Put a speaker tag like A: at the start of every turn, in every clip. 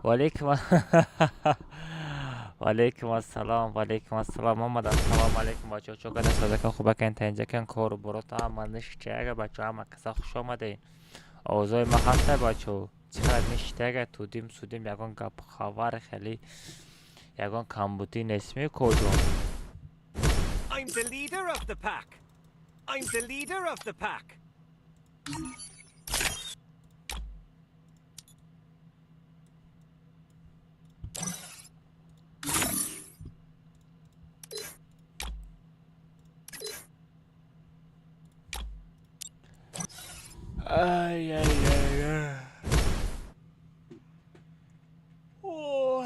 A: وعلیکم وعلیکم السلام وعلیکم السلام محمد السلام علیکم بچه چو کده صدقه خوبه که انت اینجا کن کار برو تا من نشته اگه بچه همه کسا خوش آمده اوضاع ما هسته بچه چقدر نشته اگه تودیم سودیم یکان گپ خبر خیلی یکان کمبودی نسمی کجون
B: I'm the leader of the pack. I'm the leader of the pack.
A: ay ay ay ay oh.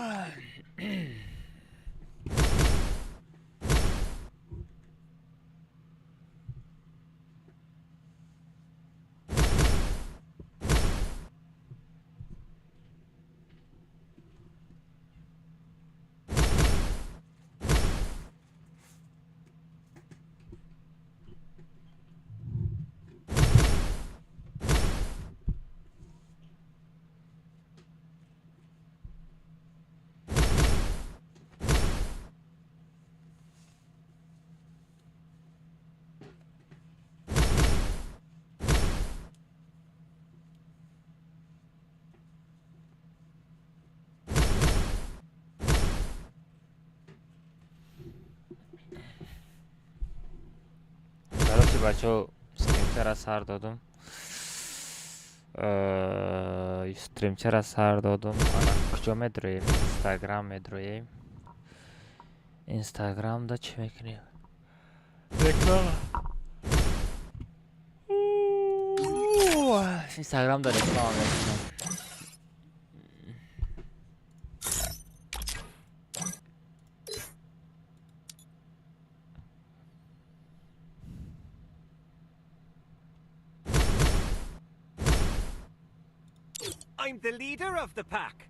A: короче бачо стримчара сар додум стримчара сар додум ана куҷо медроем инстаграм медроем инстаграмда чӣ мекунем реклама инстаграмда реклама мекунем
B: I'm the leader of the pack.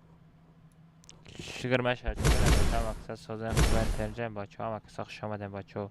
A: شکر مشهد شکر مقصد سازن خوب انترنجم بچه ها مکسا خوش آمدن بچه ها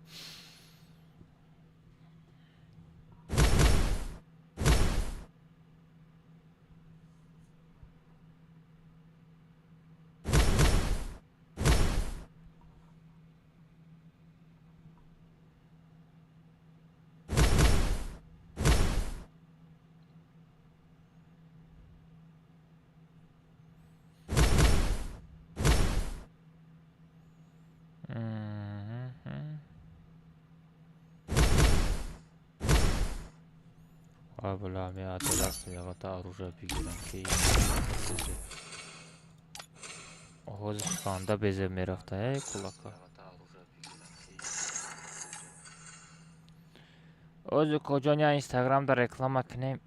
A: Абла ми аталастм ягата оружие бигирам ки ҳозиш фанда безе мерафта кулака ӯзи куҷоня инстаграмда реклама кунем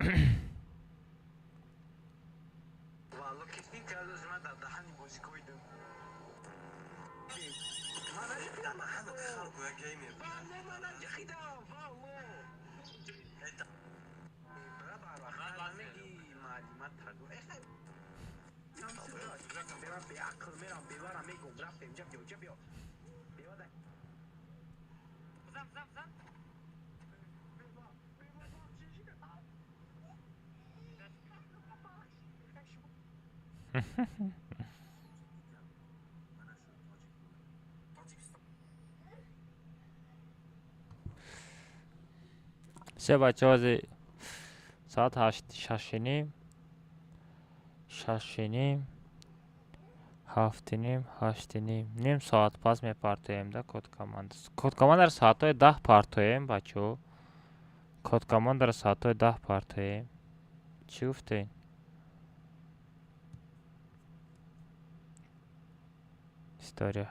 A: се бача ӯзи соат 6:30 6:30 7:30 8:30 ним соат пас мепартоем да кодкомандар соатҳои 10 партоем бачаҳо кодкомандар соатҳои 10 партоем чӣ гуфтед история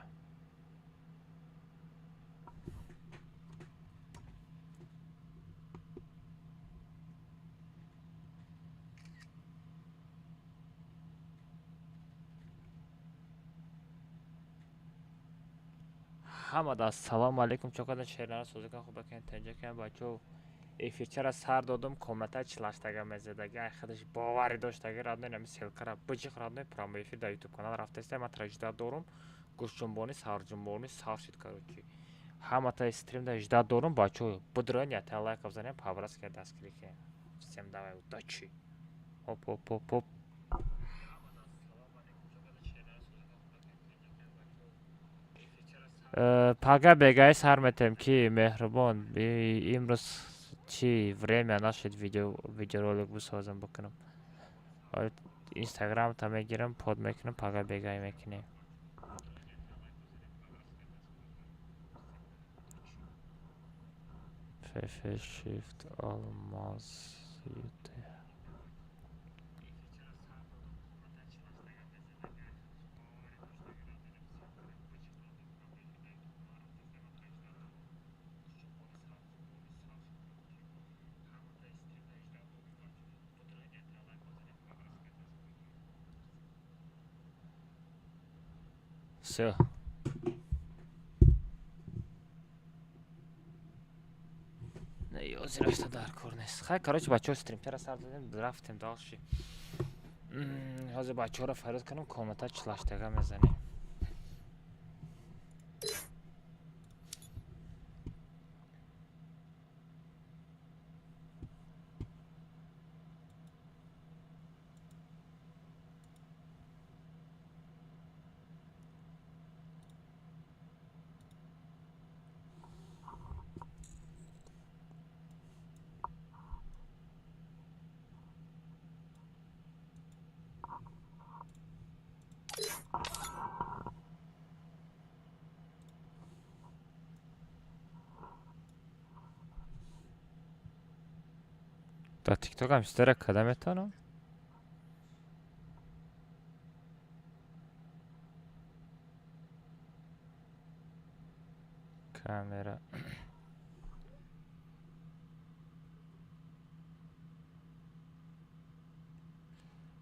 A: ҳамада ассалому алайкум чокадан шерлара созика хуба кен танҷа кен бачаҳо эфирчара сар додум комната чилаштага мезедаги ай худаш бовари доштаги радной нами селкара быҷиқ радной прямо эфир дар ютуб канал рафтаистай ма тара дорум гӯшҷунбонӣ сарҷунбонӣ саршид короче ҳамата стрим да жда дорум бачаҳо будроен я та лайк бзанем павразка дастгирӣ всем давай удачи оп оп оп оп Пага бегай сар метем ки меҳрубон имрӯз чи время нашид видеоролик бисозам бикунам. Инстаграмта мегирам, под мекунам, пага бегай мекунем. FF Shift Almaz UT. Всё. Ёзи рафта дар кор нест. Хай, короче, бачаҳо стримтера сар додем, рафтем далши. Ҳозир бачаҳоро фарёд кунам, комментар чилаштага мезанем. Та тикток ҳам чизтара када метавонам? Камера.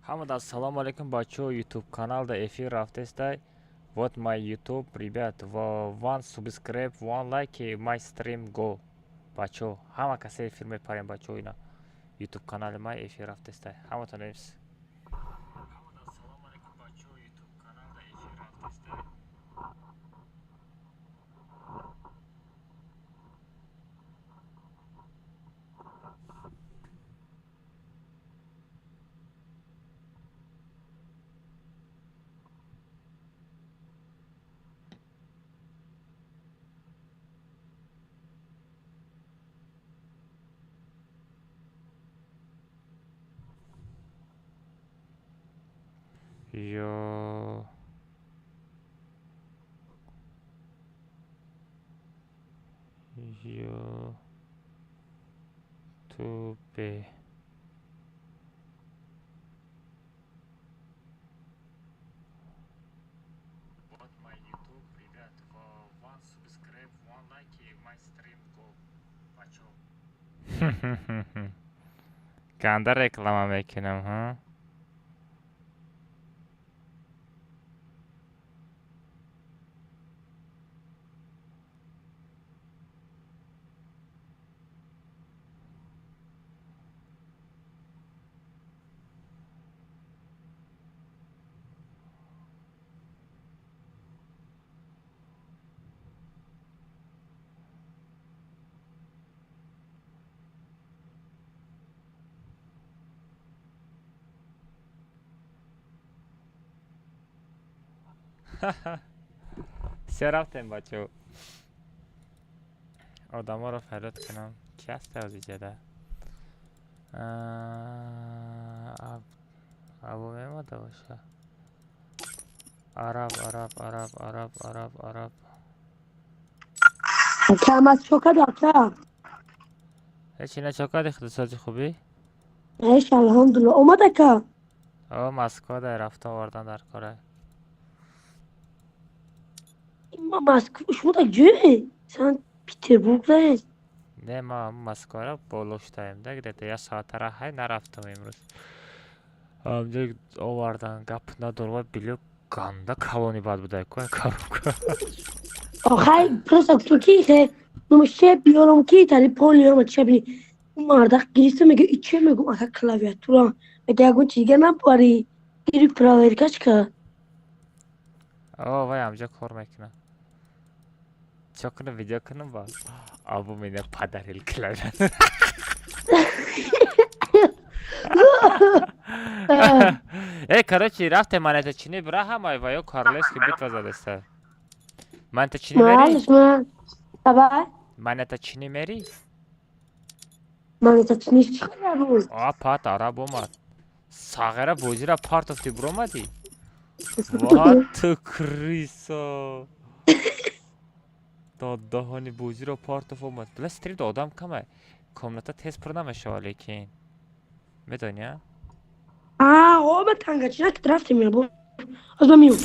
A: Хамад ассалому алейкум бачаҳо, YouTube канал да эфир рафтестай. Вот my YouTube, ребят, one subscribe, one like, my stream go. Бачаҳо, ҳама касе эфир мепарем бачаҳо, ина YouTube канали май эфир рафтестай. Ҳаматон эмс. Хамад ассалому алейкум бачаҳо, YouTube канал да эфир рафтестай. Yo YouTube. Вот my YouTube, ребят, one subscribe, one like, my stream go. Бачаҳо. Ганда реклама мекунам, ҳа? Все рафтем бачаҳо. Одаморо фарёд кунам. Ки ҳаст азиҷада? Або мемода боша. Араб.
C: کم از چوکا دکتر
A: هیچی نچوکاد اقتصادی خوبی؟
C: ایش الحمدلله اومده که
A: مسکوده رفته آوردن در کاره.
C: ما مسکو شما tak جوی sen Peterburg'dayız.
A: نه ما مسکوره بالوشتایم ده گده یا ساعت را های نرفتم امروز. همجا آوردن گپ ندار و بیلو گنده کلونی باید بوده که کارو.
C: آخه просто в Türkiye numuşe biyorum ki tali poliyorum çabini mardak girişte mege içe mege aka klaviatura mege agun çizge ne pari giri praver kaç ka
A: وای همجا کار میکنه. چه کنه ویدیو کنم با آبو مینه پدریل کلاویه. короче, رفته منت چینی برا همای وایو کارلس که بیت وزاده سر. من تا چینی مری؟
C: معلش من تبع
A: من تا چینی مری؟
C: من تچنیش چیکار بود
A: پات عرب اومد ساغره بوزی را پارت افتی برو اومدی وات تو کریسا دهانی بوزی را پارت اف اومد بلا ستریم دا آدم کمه کاملتا تیز پر نمیشه لیکن میدونی؟
C: او من تنگا چینا که رفتیم یا بود از من میام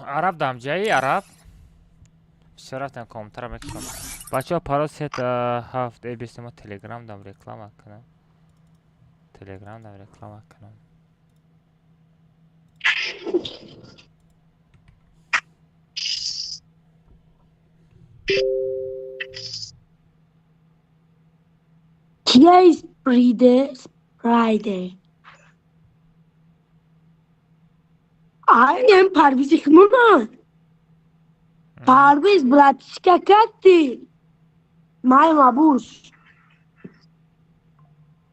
A: عرب دام جایی عرب رفتم کامتر میکنم بچه ها پاراست هفت ای بیست ما تلگرام دام رکلام کنم تلگرام دام رکلام کنم
C: Today is Friday. I am Parviz Ikhmuna. Parviz bratishka katti. Maya mabush.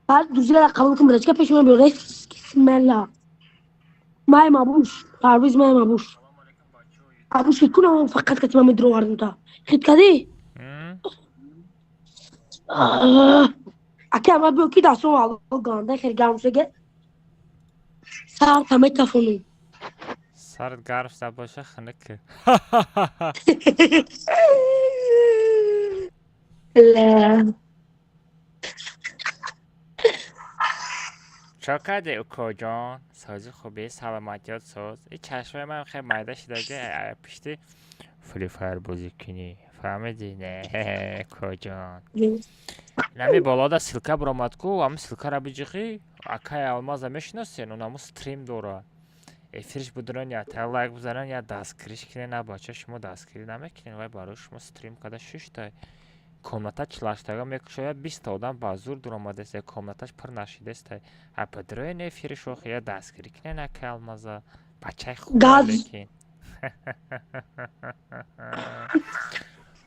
C: بعد دوزیل قبول کن برچه پیش من بیاره بسم الله مای مابوش پرویز مای مابوش ابوش کنم فقط کتیم من درو واردم تا خیلی کدی اکی اما بیو کی دستو آلو گانده خیلی گرم شده سر تمه تفونی
A: سرت گرم شده باشه خنک
C: لا
A: چاکده اوکو جان سازی خوبی سلامتیات ساز این چشمای من خیلی مایده شده که پشتی فری فایر بازی کنی فهمیدی نه اوکو جان نمی بالا دا سیلکا برامد کو هم سیلکا را بجیخی اکای المازا میشناسین اونمو ستریم دوره افیرش بدرن یا تا لایک بزنن یا دستگیریش کنین نه بچه شما دستگیری نمیکنین وای برای شما ستریم کده 6 تا комната члаштага мекушояд 20 та одам ба зур дуромадааст як комнаташ пур нашидааст ападроин эфири шохи я дастгирӣ кинен ака алмаза бачаи хуба лекин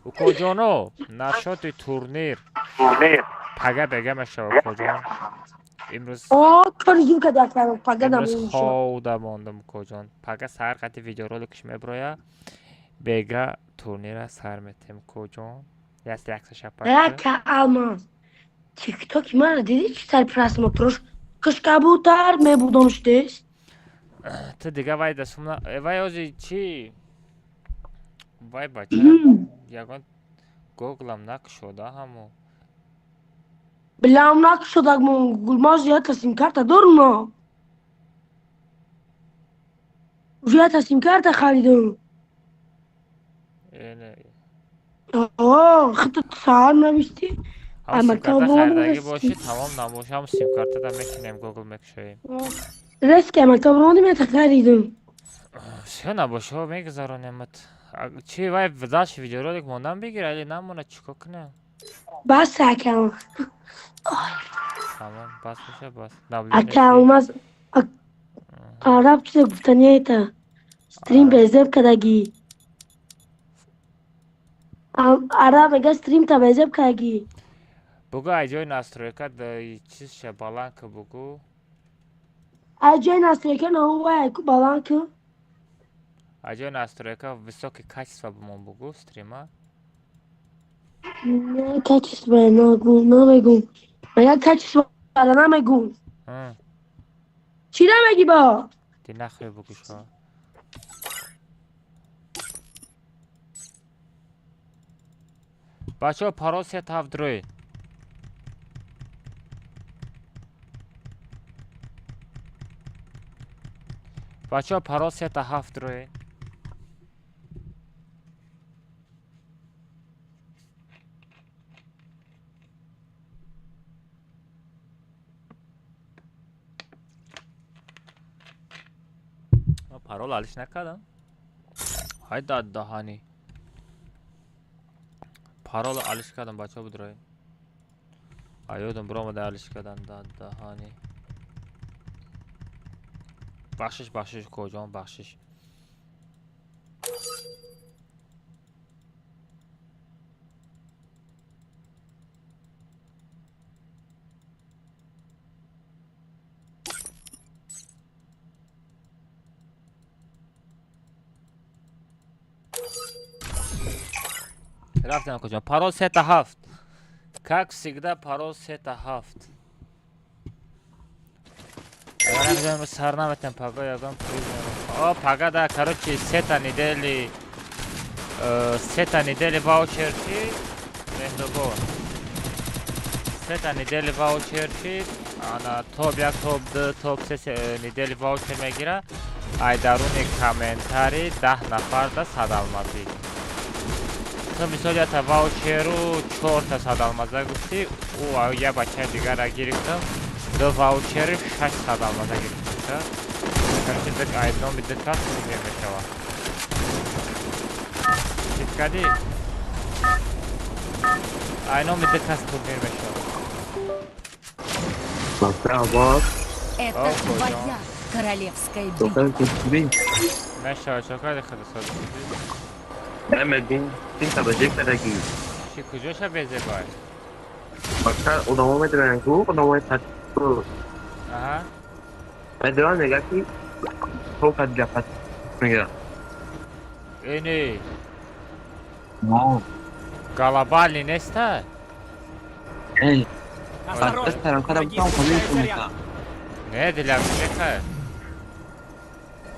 A: укоҷоно нашоти турнир пага бега мешава укоҷон имрӯз
C: کاری که دکتر پگه
A: имрӯз
C: نمیشه
A: хоуда мондам укоҷон пага саҳар қати видеороликаш меброя бега турнира сар метем укоҷон
C: یک almaz TikTok من دیدی چی سرپرست موتورش کش کبوتر میبودمشتش
A: تو دیگه وای دستم وای آجی چی وای بچه یکان گوگلم نکشوده همو
C: بلام نکشد من گلماز یا تسلیم کرده دارم یا تسلیم کرده خریدم
A: اینه
C: خطت سهار نوشتی
A: هم سیم کارت خریدگی باشی تمام نباشه هم سیم کارت دا میکنیم گوگل میکشویم
C: رسک مکتب رو نمیت خریدم
A: سه نباشه میگذارونیمت چی وای داشت ویدیو رو دیگه موندم بگیر علی نمونه چیکار کنم
C: بس اکم
A: تمام بس بشه بس
C: اکم از عرب چیز گفتنی ایتا ستریم بزب کدگی عرب اگه ستریم تا بزب کدگی
A: بگو اجای ناسترویکا چیز شه بالانک بگو
C: اجای ناسترویکا نهو بالانک
A: اجای ناسترویکا высокое качество بمون بگو ستریما
C: نه کچیسو نمیگم مگه کچیسو نمیگم چی نمیگی با
A: دی نخواه بگو شا بچه ها پاراس یه تاف دروی بچه ها پاراس یه تا هفت دروی парол алиш накардам. Ҳай даддаҳанӣ. Парол алиш кардам, бачаҳо бидроед. Ёдам биромада алиш кардам, даддаҳанӣ. Бахшиш, коҷон, бахшиш. Рафтам коҷон. Парол 3-7. Как всегда, парол 3-7. Я сар наметам пага ягон призм. О, пага да, короче, 3 недели ваучерчи меҳрубон. 3 недели ваучерчи, ана топ 1, топ 2, топ 3 недели ваучер мегира. Ай даруни комментарий 10 нафар да садалмазӣ. То мисол ята ваучеру 4 та садалмаза гуфти, я бачаи дигара гирифтам. 2 ваучери 6 садалмаза гирифтам. Короче, айдноми диккат пургир мешавад. Читкади? Айдноми диккат пургир мешавад.
D: Это твоя королевская битва.
A: Мешавад, чокади худа содиқи?
E: Nemedin, tin tabajekadagi.
A: Чи куҷоша безебай?
E: Bakka odama medran ku, odama tattu.
A: Аҳа.
E: Medran negaki, tokat japat. Mega.
A: Эни
E: No.
A: галабали неста?
E: Эй,
B: Осторожно,
E: старам кадам
B: враги
E: там
B: спускают
E: ходить
B: заряд.
A: Не, диляфика.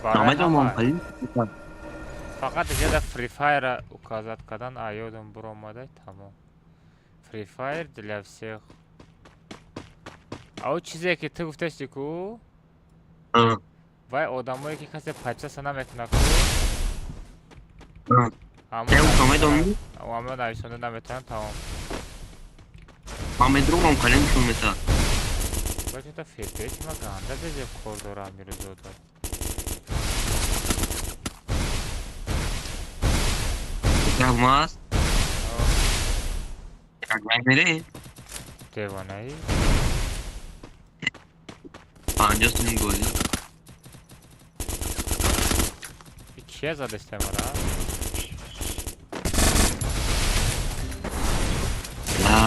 E: Намайдам мам калин.
A: Фақат ҷада Free Fire указат кардан, ёдам биромадай, тамом. Free Fire для всех. А он чизе ки ту гуфташти ку? Вай одамое ки касе пайпсаса намекунад ку?
E: Кем камайдам?
A: Ҳамаи нависонда наметавонад, тамом.
E: Мамедру мам калин километр.
A: Бачата FPS ма ганда безеб кор дорам мирӯзода.
E: Mas agak mere
A: Девонаи?
E: 5 gol.
A: Кие задеште мара?
E: Ya.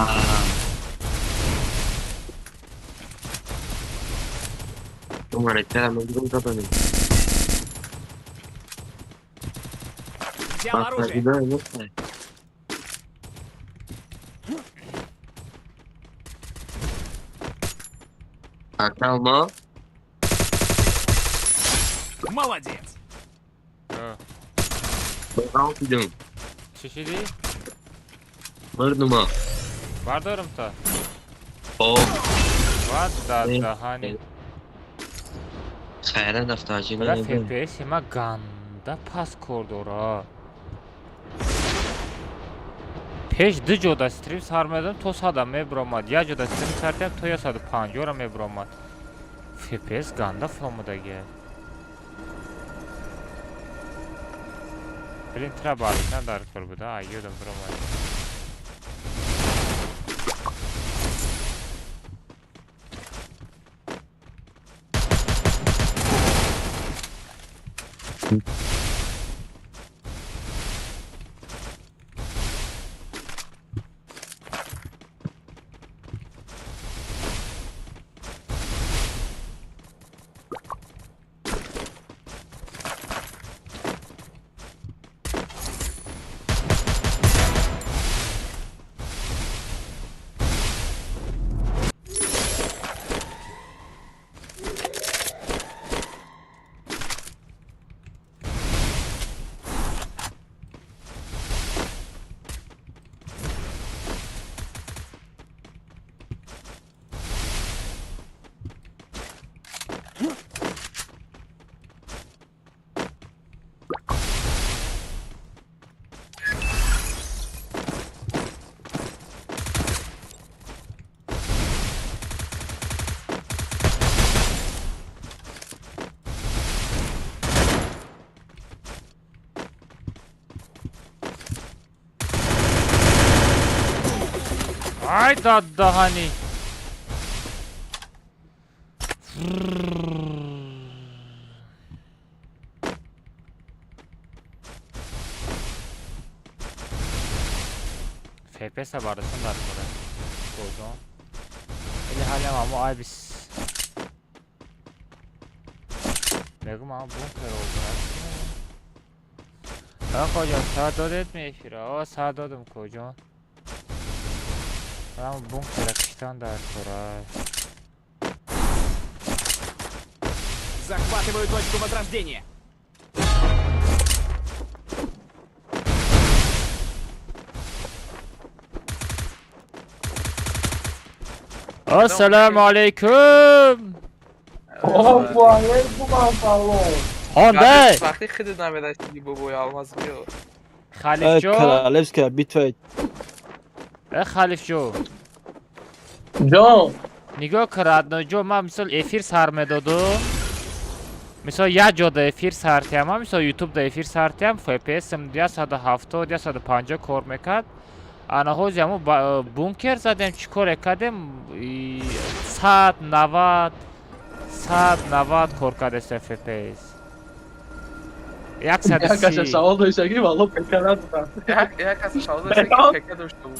E: Tumhare cara mendung kata nih.
B: Взял оружие.
E: Да, не знаю. Акалма.
B: Молодец.
E: Бал идем.
A: Чӣ шидӣ?
E: Мардума.
A: Бардоримта?
E: О,
A: Ват даддаҳани.
E: хайра дафтарчи
A: Буда
E: не.
A: FPS ма ганда пас кор дорад. пеш ду ҷода стрим сар медадам, то 100 мебиромад. Як ҷода стрим сардем, то 150 мебиромад. FPS ганда фромадагия. Блин, треба алишан дар кор буда, ёдам биромад. ای داد دهانی FPS barısın var burada. Kocaman. Eli hala ama ay biz. Begum ama bunker oldu. Ha kocaman saat dod etmiyor Fira. O saat dodum kocaman. Ama bunker akıştan da koray.
B: Захватываю точку возрождения.
A: Assalamu alaikum. Honda.
E: وقتی خیلی نمیدهش دیگه بابای آلماز بیو
A: Khalif Joe.
F: Koralevska bitva.
A: Khalif Joe.
F: جان
A: نگاه کرد جو من مثل افیر سر میدادم مثل یک جا دا افیر سرتیم هم مثل یوتیوب دا افیر سرتیم FPS ام 170 150 کار میکرد انا هوزی همو بونکر زدیم چیکار کردیم 190 کار کرده است FPS 130
F: شاول دوشگی والله پکرات
E: یک کسی شاول داشته که داشته بود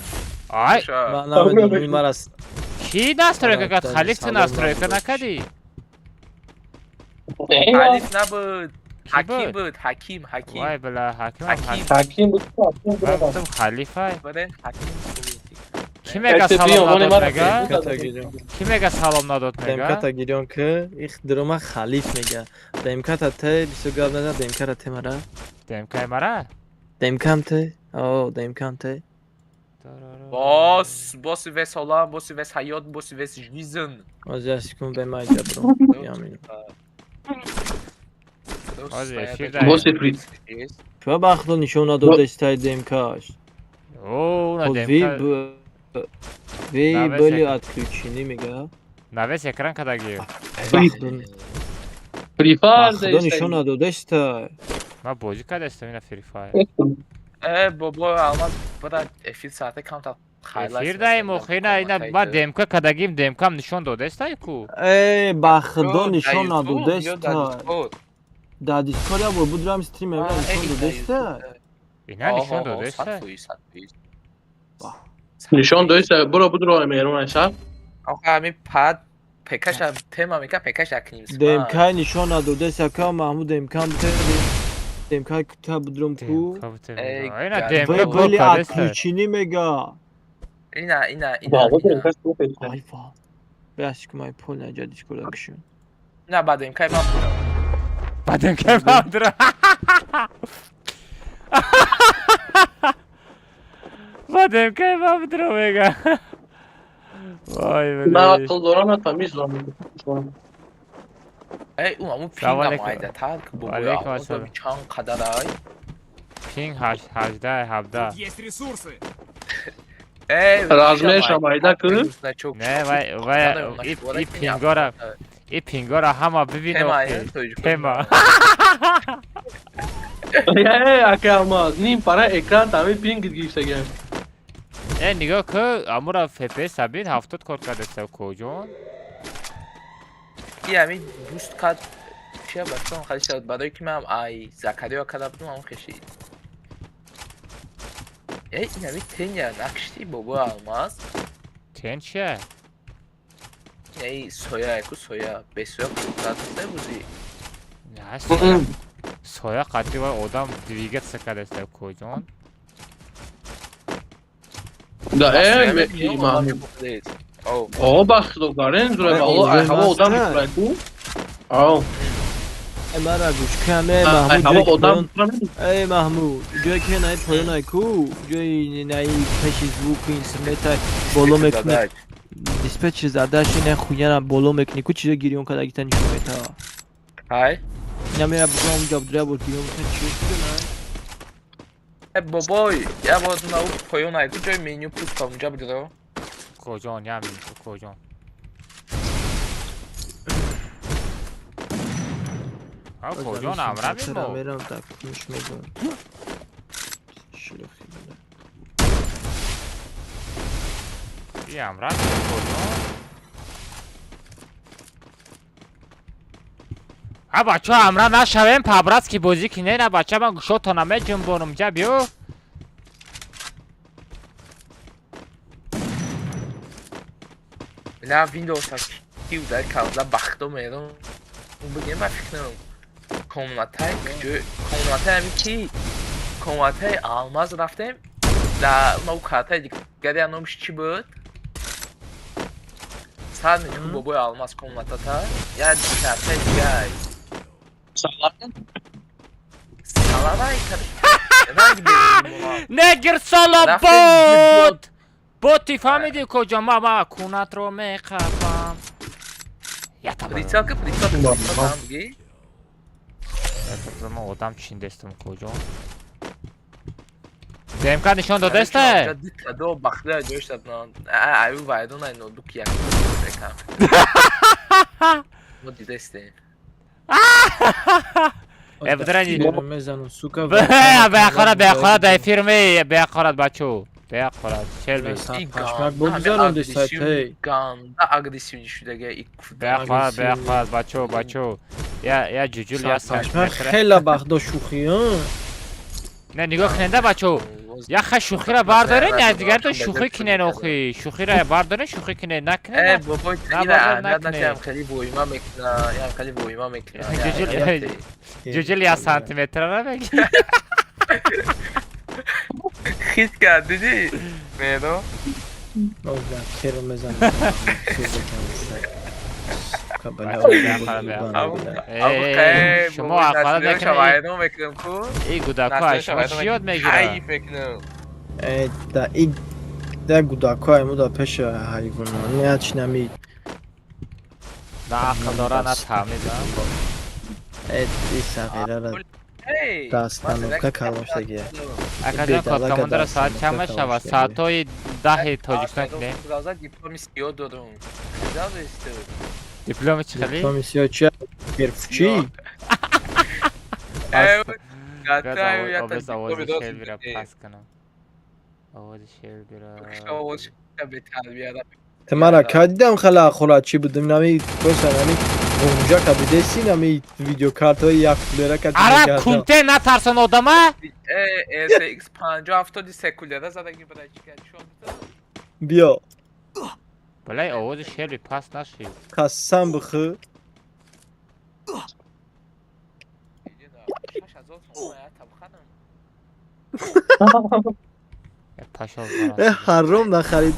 A: آی
F: من نمیدونم این مرس
A: کی نسترویک کرد خلیف تو نسترویک نکردی
E: حلیف نبود حکیم بود حکیم
A: وای بلا حکیم
F: حکیم بود
A: گفتم خلیفه
E: بره حکیم
A: کی میگه سلام نداد میگه
F: کتا گیریون
A: کی میگه سلام نداد
F: دمکتا
A: میگه
F: گیریون که ایخ دروما خلیف میگه دمکتا ته بیسو گاب نده دمکتا ته مرا
A: دمکای مرا
F: دمکم ته او دمکم ته
E: باس ویس هلان باس ویس حیات باس ویس جیزن
F: آجاش کن به ما ایجا برو بیامین
A: آجی افیر
E: باس
A: داریم
F: شو بخدو نشون داده استای دمکاش
A: اوه نه
F: وی
A: دمکا
F: وی بلی اتکلوچینی میگه
A: نویس اکران کدگی
F: بخدو نشون داده استای
A: ما بوجی کده استم اینا فری فایر
E: بابا آلماز بدا افیر ساعته کم تا
A: افیر داریم و خیلی اینا ما دمکا کدگیم دمکام نشون داده استای کو
F: ای بخدو نشون داده استای در دیسکورد یا بود رام استریم اینا نشون داده استای
A: اینا نشون داده استای
G: نشان داشته برو بود رو میرون شب
E: آقا همین پد پکش هم تما میکن پکش اکنیم
F: دمکای نشان داده است که محمود دمکام بوده دمکای کتا بودرم کو
A: دمکا بوده
E: ای
A: اینا
E: گد.
A: دمکا
F: وی
A: کو
F: بلی
A: کده استای
F: اتکلوچینی میگه
E: اینا
F: ای فا بیاش که مای پول نجا دیسکورد کشون
E: نه بعد امکای من بودم
A: با دمکای ما درم با دمکای ما درم میگه وای
G: نه
A: بلی
G: اقل دارم تمیز دارم
E: ای اون همون
A: سلام
E: پینگ
A: علیکم.
E: هم آیده تا که بابای
A: علیکم
E: آلماز
A: السلام.
E: دارم چند قدر ای
A: پینگ 18 17
B: Есть ресурсы.
E: ای
G: رزمش هم آیده که
A: نه وای ای پینگارا ای پینگارا همه ببین تما
G: اکه اما نیم پره اکران تامی پینگ گیشته گیم
A: ای نگاه که امورا FPS سبین 70 کار کرده است کجون
E: ای همین بوست کد چیه بستم خیلی شد برای که من ای زکریا کده بودم همون کشید ای این همین تنیا نکشتی بابا آلماز
A: تن چیه
E: ای سویا اکو سویا به سویا کدت بودی
A: نه soya qat'i var odam dvigat sakada است کجون
G: دا ای مامو او بخت دو دارن زره والله هوا odam میکنن کو او
F: مرا گوش کمه
G: هوا
F: محمود
G: odam
F: ای محمود جایی که نای پایان کو جایی نای پشی زوک اینترنت بالا میکنه دیسپچ زدهش نه خویانم بالا میکنی کو چیزا گیریون کدا گیتن نشون میتا
E: های
F: نمیره بگم اونجا بدره بود گیریون میتن چیز کنه
E: ای بابای یا باید اون او پایان اکو جای منیو پوست اونجا بودو
A: کجون یامین کجون ها کجون امرا میمو
F: میرم تکمیش میگم شلوخی بوده
A: هم رفت کجا بچه ها امرا نشویم پبرست که بازی کنه نه بچه من گوشو تا نمه جنبونم جا بیو
E: نه ویندوز کی در کالا باختم میدم اون بگیم من فکر نمیم کامناتای همی کی کامناتای آلماز رفتیم در موقعاتای دیگه نامش چی بود ساعت میکنم بابای آلماز کامناتاتا یا دیگه دیگه سالانای
A: نگر سالا بود بوتی فهمیدی کجا ما کونت رو میخوابم یا
E: پریسال که پریسال بگی
A: من آدم چین دستم کجا دمکا نشان داده استه
E: دو بخله جوش دادن ایو وایدون اینو دو کیه ما دیده استه
A: بدرنی
F: میزنم سوکا
A: بیاخورد دای فیرمی بیاخورد بچو بیاخورد چل
F: پشمک بگذارم دی سایت هی
E: گاندا اگریسیونی شده
A: بیاخورد بچو یا جوجول یا
F: پشمک خیلی بخدا شوخی ها
A: نه نگاه کننده بچو یا خه شوخی را برداره نه دیگر تو شوخی کنه نوخی شوخی را برداره شوخی کنه نکنه
E: بابای نکنه خیلی بویما میکنه یا خیلی بویما میکنه
A: جوجل یا سانتیمتر را بگی
E: خیز کرد دیدی میدو
F: اوزا کرو میزنم
A: شما عقل نکنید ای گوداکو شما چی یاد میگیره
F: ده گوداکو همو دا پیش حیوانانی هرچی نمید
A: نه عقل داره نه تمیزم
F: ای سقیره را داستانو که کلاشتگیه
A: اکا جان کاب کماندر ساعت چند شود ساعت های 10 تاجیکستان کنیم
E: دیپلومی سیو دادم
A: دیپلومی چی خیلی؟
F: دیپلومی سیو چی؟ گرفچی؟
A: آبز آوازی شیل بیره پس کنم آوازی شیل بیره
F: تمارا که دیدم خلا خورا چی بودم نمی باشن نمی اونجا که بدستی نمی ویدیو کارت های یک کولره که
A: عرب کنته نترسن آدمه
E: SX 5073 کولره زدن که برای چی کرد شما
F: بیا
A: بلای آواز شیل پس نشید
F: قسم بخو حرام نخرید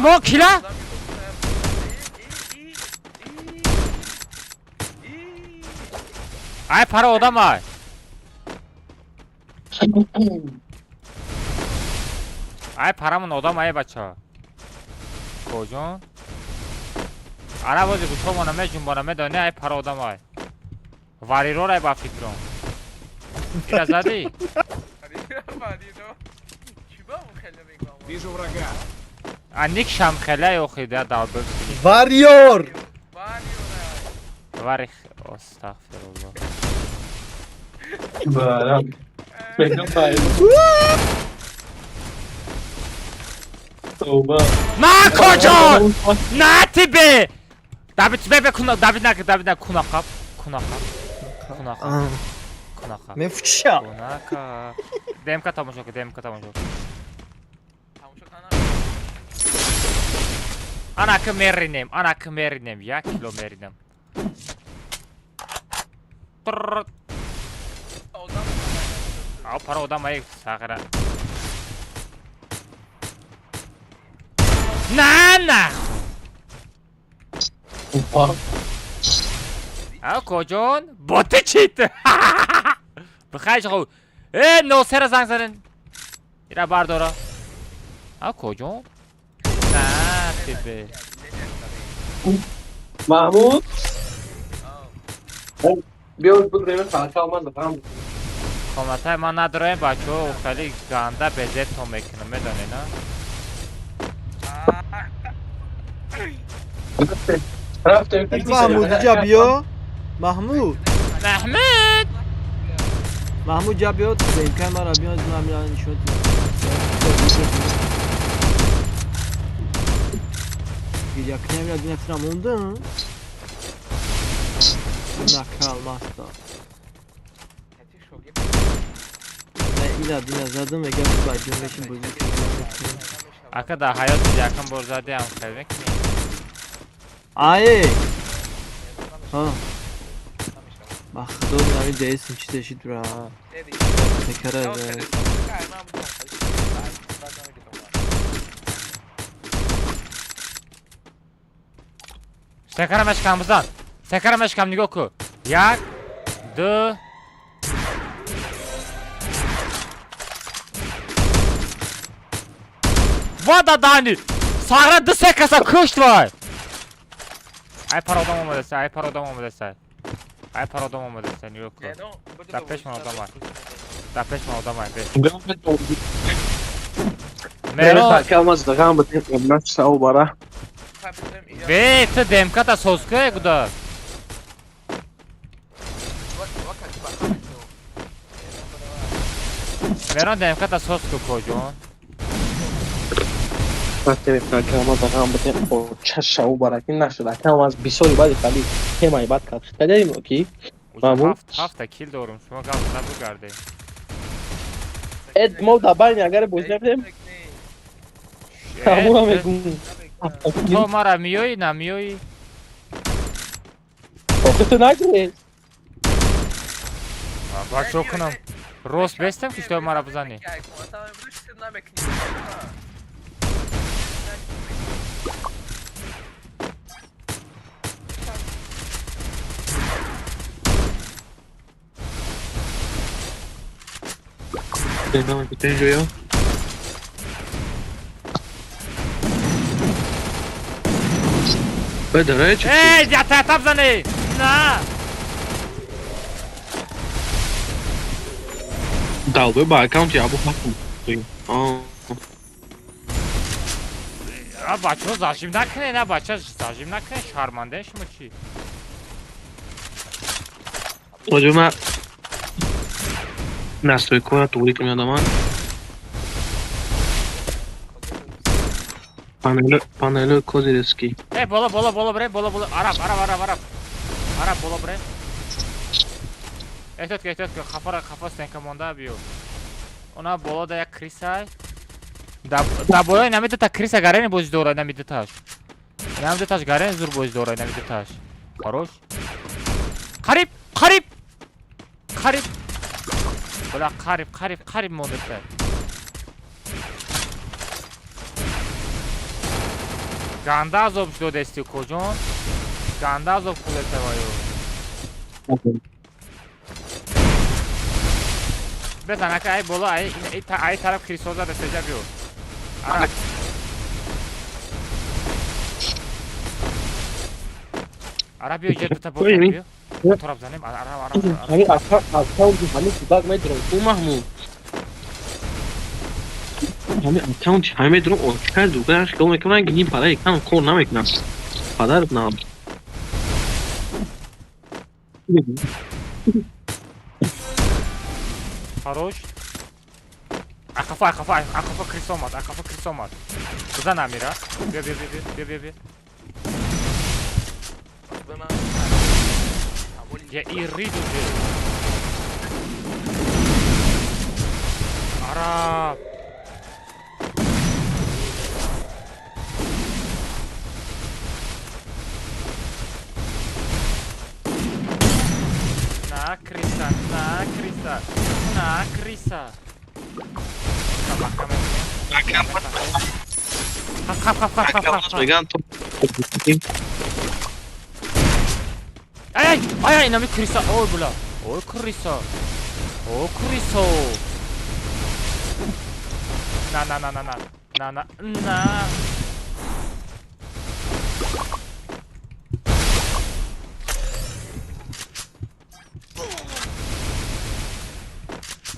A: ما کلا ای پر آدم های ای پرمون آدم های بچه ها کجون عرب بازی گوشا مانمه جنبانمه دانه ای پر آدم های واری رو رای با فکرون ایره زدی انیک شمخله اوخی ده دار بکنی
F: واریور
A: واری استغفر الله نه کجا نه تیبه داوید کنه داوید نه کناخاب
F: مفشا
A: کناکا دمکا تماشا انا که مرینم 1 کیلو مرینم او پر آدم های ساقره نه او کجون بوته چیت بخیش خود نوسر زنگ زدن ایره بردارا او کجون نه تیبه
G: محمود بیاید بگریم پرچه آمان دارم
A: کامنت های ما نداریم بچه ها خیلی گنده به زیر تو میکنم میدانی نه
G: رفتیم
F: محمود اینجا بیا محمود محمود جا بیاد امکان مرا بیاد من میرم شد Gidecek ne biraz yine sıram oldu mu? Bunlar kalmazsa. Ben ileride zaten ve gelip bacımın bozuk.
A: Arkada hayat yakın borzade هم خیلی
F: Ay. Ha. Bak doğru yani değilsin işte eşit bra. Tekrar evet.
A: Sekara meşkamızdan. Sekara meşkam nigah ku. Yak. Du. Vada dani. Sağra du sekasa kuşt var. Ay para odam olmadı sen. Ay para odam olmadı sen. Ay para odam olmadı sen yok ku. Da peşman odam var. Da peşman odam var. Mero.
G: kalmaz da kan batın nasıl o bara.
A: Ve te demkata soska guda. Mero demkata soska kojon.
G: Bakte kalmaz da kan batın o çaşa o bara ki nasıl da kalmaz bir soru var tabi temay bat kalk. Dedim o ki Mahmut.
A: Hafta kill doğrum. Şuna kalsın bu garde.
G: Ed moda bani agar bozardım. Tamam megun.
A: To mara mioi na mioi.
G: Okutu nakre.
A: Bak çok kunam. Rost bestem ki to mara buzani.
G: Não, que tem joio. Bedere çıktı.
A: Ey ya ta buzani. Na.
G: Dalga ba account ya bu bakın. Aa.
A: Ya bacho zajim nakne ne bacha zajim nakne şarmandeş mı ki?
G: Hocama настройку тури ки меадаман панели козирески
A: Ey bola bre bola Arap bola bre. Ehtiyat ki kafa stenka monda biyo. Ona bola da ya krisay. Da bola namide ta krisa gareni boz dora namide taş. Namide taş gareni zur boz dora namide taş. Хорош. Qarib. Bola qarib modda. Gandazov что дести коҷон? Gandazov кулетаваё. Безан ака ай бола ай тараф крисоза дастаҷа биё. Ара. Ара биё ҷер дута бо биё. Тораб занем ара.
G: ҳами аккаунт ҳами сибак медрон ку маҳмуд ҳами аккаунт ҳами медрон очкар дугаш кол мекунан гини параи кам кор намекунам падар нам
A: Хорош. Акафа крисомат. Куда намира? Бе. Я и риду же. Ара. На криса. Ай, нами криса. Ой, бля. Ой, криса. На.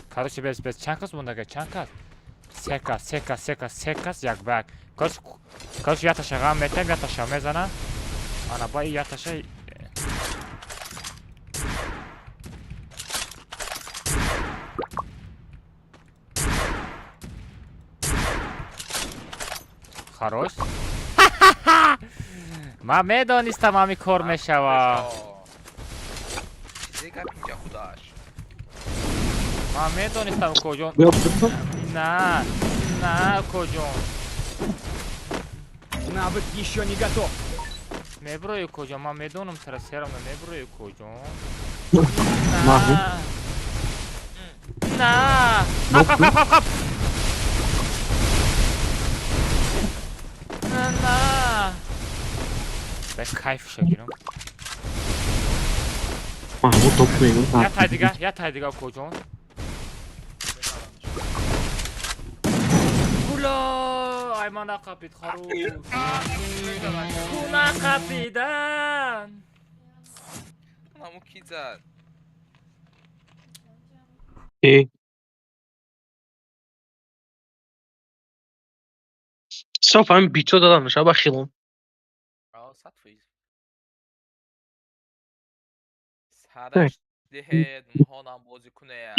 A: Короче, без чанкас бундага, чанкас. Секас, як бак. Короче, яташа гам метем, яташа мезана. Ана бай яташа. Хорош. من میدانستم همین کار میشوه.
E: چیزی گپ اینجا خداش.
A: من میدانستم کجا.
F: بیا برو.
A: نه نه کجا.
B: Навык еще не готов.
A: میبروی کجا. من میدونم ترسیرم میبروی کجا.
F: محمود.
A: نه خب خب خب خب نه به کیف شگیرم.
F: محمود top میگم.
A: یا تای دیگه کجا. کولا ایمان نقبید خروب کولا نقبیدن.
E: همون کی زد؟
G: ای صاف همین بیچو دادم شب بخیلم.
E: صد فیز. سرش دهد مهانم بازی کنم.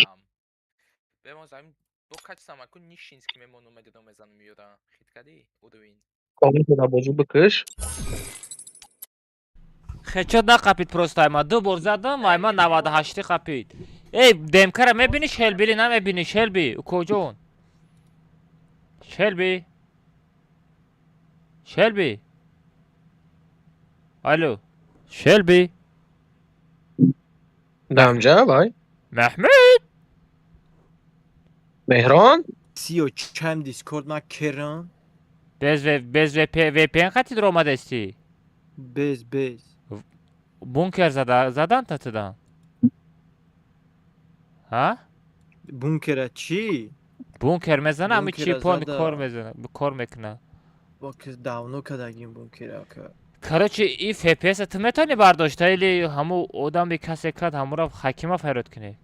E: به ما زمین با کچ سمکو نیشینسکی میمونو مدیدم مزن میورم. خیلی کدی بودوین.
G: کامل شده بازو بکش.
A: خچه نقبید پروست ایمان. دو بار زدم ایمان 98 قبید. ای دمکره میبینی شلبی نمیبینی شلبی کجا. شلبی شلبی الو شلبی
G: دمجه بای.
A: محمود
G: مهران.
F: سی و چند دیسکورد من کرم.
A: bez VPN قطید رو آمده استی.
F: bez.
A: بونکر زدن تتدن. ها؟
F: بونکره چی؟
A: بونکر میزنه همه
F: بونکر
A: چی پا
F: زده.
A: کار میزنه کار میکنه.
F: با که داونو کدگیم بونکره که.
A: короче این FPS تو میتونی برداشت ایلی همو آدم به کسی کد همو را حکیمه فراد کنی.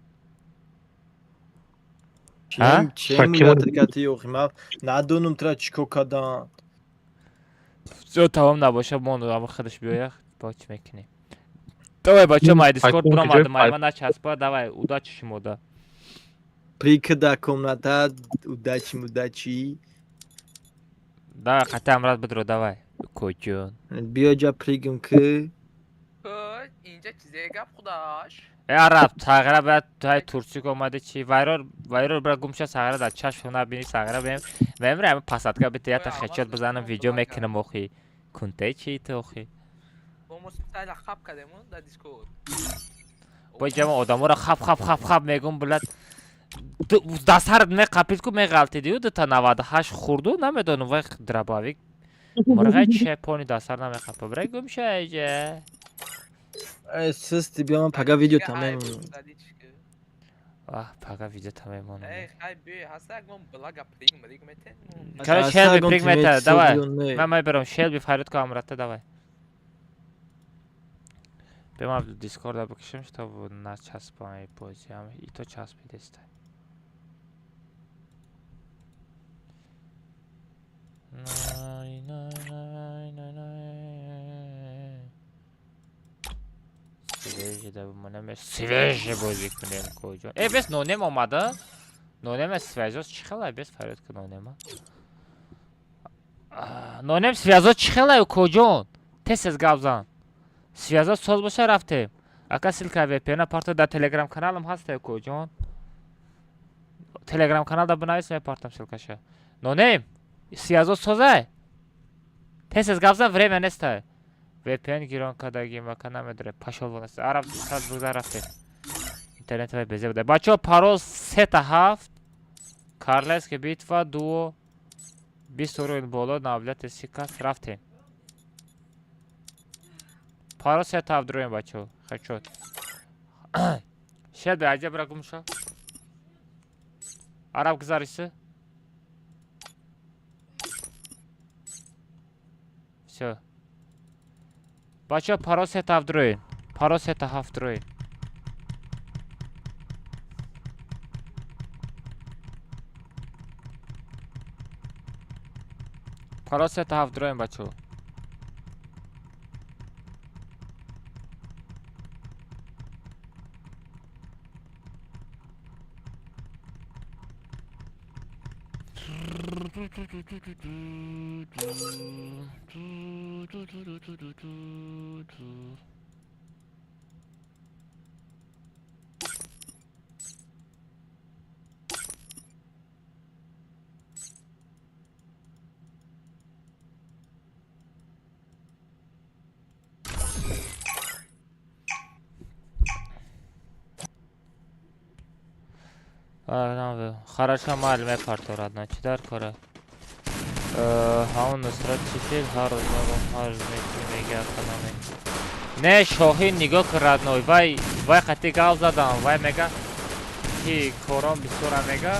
A: ها؟
F: چه میلاد کتی یوخی من ندونم ترا چیکو کدان.
A: زود تمام نباشه ما اون خودش بیایه باچ میکنی. давай بچه ما دیسکورد برام اومده من نچسبه давай удачи мода.
F: Прикда комната удачи.
A: давай хотя امراد بدرو давай کجون.
F: بیا جا پریگم که.
E: اینجا چیزی گپ خداش.
A: عرب تغییر باید توی ترکیه اومده چی وایرال برای گمشه سغره در چشم نبینی سغره بهم میمره همه پساتگاه بیتیات خچت بزنم ویدیو میکنم اخی کنته چی تو اخی
E: با مستعد خب کردمون در دیسکورد.
A: با جمع آدمو را خب میگم بلد دست هر می قپید کو می غلطی دیو دو تا 98 خوردو نمیدونم وای درباوی مرغای چپونی دست هر نمی خپ برای گمشه ایجا
F: سستی بیا من پگا ویدیو تمام.
A: آه پگا ویدیو تمام اونم.
E: ای خیلی بی هسته اگه من بلاگ پریگ میتن.
A: کار شیل بی پریگ میتن دوای من برم شیل بی فرید که امرته دوای. به ما دیسکورد بکشمش تا نچسبه بازی هم ای تو چسبیده است. سویج بازی کنیم کجا. ای بس نونیم اومده. نونیم سویجاز چی خیلی بس فرید که نونیم. نونیم سویجاز چی خیلی کجا. تست از گابزان. سویجاز سوز باشه رفته. اگه سیلکا وی پی ان پارت در تلگرام کانالم هسته کجا. تلگرام کانال در بنایست می پارتم سیلکاشه. نونیم سویجاز سوزه. تست از گابزان وری نسته. وی پی ان گیران کداگی مکان نمیداره پاشول ونسته. عرب ساعت بگذار رفته. اینترنت وی بزه بوده. بچه پارول 3 تا 7 کارلس که بیت و 2 20 رو این بالا نابلیت سیکاس رفتیم. پارول 3 تا 7 درویم بچه خیلی شد. شاید به عجب را گم شو. عرب گذاریسه. все. بچه پارول 3 تا 7 درویم. پارول 3 تا 7 درویم. پارول 3 تا 7 درویم بچه. Хорошо, معلم پارتو رادنا چی در کاره همون نصرت چیزی هر روز میگه کنم نه شاهی نگاه کردنوی وای خطی گاو زدم وای میگه که کارم بسیار میگه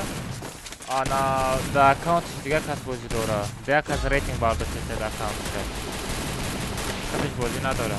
A: آنا در اکانت دیگه کس بازی داره دیگه کس ریتینگ برداشته در اکانت کسش بازی نداره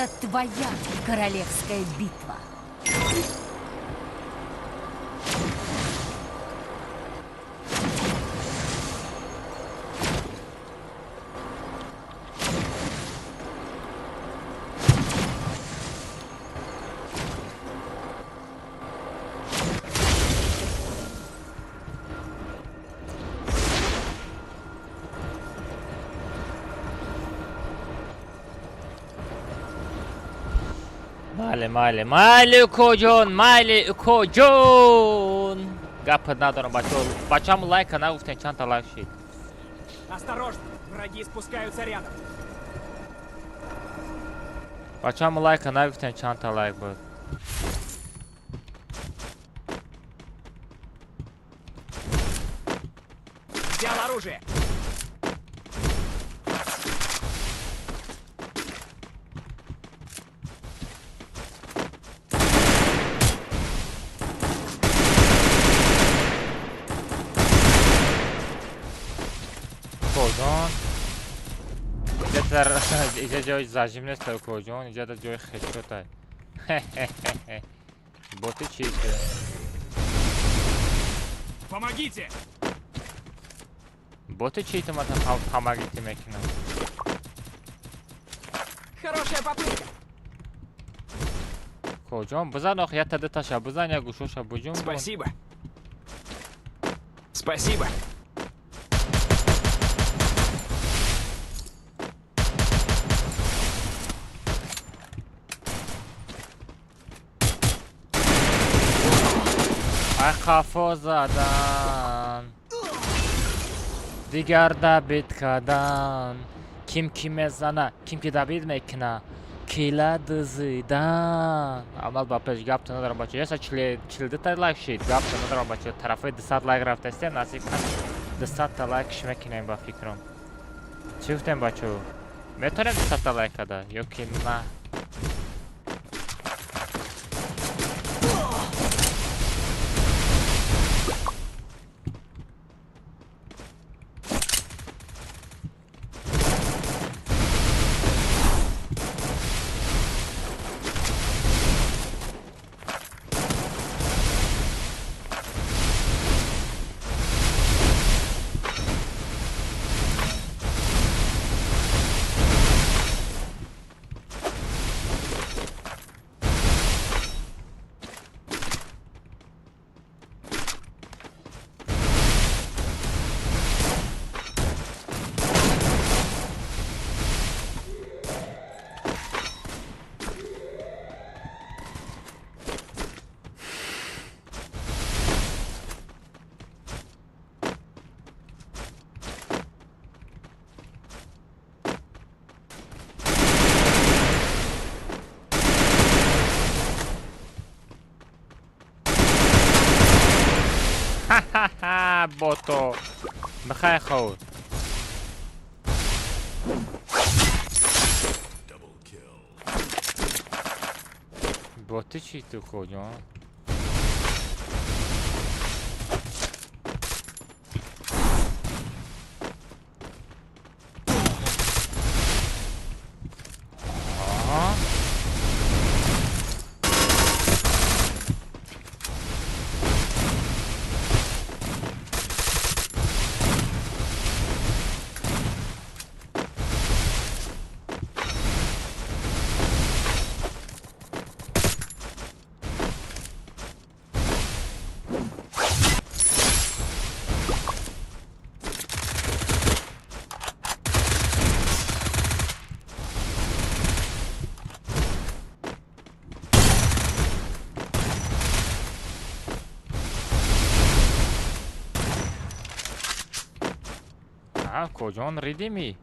D: Это твоя королевская битва.
A: مالکو جون گپ ندارم بچه هم لایک نگفتن چند تا لایک شید
B: Осторожно, враги спускаются рядом.
A: بچه هم لایک نگفتن چند تا لایک بود
B: Взял оружие.
A: کوجان اینجا جای زجیم نیست کوجان اینجا در جای خشکت هست بوتی چیه
B: Помогите!
A: بوتی چیه تو مثلا همگیتی میکنم
B: Хорошая попытка.
A: کوجان بزن آخه یه تده تاشا بزن یا گوشوشا بجون
B: Спасибо. Спасибо.
A: ای خفا زدن دیگر دبید کردن کیم میزنه کیم که دبید میکنه کیلا دزیدن اول با پیش گپ تو ندارم بچه یه 40 تا لایک شید گپ تو ندارم بچه طرفای 200 لایک رفته است نزدیک 200 تا لایکش میکنیم با فکرم چی گفتیم بچه میتونیم 200 تا لایک کده یا که نه بوتو بخیر خود بوتی چی تو کجا Aha, kocaman ready mi?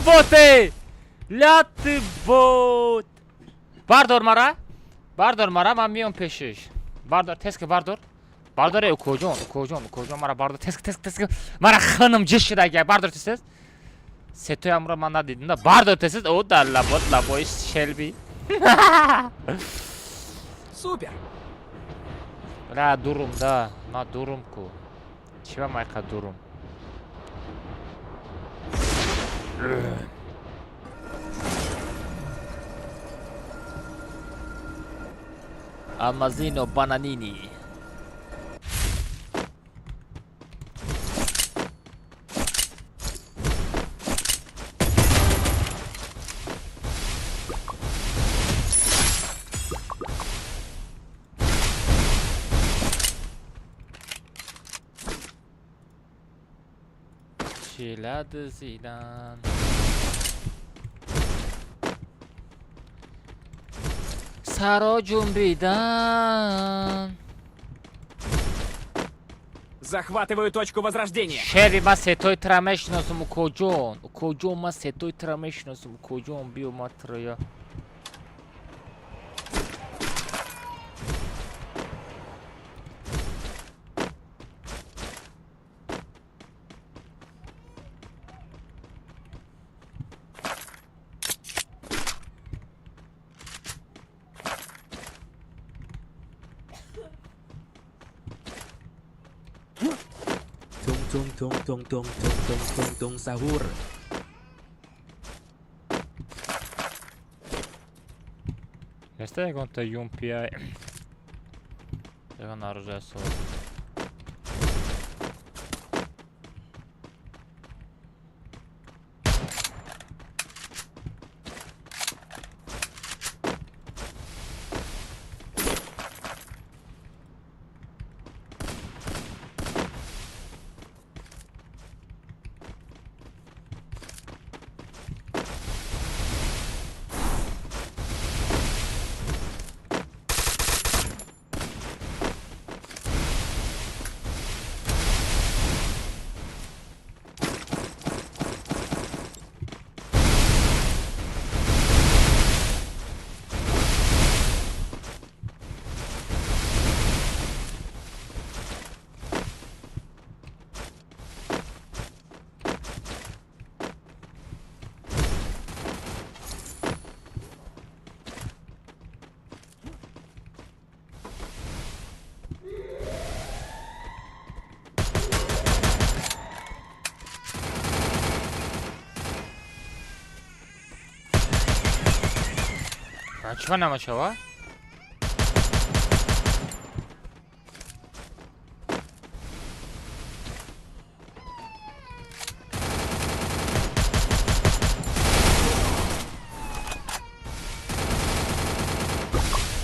A: Боте! Ляты бот! Бардор мара! Бардор мара, ман миём пешиш. Бардор, теска бардор. Бардор кожон мара бардор, теска. Мара ханам ҷиш шудага, бардор тесез. Сетои амро ман надидим да. Бардор тесез. О, да лабой Шелби.
B: Супер!
A: Бля, дурум, да. Ма дурум ку. Чива майка дурум? Almazino Bananini. Çilad Zidane. Саро ҷунбидан.
B: Захватываю точку возрождения.
A: Шери, ма сетои тра мешиносам куҷон ма сетои тра мешиносам куҷон биё ма трая.
H: Tung sahur.
A: Este conta Yumpia. Devo narrare solo. Чего намочила?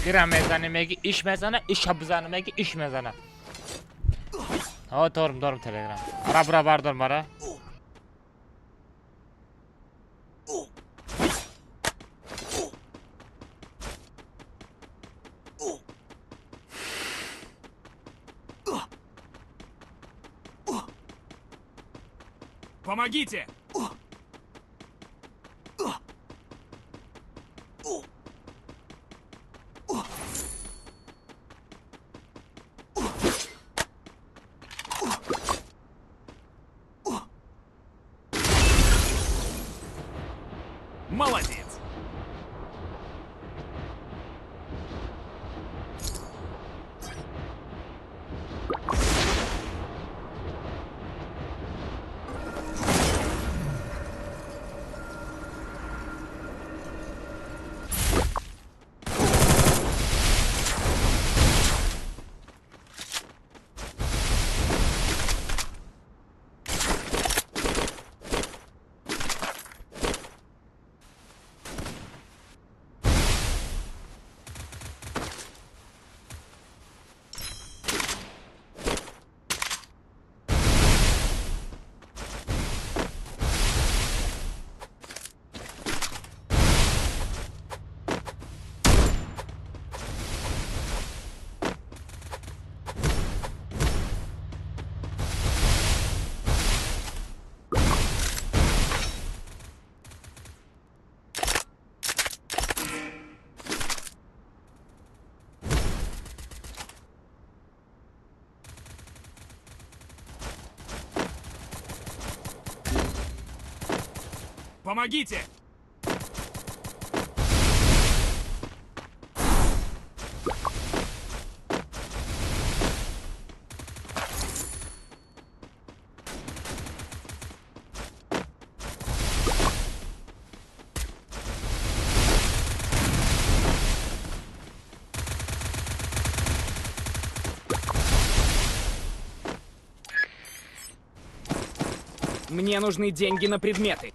A: Gira mezane megi iş mezane iş abzane megi iş mezane. Ha doğru telegram. Ara bura bardor mara.
B: Помогите! Молодец! Помогите! Мне нужны деньги на предметы.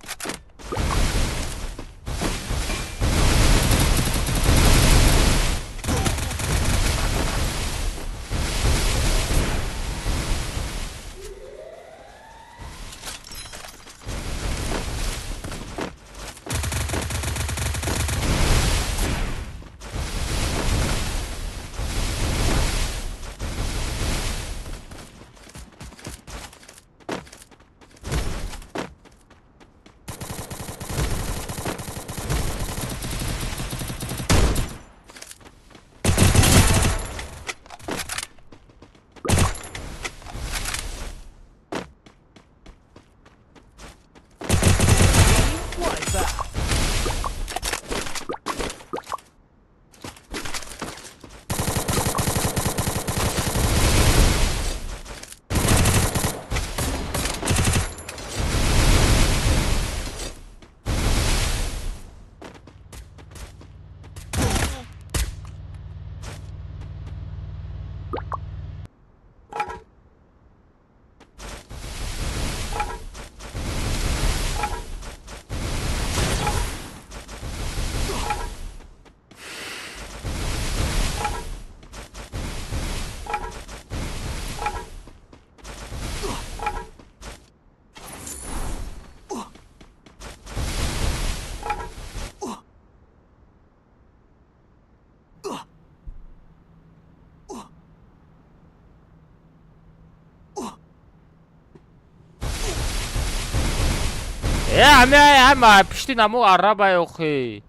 A: همه پشتی نمو عربه یوخی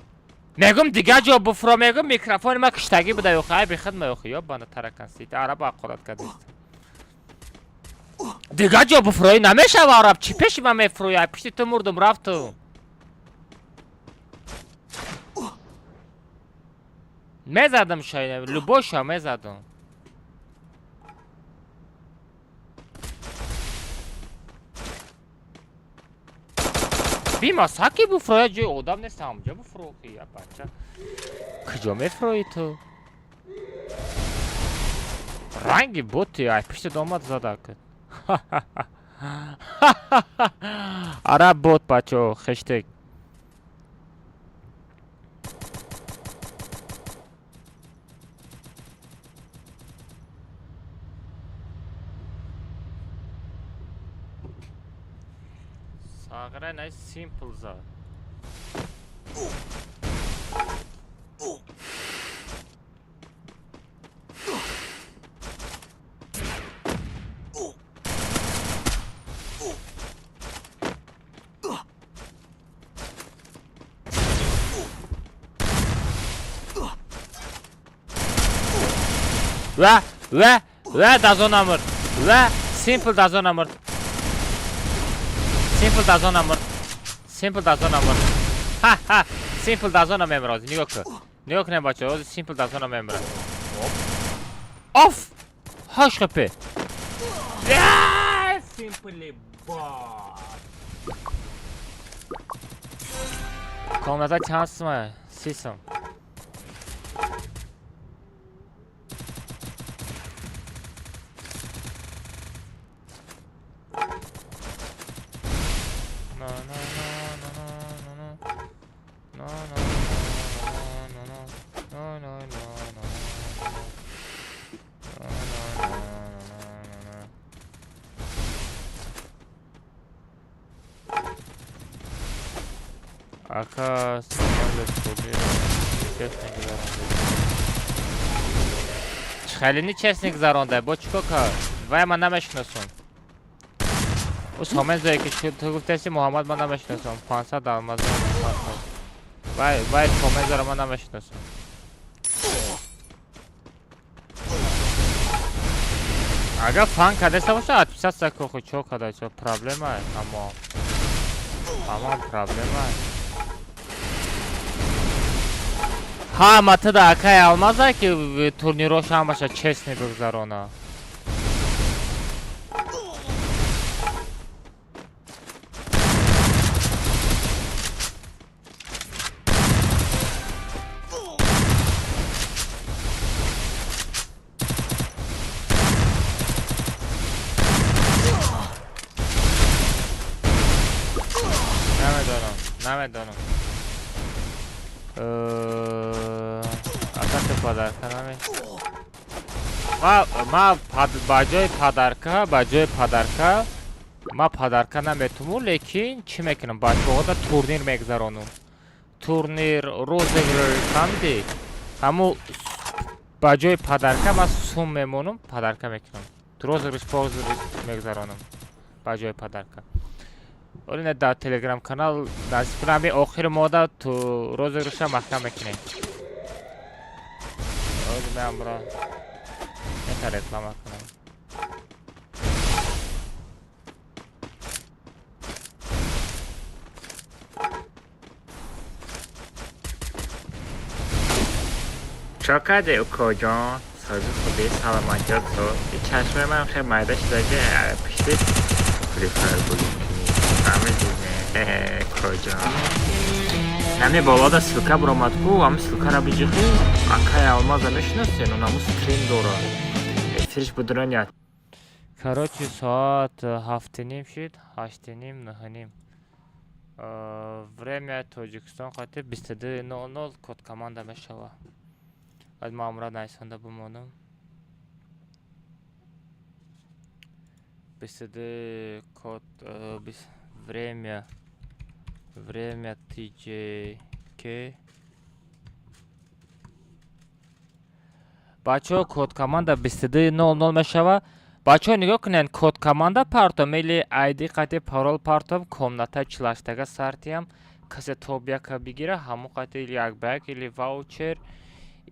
A: میگم دیگه جا بفرا میگم میکروفون ما کشتگی بده یوخی ای بخد ما یوخی یا بانه ترکن سیت عرب اقرات کردیست دیگه جا بفرایی نمیشه و عرب چی پیش من میفروی پشتی تو مردم رفتم میزدم شاید لبوشا میزدم بیما ساکی بفروی جای آدم نیست همجا بفروی یا بچه کجا میفروی تو رنگی بوتی ای پشت داماد زده کد عرب بوت بچه خشتک ساغره نه سیمپل زد و دازون مرد و سیمپل دازون مرد سیمپل دازون مرد سیمپل دازون مرد ها ها سیمپل دازون میمرد نگاه کن بچه ها سیمپل دازون میمرد آف هاش خپه سیمپلی با کاملا چانس ما سیسم Aka samanlık oluyor. Честно Чхалини честник заронда, бочко ка. Вай ма намешнасун. Ус хамен зое ки ту гуфтаси Муҳаммад ма намешнасун. 500 алмаз. Вай хамен зора ма намешнасун. Ага фан кадеса боша 50 сако ху чо када чо проблема аммо Tamam, problem var. Hamati da akay almazlar ki turnir roşan başa çesni bugzar ona. نمیدونم آتش پادرکا ما با جای پادرکا ما پادرکا نمیتونم لیکن چی میکنم بچه‌ها دا تورنیر میگذارونم تورنیر розыгрыш همو با جای پادرکا ما سوم میمونم پادرکا میکنم розыгрыш میگذارونم با جای پادرکا ولی در تلگرام کانال نصف کنم به آخر مدت تو розыгрыша محکم میکنیم من برا نتر اطلاع کنم چاکده اوکا جان سازی خوبی سلامتی ها تو این چشمه من خیلی مایده شده که پشتی فریفر بودیم همه دیگه کجا نمی بالا دا силка буромад ку ам силка ра биҷиху акай алмаза мешинасен унаму стрим дора эфириш будуранят короче соат 7:30 шуд 8:30 9:30 время тоҷикистон қати 22:00 код команда мешава аз маъмурат найсонда бимонам 22 код время TJK бачаҳо код команда 22:00 мешава бачаҳо нигоҳ кунед код команда партом или ID қати парол партом комната чилаштага сартиам касе тобяка бигира ҳамон қати или як ба як или ваучер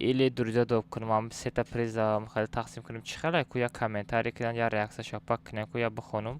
A: или друзя доб кунем ам сета приза михали тақсим кунем чӣ хеле ку я комментарий кунем я реаксияшо пак кунем ку я бихонам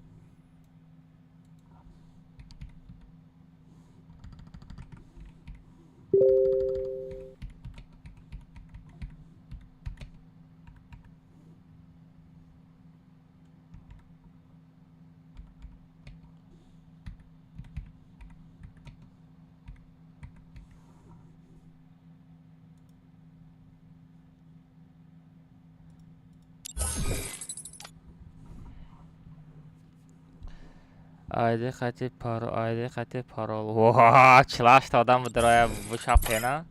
A: айди қати парол ваа чилаш додам будроя бушапена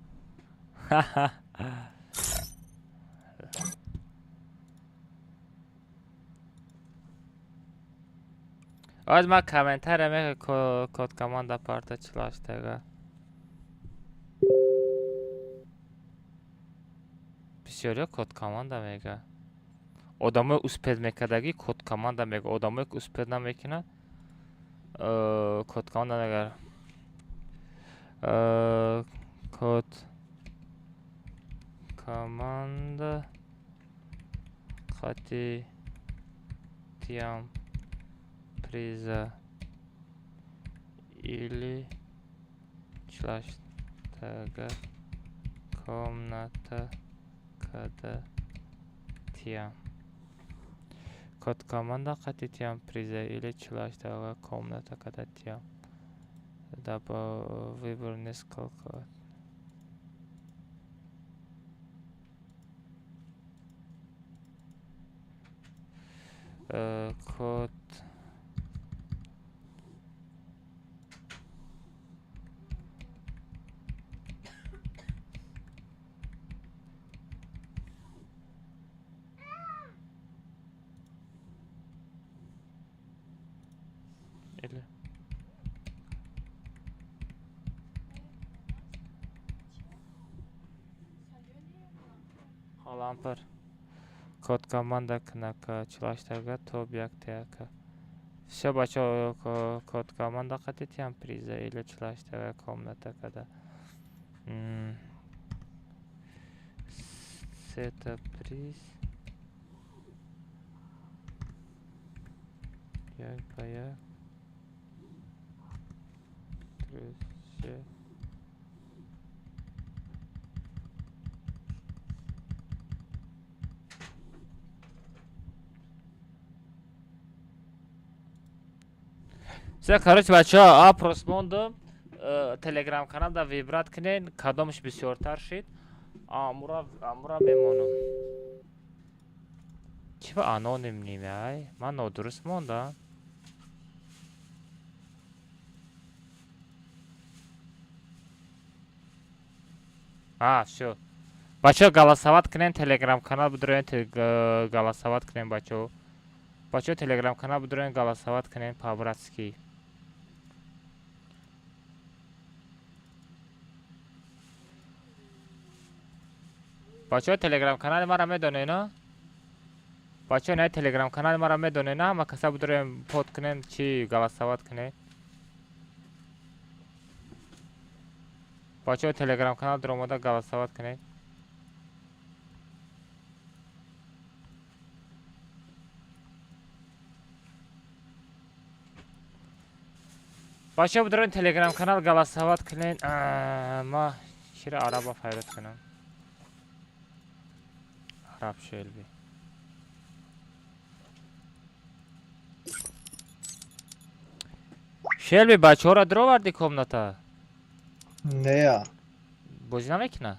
A: аз ма комментария мега код команда парта чилаштага бисёриё код команда мега одамои успед мекардаги код команда мега одамое ки успед намекунад код команда мегар код команда қати тиам приза или чилаштага комната када тиам код команда қати тиам приза или чилаштага комната када тиам даба выбор несколько код или лампар код команда кнака чилаштага тобяк теака все бачаҳо код команда қати тиам приза или чилаштага комната када сета приз як ба як Все, короче, бача, апрос мондам. Телеграм канал да вибрат кинен, кадомш бисёртар шид. Амура мемонам. Чива аноним нимай? Ман нодуруст мондам. Всё. Бача, голосовать кинен, телеграм канал будурен, голосовать кинен, бача. Бача, телеграм канал будурен, голосовать кинен, по-братски. بچه تلگرام کانال ما را میدونه نه؟ بچه نه تلگرام کانال ما را میدونه نه؟ ما کسا بدوریم پود کنیم چی گلاسوات کنه؟ بچه تلگرام کانال در اومده گلاسوات کنه؟ بچه بدوریم تلگرام کانال گلاسوات کنین. ما شیر عربا فایدت کنم. عرب شلبی شلبی بچه ها را درو وردی کمناتا
F: نه یا
A: بازی نمیکنه؟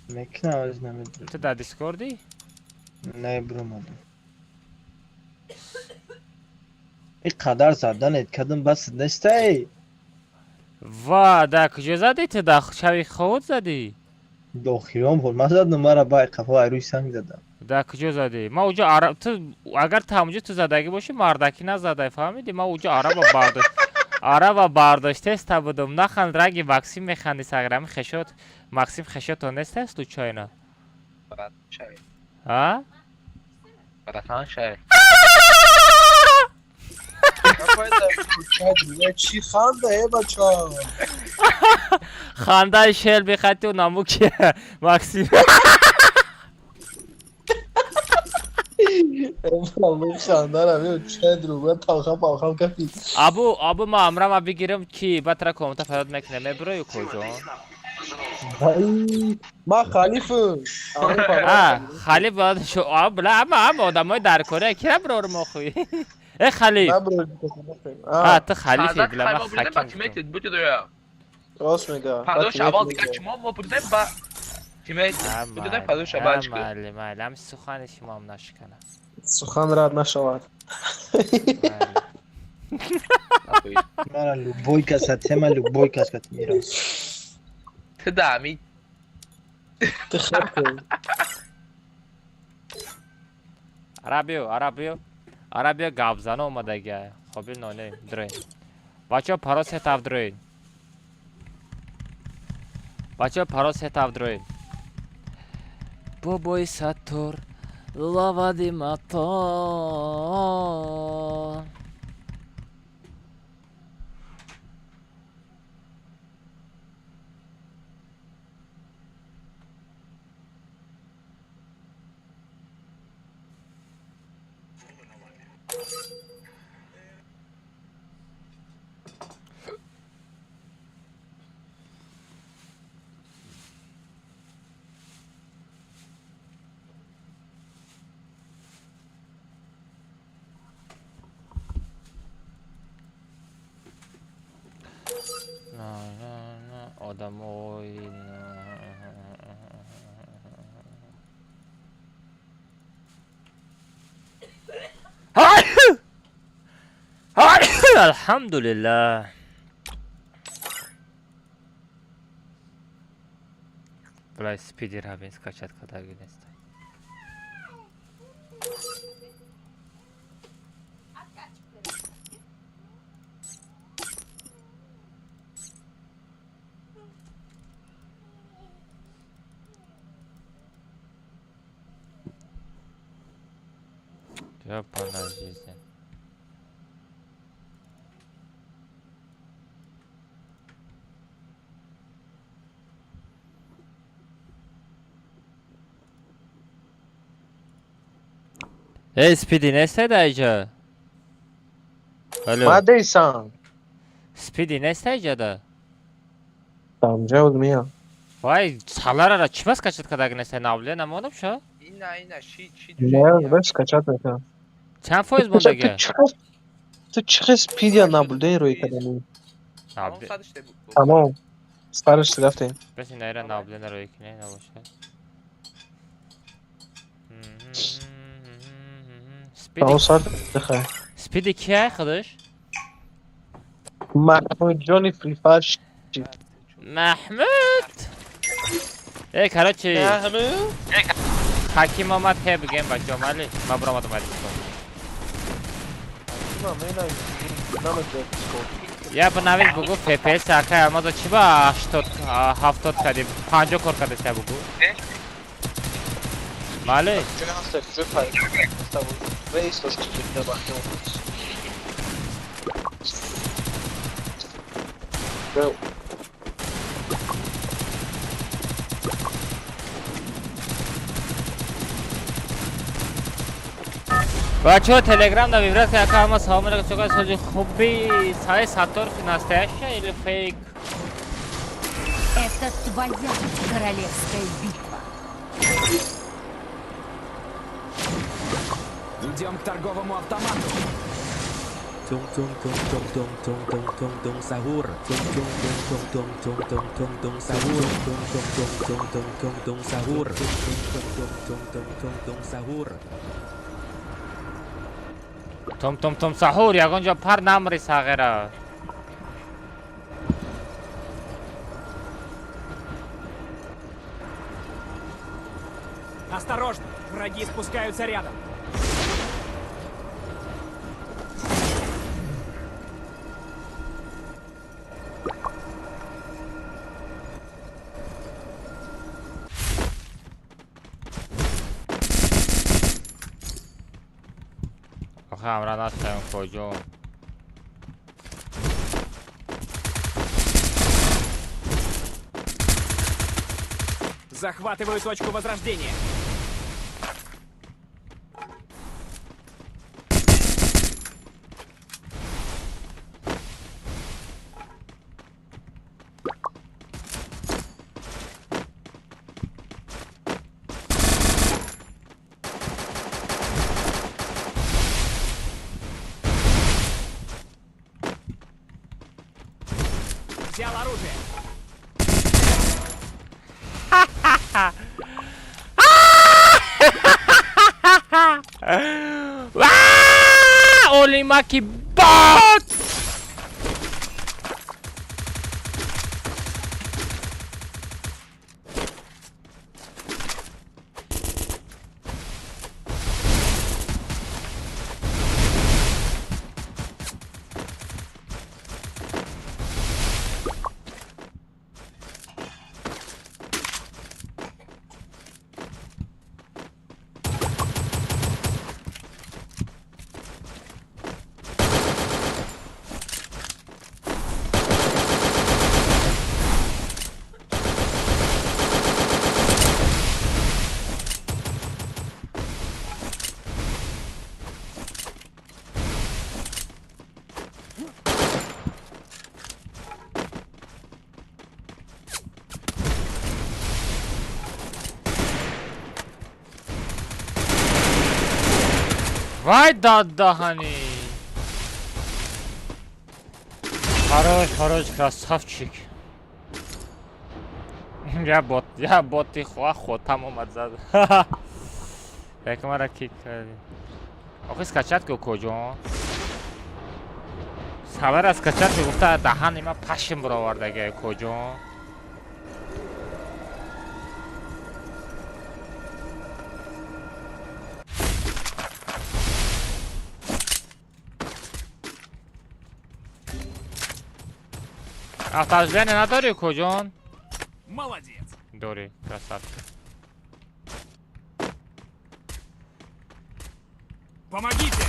F: میکنه از نمیدونم
A: تو در دیسکوردی؟
F: نه برو مادم این قدر زدنت کدوم بس نسته
A: وا در کجا زدی تو؟ در شوی خود زدی؟
F: داخلیم خود من زدم مرا با قفا روی سنگ زدم
A: در کجا زدی؟ ما اوجا عرب تو اگر تا تو زدگی باشی مردکی نزده فهمیدی؟ ما اوجا عرب برداشته است بودم نخند رنگی مکسیم میخندی سگرمی خشوت مکسیم خشوت نیست است تو چاینا
E: شاید
A: ها؟
E: براتان شاید
F: چی خنده بچه ها
A: خنده شل بخطی و نامو که مکسیم
F: من خنده رو چه دروگه تاخم باخم کفی
A: ابو ما امرم بگیرم کی بطره کمتا پیاد میکنه میبروی کجا
F: ما خلیفم
A: خلیف باید شو اما آدم های در کره که برو ما خوی ای خلیف تو خلیفی بلا ما خکم
E: بود دویا
F: راست میگه
E: پرداش اول دیگه چما ما بودیم با تیمیت بودیم پرداش اول چکه
A: مالی هم سخن شما هم نشکنه
F: سخن رد نشود من لوبوی کسات من لوبوی کسات میرم
E: تو دامی
A: عربیو گابزانه اومده گه خب نانه دروین بچه پراس هتاف دروین بچه پراس هتاف دروین بابای ساتور لوادی ماتون نه آدمای الحمدلله بلای سپیدی را بین скачать когда гинест я по жизни Ey Speedy neyse de Ece? Alo.
F: Madeysan.
A: Speedy nesta ijada?
G: Там же вот меня.
A: Vay salarara чима скачет когда нesta навле намодам шо?
E: Ина, чи
G: Я знаешь, скачать это.
A: Чанд foiz mondaga?
G: Ты чихе спидия наблюдай рой кадами.
A: Nabde.
G: Tamam. Sipariş rafting.
A: Bes nayra nabde na roy kine nabosha.
G: Tamam
A: Speedy.
G: saat dikhe.
A: Speedy ki arkadaş?
G: Mahmud Johnny Free Fire.
A: Mahmud. Короче.
E: Mahmud.
A: Hakim Ahmet he bugün bakıyorum Ali. Ben vuramadım Ali. Ya bu naviz bugu FPS akay ama da çiba 80 kadim 50 korkadı sen bugu. Mali. بچه ها تلگرام در ویبرات که اما سلام علیکم چکار سوزی خوبی سای ساتور настоящая или фейк?
D: Это твоя королевская битва.
H: Идем к торговому автомату. Тум-тум-тум-тум-тум-тум-тум-тум-тум сахур. Тум-тум-тум-тум-тум-тум-тум сахур. Тум-тум-тум-тум-тум-тум сахур. Тум-тум-тум-тум-тум сахур.
A: Том сахур ягонҷо пар намри сағира.
B: Осторожно, враги спускаются рядом.
A: آخه امرا نستیم کجا
B: Захватываю точку возрождения. Взял оружие.
A: Olimaki bot! Vay dadahani. Хорош, красавчик. Я боти хотам омад зад. Як мара кик кардӣ. Охи скачат ки куҷо? Сабар аз скачат ки гуфта даҳани ман пашм баровардаги куҷо? Автоответвление надори куҷон?
B: Молодец.
A: Дори, красавчик.
B: Помогите.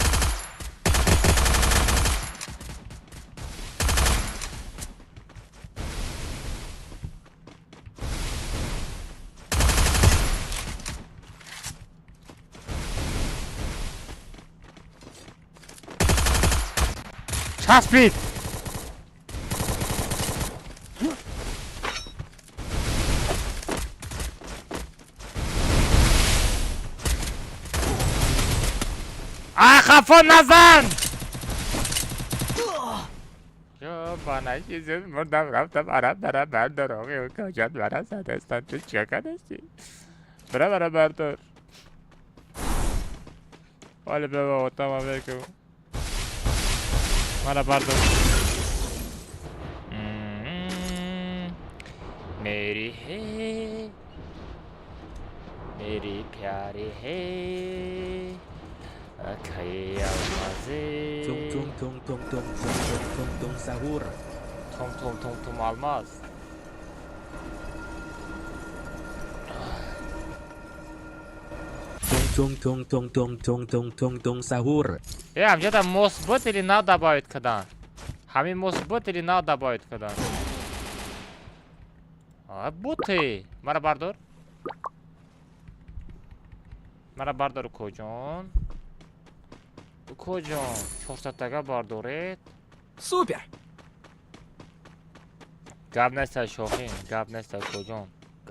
A: Часпид! خفا نزن. یا بانه چیزی مردم رفتم عرب برم بردار آقای کاجت برم زدستن تو چه کنستی برم بردار حالا به بابا تمام بکن منو بردار میری ہے میری پیاری ہے اکھائی almazı
H: Tung tung tung tung tung tung tung tung tung sahur.
A: Tom almaz.
H: Tung tung tung tung tung tung tung tung sahur.
A: Где-то может или надо добавить когда? Хами может или надо добавить когда? Боты. Мара бардор. Мара бардор кожон. Кожон. Чорсаттага бардорет.
B: Супер!
A: Гап неста шохин, гап неста кожон.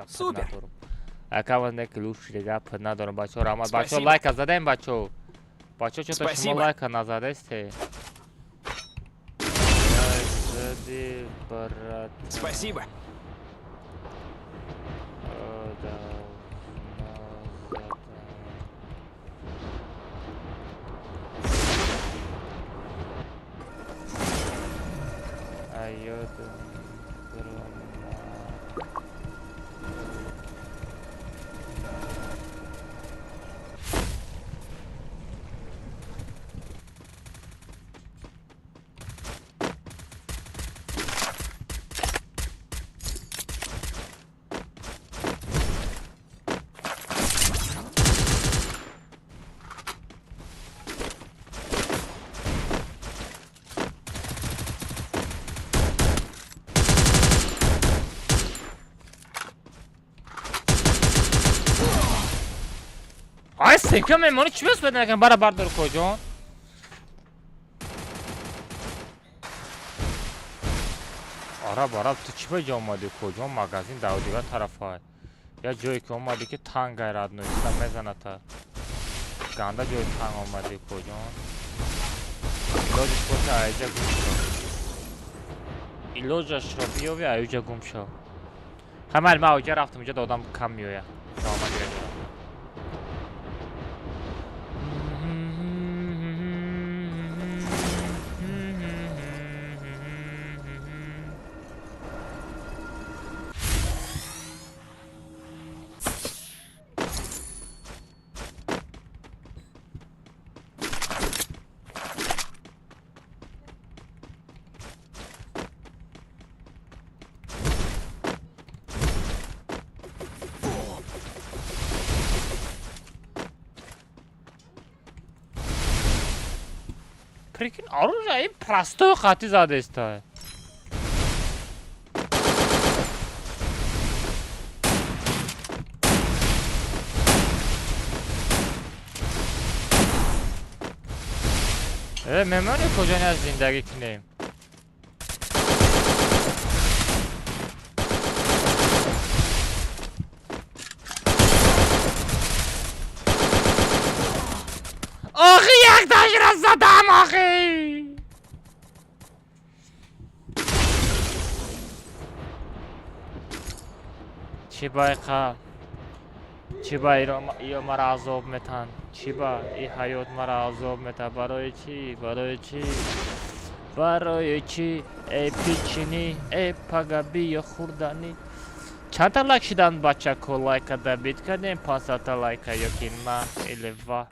B: Супер!
A: Акаван не клюши, гап надорам бачо. Рама бачо лайк задаем бачо. Бачо что-то шумо лайка назадесте. Зади брат.
B: Спасибо!
A: Ay sekiyorum ben onu çiviyorsun benden bara bardır kocaman. Arab tu çive olmadı kocaman magazin Davud'ya tarafa. Ya joy ki olmadı ki tang gayradını üstten mezanata. Ganda joy tang olmadı kocaman. İloca şurada ayıca gumşo. İloca şurada ve ayıca gumşo. Hemen ben ayıca raftum da odam kamıyor ya. Tamam hadi. Прикинь, оружие простое хати задействует. مهمانی کجا از زندگی کنیم آخی یک تاش را زدم آخی چی بایقا چی با ایو مرا عذاب میتن چی با ای حیات مرا عذاب میتن برای چی برای چی ای پیچینی ای پاگابی خوردنی چند تا لایک شدن بچه کو لایک دا بیت کردیم 500 تا لایک یکی نه ایلوا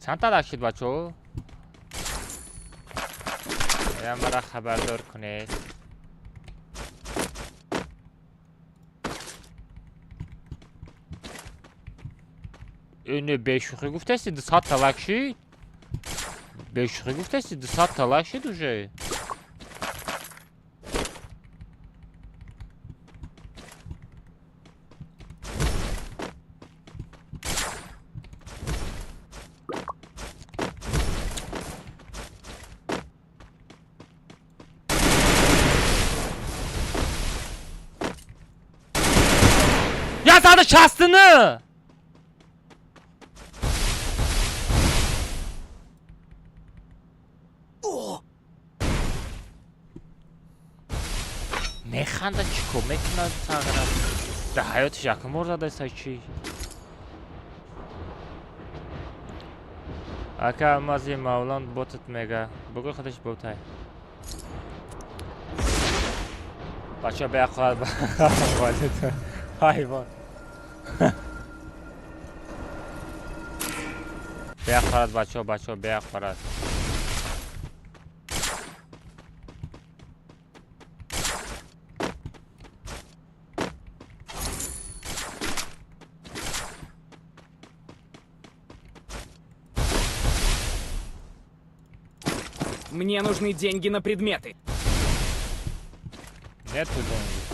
A: چند تا لایک شد بچه یا مرا خبردار کنید اینه بشوخی گفته سی 200 تا لایک شد بشوخی گفته سی 200 تا لایک شد уже Ya sana şastını! میخنده چیکو میکنه تغییرم در حیاتش یکم بار زده است چی اکا المازی مولان بوتت میگه بگو خودش بوتای بچه بیا خواهد والد حیوان بیا خواهد بچه بیا خواهد
B: Мне нужны деньги на предметы.
A: Нету денег.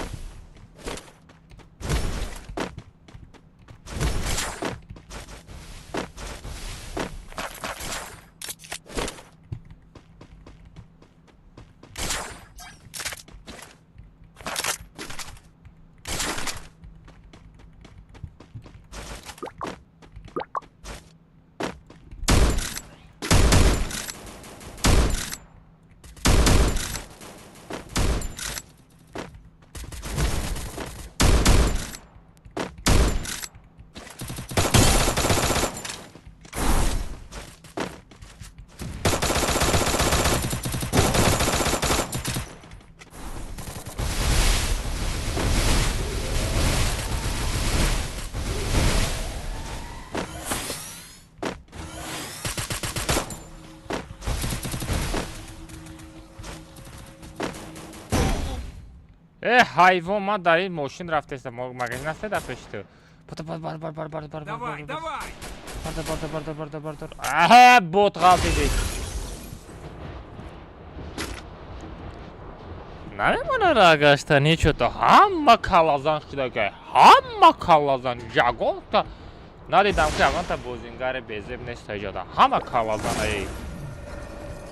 A: حیوان من در این ماشین رفته است مگه نسته در پیش تو
B: Давай, давай!
A: بردار آه بوت غافیدی نمیمونه را گشتنی چو تو همه کلازان شده که همه کلازان جگل تا ندیدم که اگه تا بوزینگر بیزیب نیست ایجاده همه کلازان ای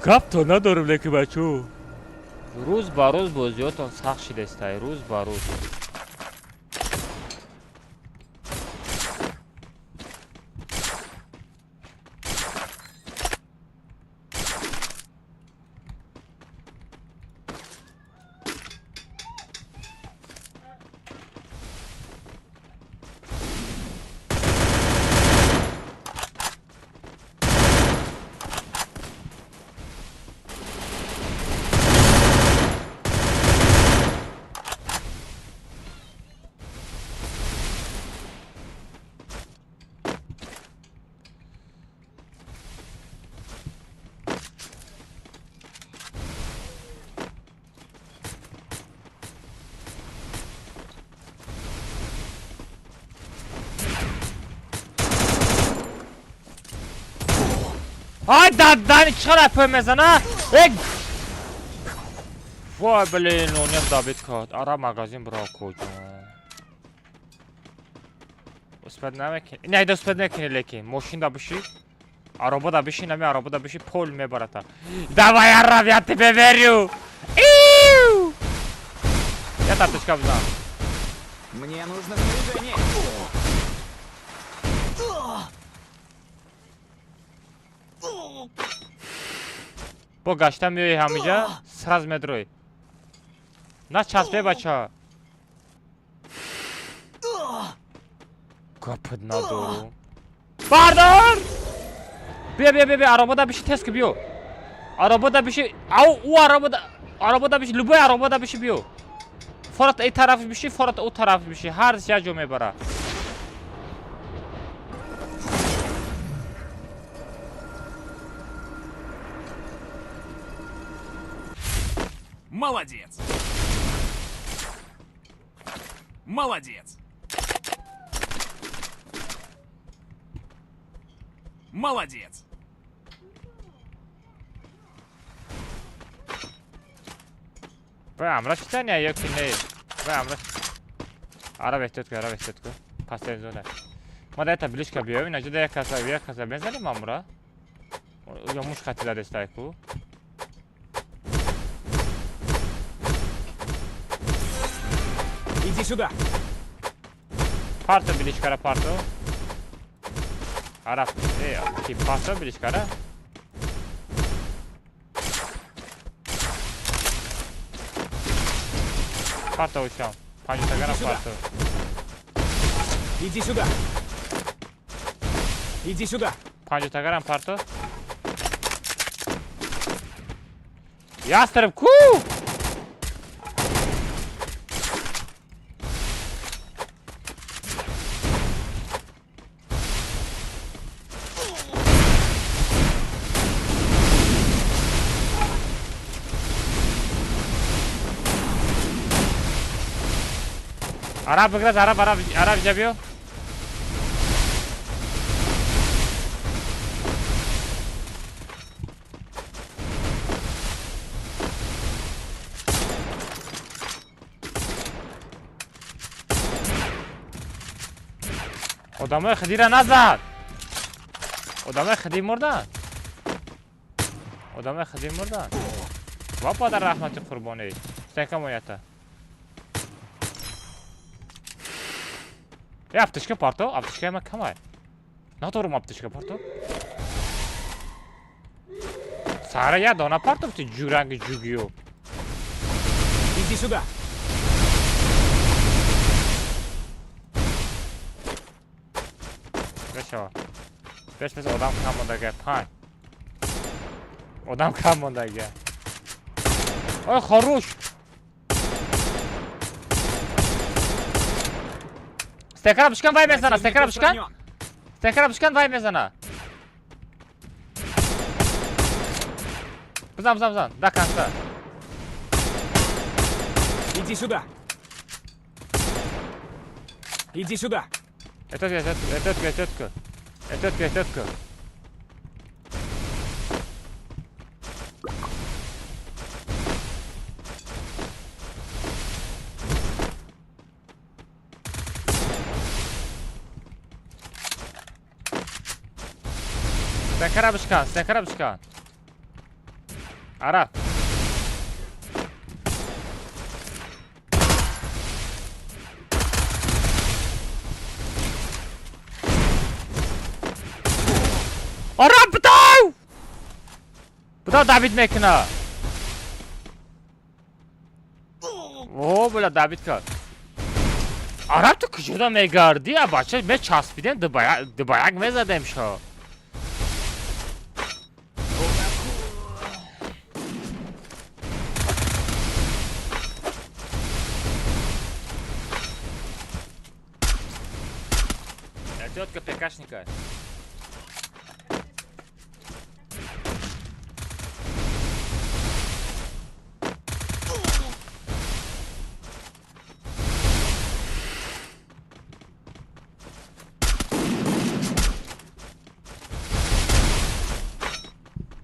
A: گپ تو ندارم لیکی بچو روز با روز بازیاتون سخت شده است روز با روز های دادن چرا اپوی میزنه وای بلین اونیم دابید کاد آره مغازین برا کجا اسپد نمیکنی نه اسپد نکنی لیکن ماشین دا بشی araba da بشی نمی araba da بشی پول میبرد давай عربیت ببریو یا تاتشکا بزن
B: Мне нужно снаряжение.
A: با گشتم میوی همینجا سراز مدروی نه چسبه بچه گپت ندارم بردار بیا عربا دا بشی تسک بیو عربا دا بشی او عربا دا بشی لبوی عربا دا بشی بیو فرات ای طرف بشی فرات او طرف بشی هر جا جو میبره
B: Молодец. Молодец. Молодец.
A: Amra czytania, jak nie. Amra. Ara vehtutko. Pastel zone. Ma da tablička bio, inače da je kasa benzanim Amra. Ja muž хотела destajku.
B: Иди сюда.
A: Parto biličkara parto. Ara, ki parto biličkara. парто ушам. 50 грамм парто.
B: Иди сюда. Иди сюда.
A: 50 грамм парто. Ястреб ку! Араб биграз, араб жабиё. одамои хидира назад. одамои хиди мурдан. одамои хиди мурдан. ва подар раҳмати қурбонӣ. Стенка моята. Аптечка парто, аптечка ма камай. Надорум аптечка парто. Сара я дона парто ти ҷуранги ҷугиё.
B: Иди сюда.
A: Бешава. Беш одам кам мондага 5. Одам кам мондага. Ой, хорош. Стекара бушкан вай мезана, стекара бушкан. Стекара бушкан вай мезана. Бзам. До конца.
B: Иди сюда. Иди сюда.
A: Тетка. Стекара бушкан. Араб. Араб битав! Буда Давид мекуна. О, була Давид кард. Араб ту куҷода мегардӣ? А бача ме часпидем дубаяк мезадем шо. Тетка пекашника.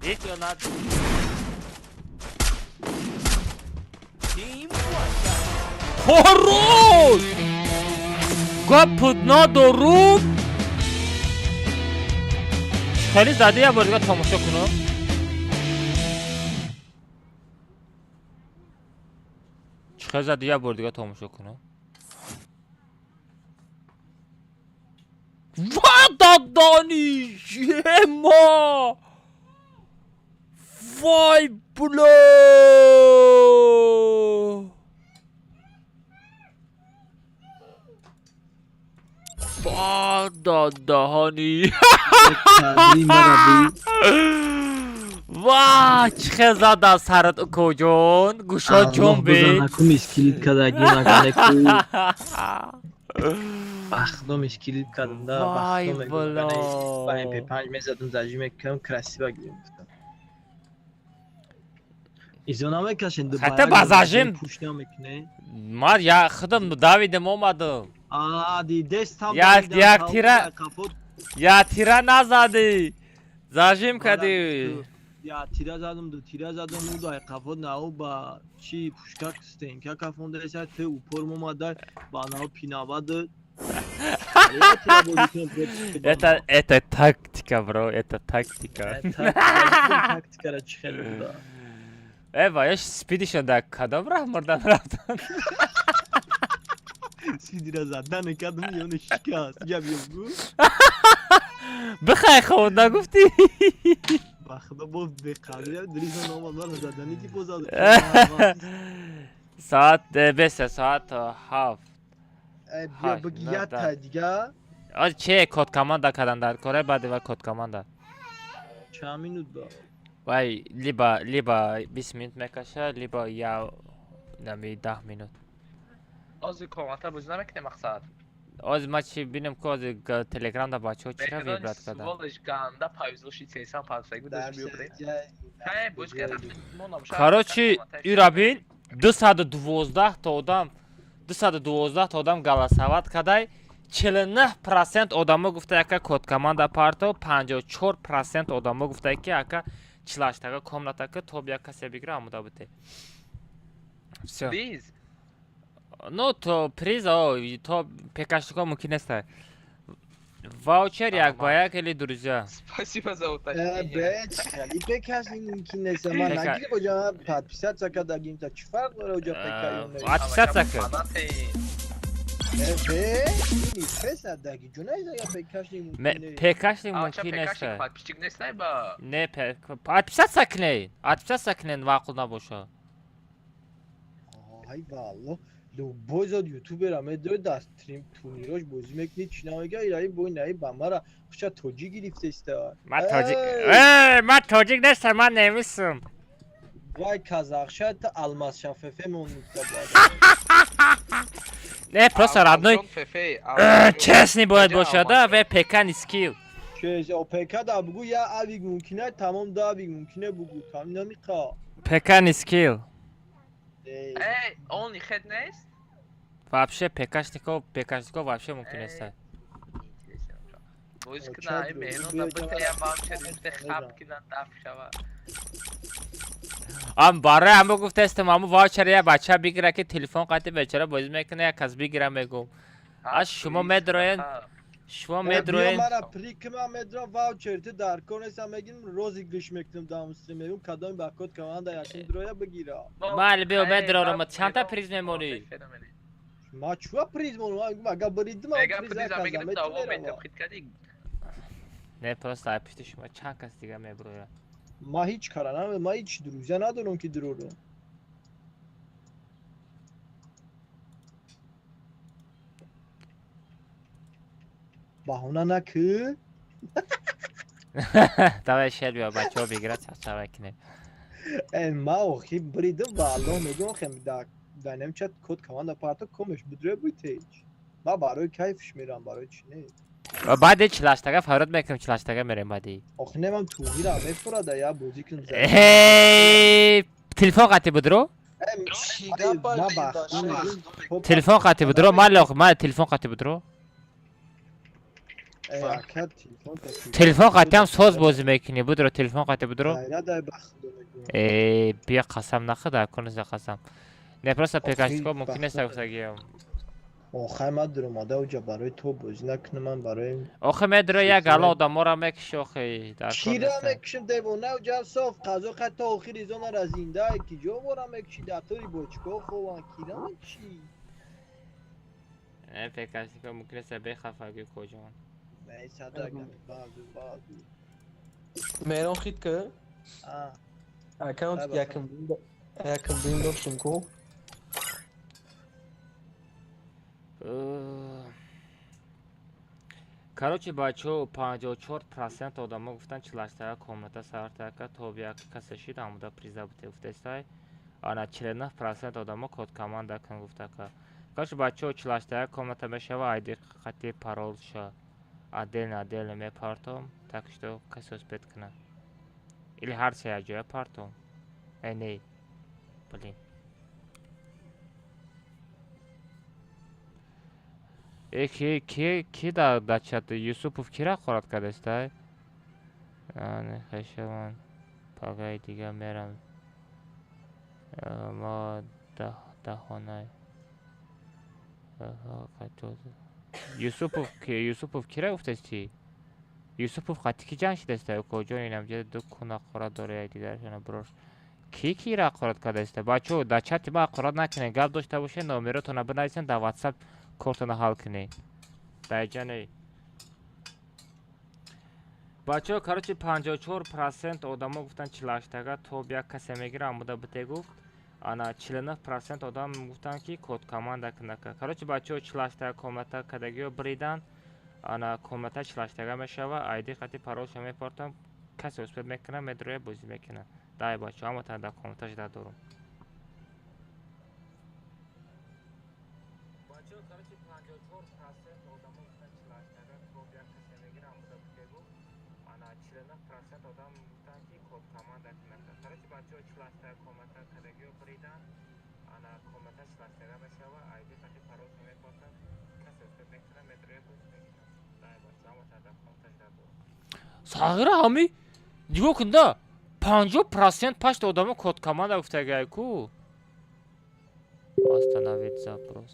A: Идёт на. Хорош! Гапот надорум. خیلی زده یه بار دیگه تماشا کنم. خیلی زده یه بار دیگه تماشا کنم. دادانی شما وای بلو دادانی وای چه زده سرت کجون گوشا جنبی
F: میسکیلیت کدگی نگنه کو بخدم اسکیلیت کردم ده
A: وای
F: بخدم
A: بلا
F: با MP5 میزدم زجی میکنم کرسی بگیریم ایزونا میکشین دو
A: حتی بازاجیم
F: پوش نمیکنه
A: ما یا خودم داویدم اومدم
F: دی دست هم
A: یا تیره نزدی زاجیم کردی
F: یا تیره زدم دو تیره زدم او دای قفاد ناو با چی پوشکا کستین که کفون درسه ته اوپر مومده با ناو پیناواده
A: Это тактика, bro, это тактика.
F: Тактика را چی خیلی بوده
A: باید سپیدشون در کدام راه مردن رفتن
F: سپیدی را زدن کدام یونه شکست یا بیوگو
A: بخواه خود نگفتی
F: بخدا با بقبیل دریزان آمد من زدنی که بزاده
A: ساعت 20 ساعت تا 7
I: بیا بگی یه تا دیگه
A: آج چه کد کاماندا کردن در کره بعد و کد کاماندا
I: چند مینوت با
A: وای لیبا 20 minut میکشه لیبا یا نمی 10 minut
E: از کامنت بازی نمیکنه مقصد
A: از ما چی بینم که از تلگرام دا بچه چرا ویبرات کردن
E: سوالش گنده پایزلوشی 300 پاسفک بود
I: در
E: داشت بیو بریم
I: جای
E: های بوش کرد
A: короче ирабин 212 تا odam 212 تا odam голосовать кадай 49% odamga гуфта яка код команда парто 54% odamga гуфта ки яка чилаштага комнатака тоб як касе бигра амуда бите всё
E: Приз?
A: ну то приз то пекашко мумкин аст ваучер як ба як или друзья
E: Спасибо за уточнение.
I: بچ خیلی بکشی ممکن نیست من نگیری کجا 500 سکه دگیم تا چی فرق داره کجا بکشیم
A: 800 سکه
I: نیست 500 دگی جونه یا بکشی ممکن
A: пекашли
E: Авача
A: мумкин аст
E: пекашик подписчик нестай ба.
A: не 800 сакне 800 сакне вақл набоша
I: ای والله دو بازاد یوتیوبر همه دو دست تریم تونیراش بازی میکنی چی نمیگه ایرایی بوی نهی بمارا خوشا توجی گرفته استه
A: من توجیک نیستم من نمیستم
I: وای کازاخشا تا الماس شفافه مون نکته
A: نه просто родной честный باید باشه و پکن اسکیل
I: که او پکا دا بگو یا آبیگ ممکنه تمام دا آبیگ ممکنه بگو تمام نمیخوا
A: پکن اسکیل
E: Эй, он не хед нест?
A: вообще пекашников вообще мумкин аст
E: Боз кна меҳмон набуде я ваучер муфте хаб кина даф шава.
A: ам барои ҳама гуфтастам аму ваучер я бача бигира ки телефон қати бечара бозӣ мекуна як кас бигира мегум аз шумо медроен شما
I: میدروین مرا پریکما میدرو واوچر تو در کنسا میگیم روزی گوش میکنم دامستری میگم کدام با کد کماندا یاشین درویا بگیره
A: مال بیو میدرو رو چند تا پریز میمونی
I: ما چوا پریز مونو مگا بریدم پریز
E: میگم داوا میتم خید کردی
A: نه پروست اپیت شما چند کس دیگه میبروه
I: ما هیچ کارا ما هیچ دروزه ندارم که درو رو بهونه نکه
A: давай шер биё бачаҳо бигира чарчава кинем
I: ما охи бридам валло мегум хем да немчат код команда парто комеш бидре бутеч ма барои кайфш мирам барои чи не
A: баъди чилаштага фаврат мекунем чилаштага мерем баъди
I: охи немам туҳира мефурада я бозӣ кунам
A: телефон қати будро телефон қати будро ма телефон қати будро телефон қатиам соз бозӣ мекунӣ будро телефон қати будро бия қасам нахӯда кунса қасам не просто пекашко мумкин аст гуфтагиям
I: охай ма дуромада уҷа барои то бозӣ накунам ман барои
A: охе медро як ала одаморо мекиши охе
I: чира мекишим девона уҷа соф қазо қай то охир изона разинда ки ҷо бора мекиши датори бочко хован кира мекиши
A: пекашко мумкин аст бехафаги коҷон
J: مهران خید که اکانت یکم بیم داشتم کو
A: короче бачаҳо 54% одамо гуфтанд чилаштага комната савартака то як касе шид амуда приза буте гуфтестай ана 49% одамо код команда кун гуфтака короче бачаҳо чилаштага комната мешава айди қати паролша отдельно мепартом так что касе успеет к нам или ҳар се як ҷоя партом не блин ки дар чат юсупов кира қорат кардастай хешаван пагаи дига мерам мо даҳонай юсупов кира гуфтасти юсупов қати ки ҷанг шидастай коҷон инам ҷа ду куна қорат дора як дигаршона брош ки кира қорат кардастай бачаҳо дар чати ма қорат накунед гап дошта бошед номеротона бинависед дар ватсап кортона ҳал кунед байҷане бачаҳо короче 54% одамо гуфтанд чилаштага то як касе мегира амуда бите гуфт ана 49% одам гуфтанд ки код команда кунака. Короче бачаҳо 48 комната кадагиро бридан. Ана комната 48 мешава, айди хати паролша мепортам. Касе успед мекуна, медроя бозӣ мекуна. Дай бачаҳо ҳамотан дар комната жда дорум. Бачаҳо короче 54% одамо гуфтанд 48 код як касе мегира, амуда бутегу. Ана 49% одам гуфтанд ки код команда кунака. Короче бачаҳо 48 комната кадагиро бридан. Ана комната 48 мешава, айди хати паролша мепортам. Касе успед мекуна, медроя бозӣ мекуна. Сағира ҳами дигоҳ кунда 50% пашт одамо код команда гуфтагайку. Остановить запрос.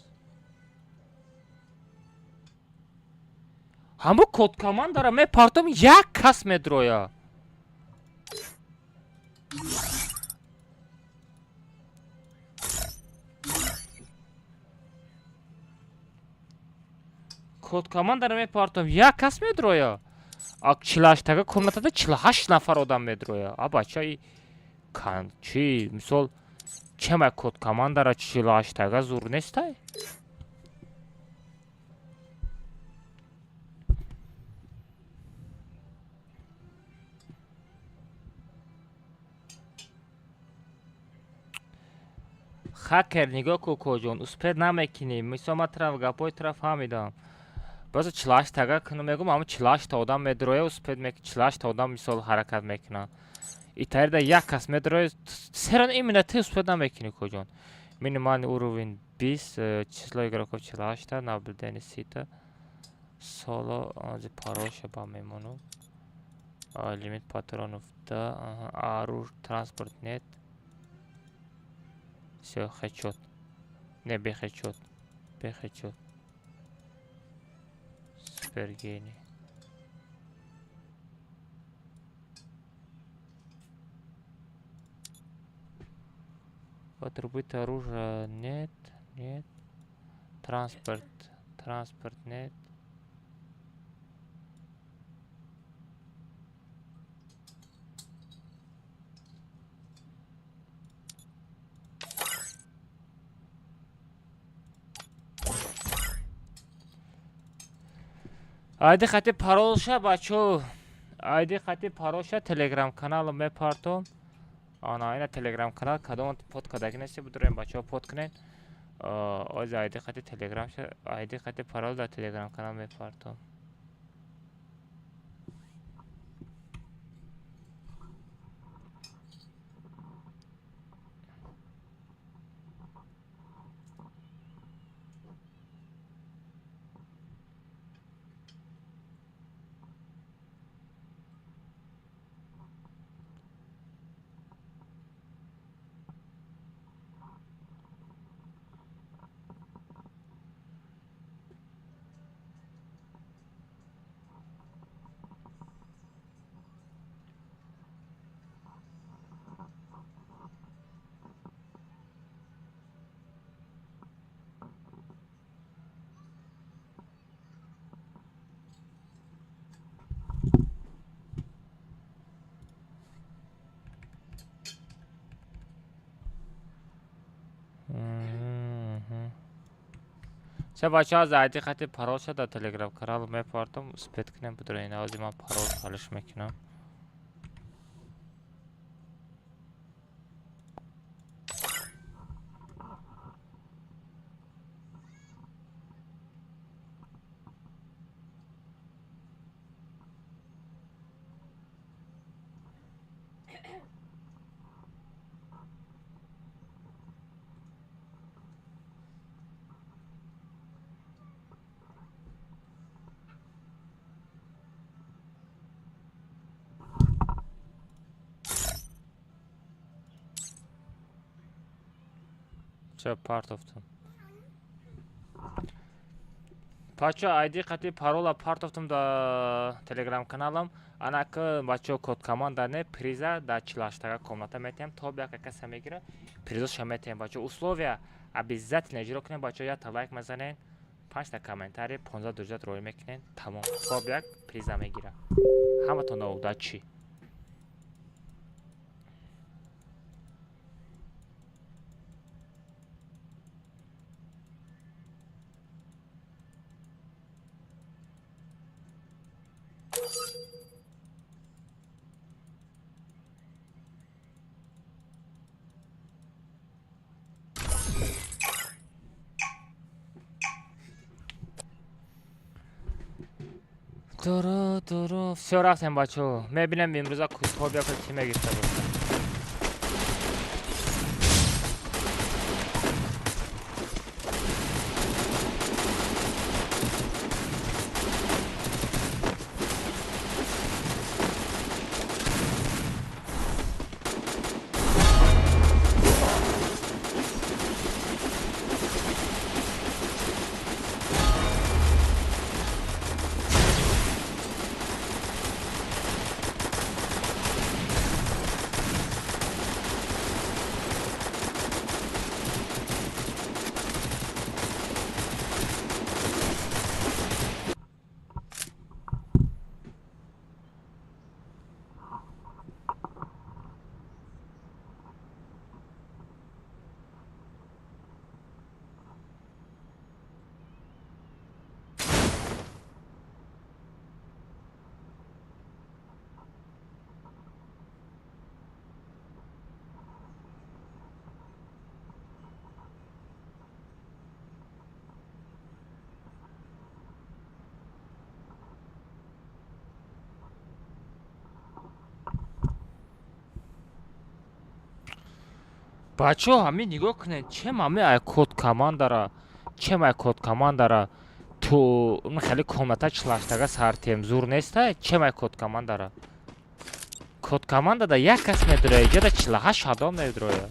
A: ҳамо код командара мепартам, як кас медроя. код командара мепартам, як кас медроя. 48 комнатада 48 нафар одам медроя. А бачаи кан чи мисол чема код командара 48 зур нестай? хакер нигоҳ ку коҷон успед намекунӣ. Мисол ма тараф гапои тараф ҳамидам. Базо 48 тага куну мегум, ама 48 одам медроя успед мек 48 одам мисол ҳаракат мекуна. Итарида як кас медроя, серан именно ты успед намекунӣ коҷон. Минимальный уровень 20, число игроков 48, наблюдение сита. Соло ази пароша ба мемону. Лимит патронов да, оружие, транспорт нет. Всё, хэдшот. Не, бехэдшот. Бехэдшот. Супергений. Атрибут оружия нет, нет. Транспорт нет. айди хати паролша бачо, айди хати паролша телеграм канал мепартом. Ана ина телеграм канал кадом под кадаги неси будурем бачо под кунен. Оз айди хати телеграмша, айди хати парол да телеграм канал мепартом. چه بچه ها زایدی خطی پارول شد در تلگرام کانال میپارتم سپید کنم بدون این آزی من پارول خالش میکنم. Part of them. Бачо айди хати парола part of them да телеграм каналам. Анака бачо код команда не приза да 48 комната метем то бяка каса мегира приза шаметем бачо условия обязательно اجرا کنین бачо я та лайк мазанен 5 та комментарий 15 друзья роль мекунен тамом то бяк приза мегира ҳаматон удачи. درو все رفتیم بچه میبینم امروزا کتاب یا چی میگیرده بود بچه همین نگاه کنید چه همه کد کمان داره چه همه کد کمان داره تو اون خیلی کامتا چلاشتگه سرتیم زور نیسته چه همه کد کمان داره کد کمان داره یک کس میدره اینجا ده 48 آدم میدره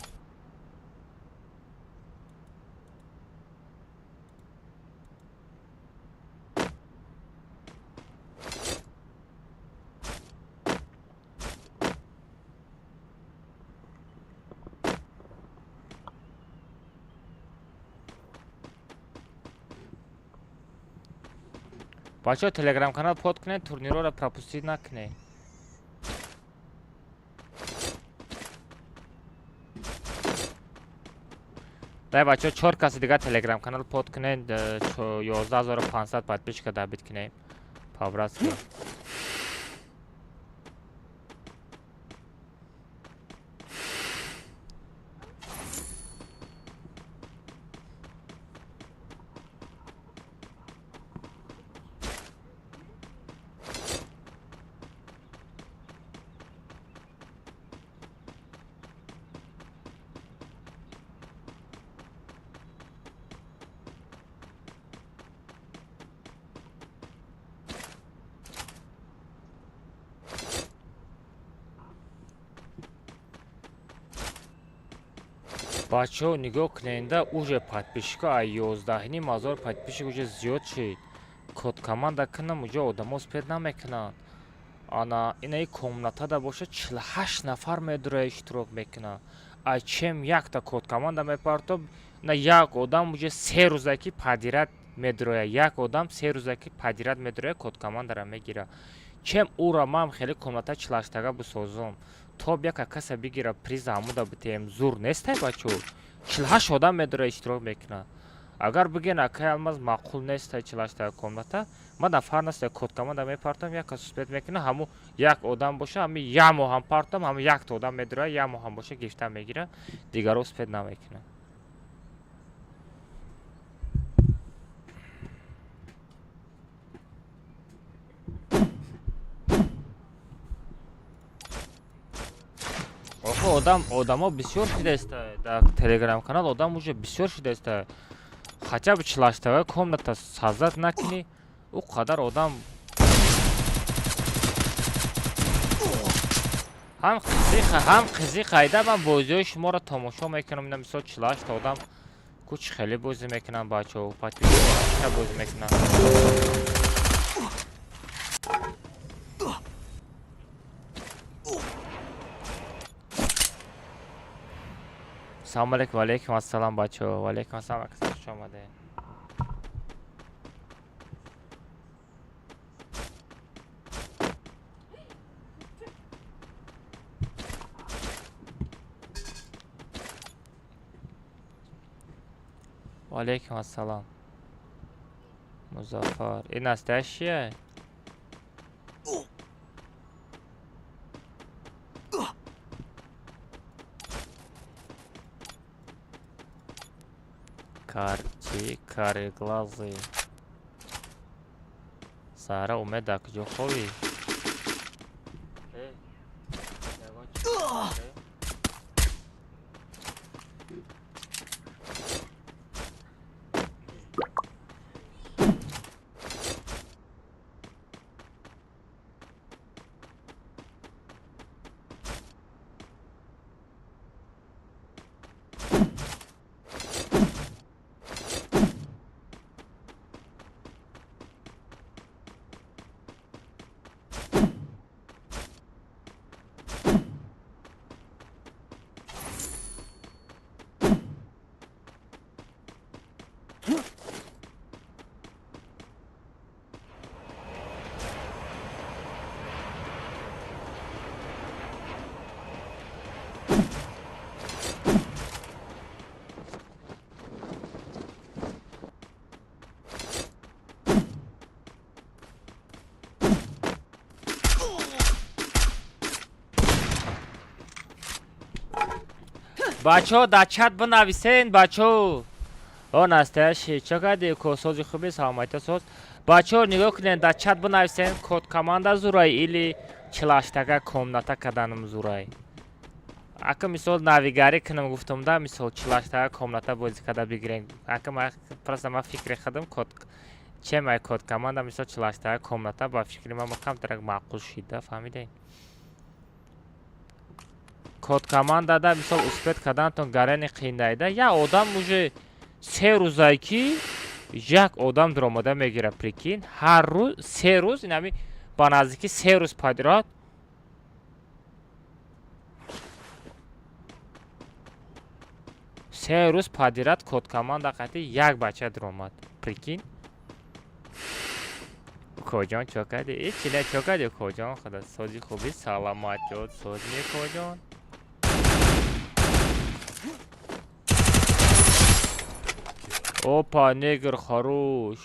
A: بچه تلگرام کانال پود کنید تورنیرو را پراپوستید نکنید دای بچه 4 کسی دیگه تلگرام کانال پود کنید 11500 پادپیش که دابید کنید پاوراز کنید بچه ها نگاه کننده اوجه پادپیشکا 11 مازار پادپیشک اوجه زیاد شد کد کمانده کنم اوجه آدم ها سپید نمیکنن آنا اینه کمناتا ده باشه 48 نفر میدره اشتراک میکنن چیم یک تا کد کمانده میپارتم نه یک آدم اوجه 3 روزکی پدیرت میدره یک آدم 3 روزکی پدیرت میدره کد کمانده را میگیره چیم او را من خیلی کمناتا چلاشتگه بسازم تا بیا که کسی بگیره پریز عموده بتیم زور نیسته بچه 48 آدم میدره اشتراک میکنه اگر بگین که الماز معقول نیسته 48 کمناتا من نفر نیسته کد کمانده میپارتم یک کسی سپید میکنه همو یک آدم باشه همی یک ماه هم پارتم همو یک تا آدم میدره یک ماه هم باشه گیفته میگیره دیگر رو سپید نمیکنه آدم ها بسیار شده است در تلگرام کانال آدم اوجه بسیار شده است خچه به چلاشتگاه کامنتا سازت نکنی او قدر آدم هم قضی قایده من بازی های شما را تماشا میکنم اینم مثال 48 آدم کچ خیلی بازی میکنم بچه ها پاتیش بازی میکنم سلام علیکم و علیکم السلام بچه ها و علیکم السلام اکثر خوش آمده و علیکم السلام مظفر این استش چیه؟ карие глазы Sara umeda kujho khobi. بچه در چت بنویسین بچه آن هستش چقدر کوسوزی خوبی سلامت سوز بچه نگاه کنین در چت بنویسین کد کاماندا زورای ایلی چلاشتگا комната کدانم زورای اکا مثال навигари کنم گفتم دا مثال چلاشتگا комната بازی کدا بگیرین اکا ما просто ما فکر خدم کد چه مای کد کاماندا مثال چلاشتگا комната با فکر ما کم ترک معقول شده فهمیدین код командада мисол успех кардантон гарани қиндайда як одам уже 3 рӯзае ки як одам даромада мегира прикин ҳар рӯз 3 рӯз инами ба наздики 3 рӯз падирад се рӯз падирад код команда қати як бача даромад прикин коҷон чокади чила чокади коҷон худа сози хуби саломат ёд сози коҷон Опа, негр хорош.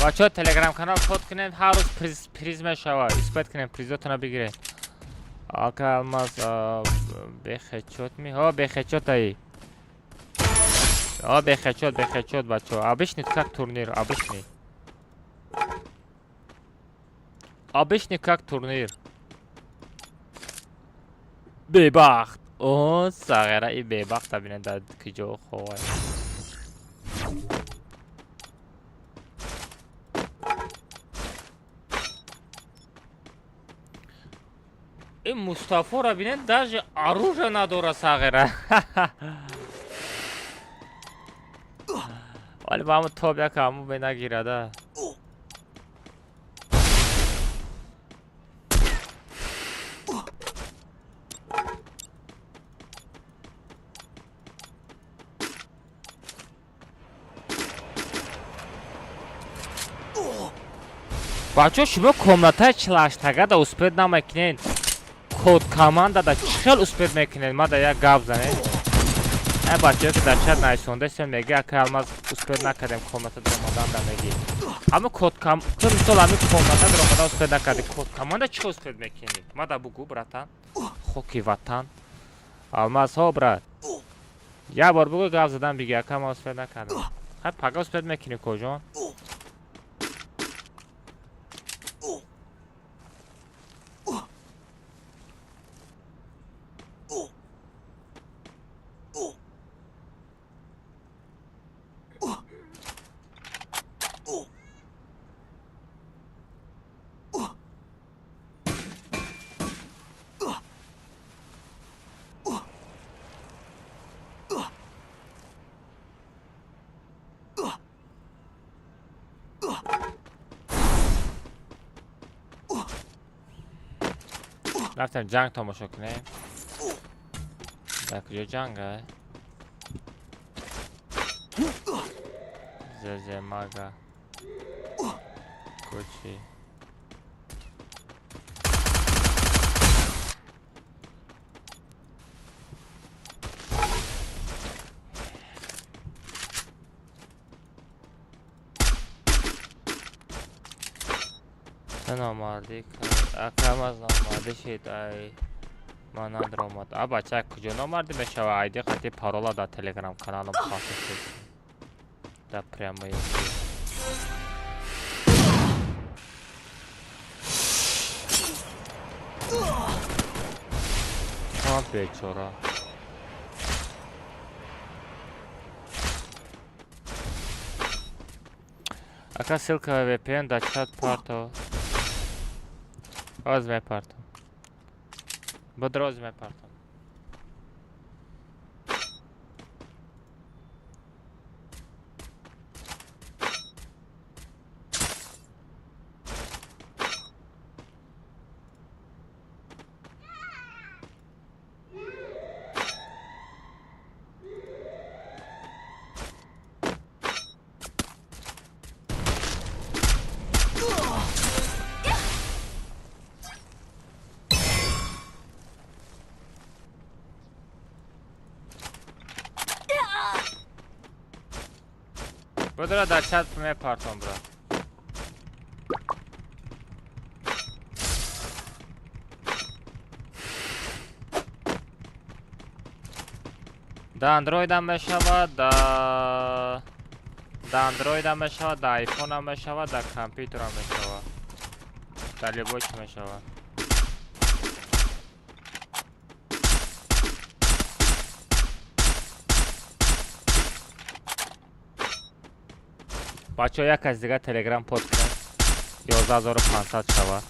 A: بچه ها تلگرام کانال کد کنین هر روز پریزم شوا اثبات کنین پریزاتون بگیرین آقا الماس بخچوت می ها بخچوت ای بخچوت بچه ها обычный как турнир обычный как турнир бебахт о сагара ای бебахт ببینن در کجا خواه این مصطفی را بینید داش оружие نداره ساغره ولی با همون توب یک همون به نگیرده بچه شما комната چلاشتگا دا успеть نمیکنین کد командада чил успеть мекунед ма да як гап занед ай бачаҳое ки дар чат нависондаистен меги ака алмаз успеть накардем комната даромадан да меги ҳама код ту мисол ҳами комната даромадан успеть накарди код команда чӣ успеть мекунед ма да бугӯ братан хоки ватан алмаз ҳо брат як бор бугӯ гап задан биги ака ма успеть накардам ҳай пага успеть мекунӣ коҷон رفتم جنگ تماشا کنیم در کجا جنگه ززه ماگا کوچی چه نامردی اکرم از نامردی شید ای من ندارم بچه کجا نامردی میشه و ایدی خطی پارولا در تلگرام کانالم خاصی شد در پریمایی بیچاره Aká silka VPN dá chat parto. Ozme parto. Бодро ozme parto. Бодро да чат ме партом брат. Да Android هم بشود دا Android هم بشود دا ایفون هم بشود دا کامپیوتر هم بشود دا لیبوچ بشود بچه یک از دیگه تلگرام پود کنه 11500 شود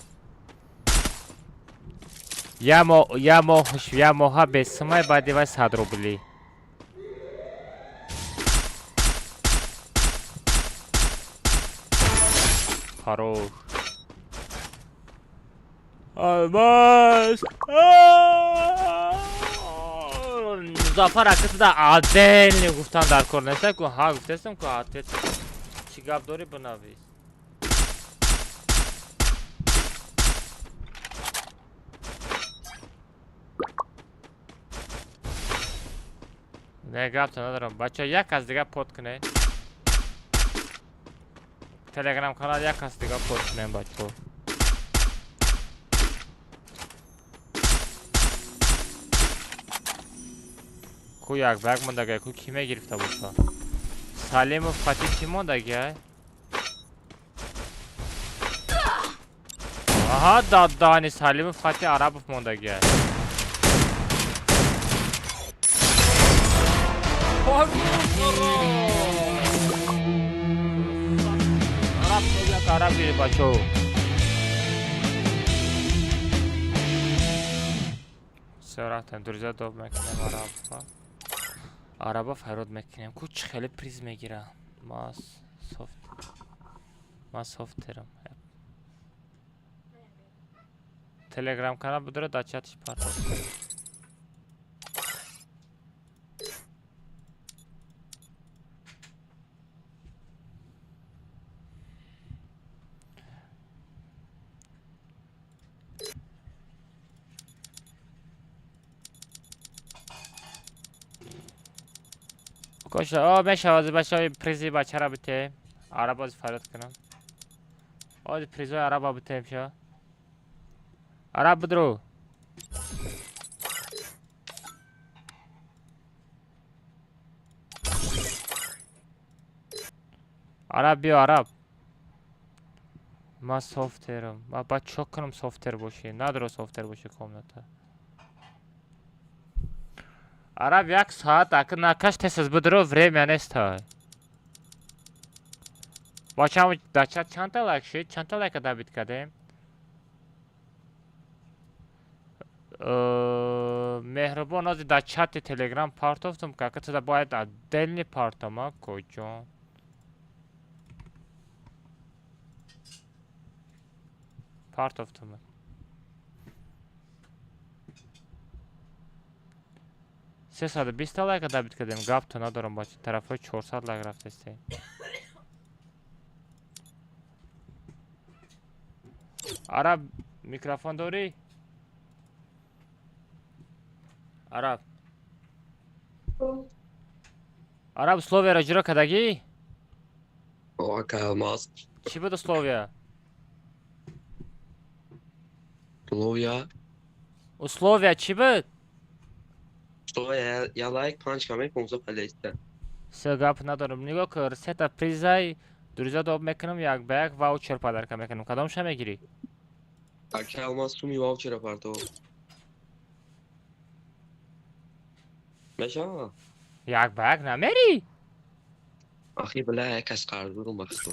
A: یه ماه به سمای بعدی و 100 روبلی خروش آلماس مزافر اکت دا عادل گفتن در کار نسته که ها گفتستم که عادل چی گپ داری بنویس نه گپ تو ندارم بچه یک از دیگه پود کنه تلگرام کانال یک از دیگه پود کنه بچه کو یک بگ مونده کو کیمه گرفته بود سالم و فتی چی مونده گه آها دادانی سالم و فتی عرب مونده گه عرب گیری بچو سرعتن درجه دوب میکنیم عربا فرود میکنیم کوچ خیلی پریز میگیرم ما سافت ترم تلگرام کانال بداره دا چتش پارت کوشا میشه از بچه پریزی بچه را بته عرب از فراد کنم از پریزای عرب بته میشه عرب بدرو عرب بیا عرب ما سافترم ما باید چک کنم سافتر باشه نداره سافتر باشه کاملتا عرب یک ساعت اکر نکش تسز بدرو время نیست های باشه همون دچت چند تا لایک شد چند تا لایک دابید کردیم مهربان از در چت تلگرام پارت افتم که اکر تا باید دلنی پارتم ها کجا پارت افتم 320 لایک دابید کردیم گپ تو ندارم باشه طرف های 400 لایک رفته ستی عرب میکروفون داری؟ عرب سلوویا را جرا کدگی؟
K: Oka Almas.
A: چی بود سلوویا؟
K: Условия.
A: условия چی بود؟
K: Что я лайк панч камер 500 палестен.
A: все гап ندارم نگاه کن سه تا پریزای درزاد آب میکنم یک به یک واوچر پدرکم میکنم کدامش میگیری؟
K: Akşam almaz su mi voucher aparto. Meşa.
A: یک به یک نمیری؟
K: Akhi bala kas qardu rum baxto.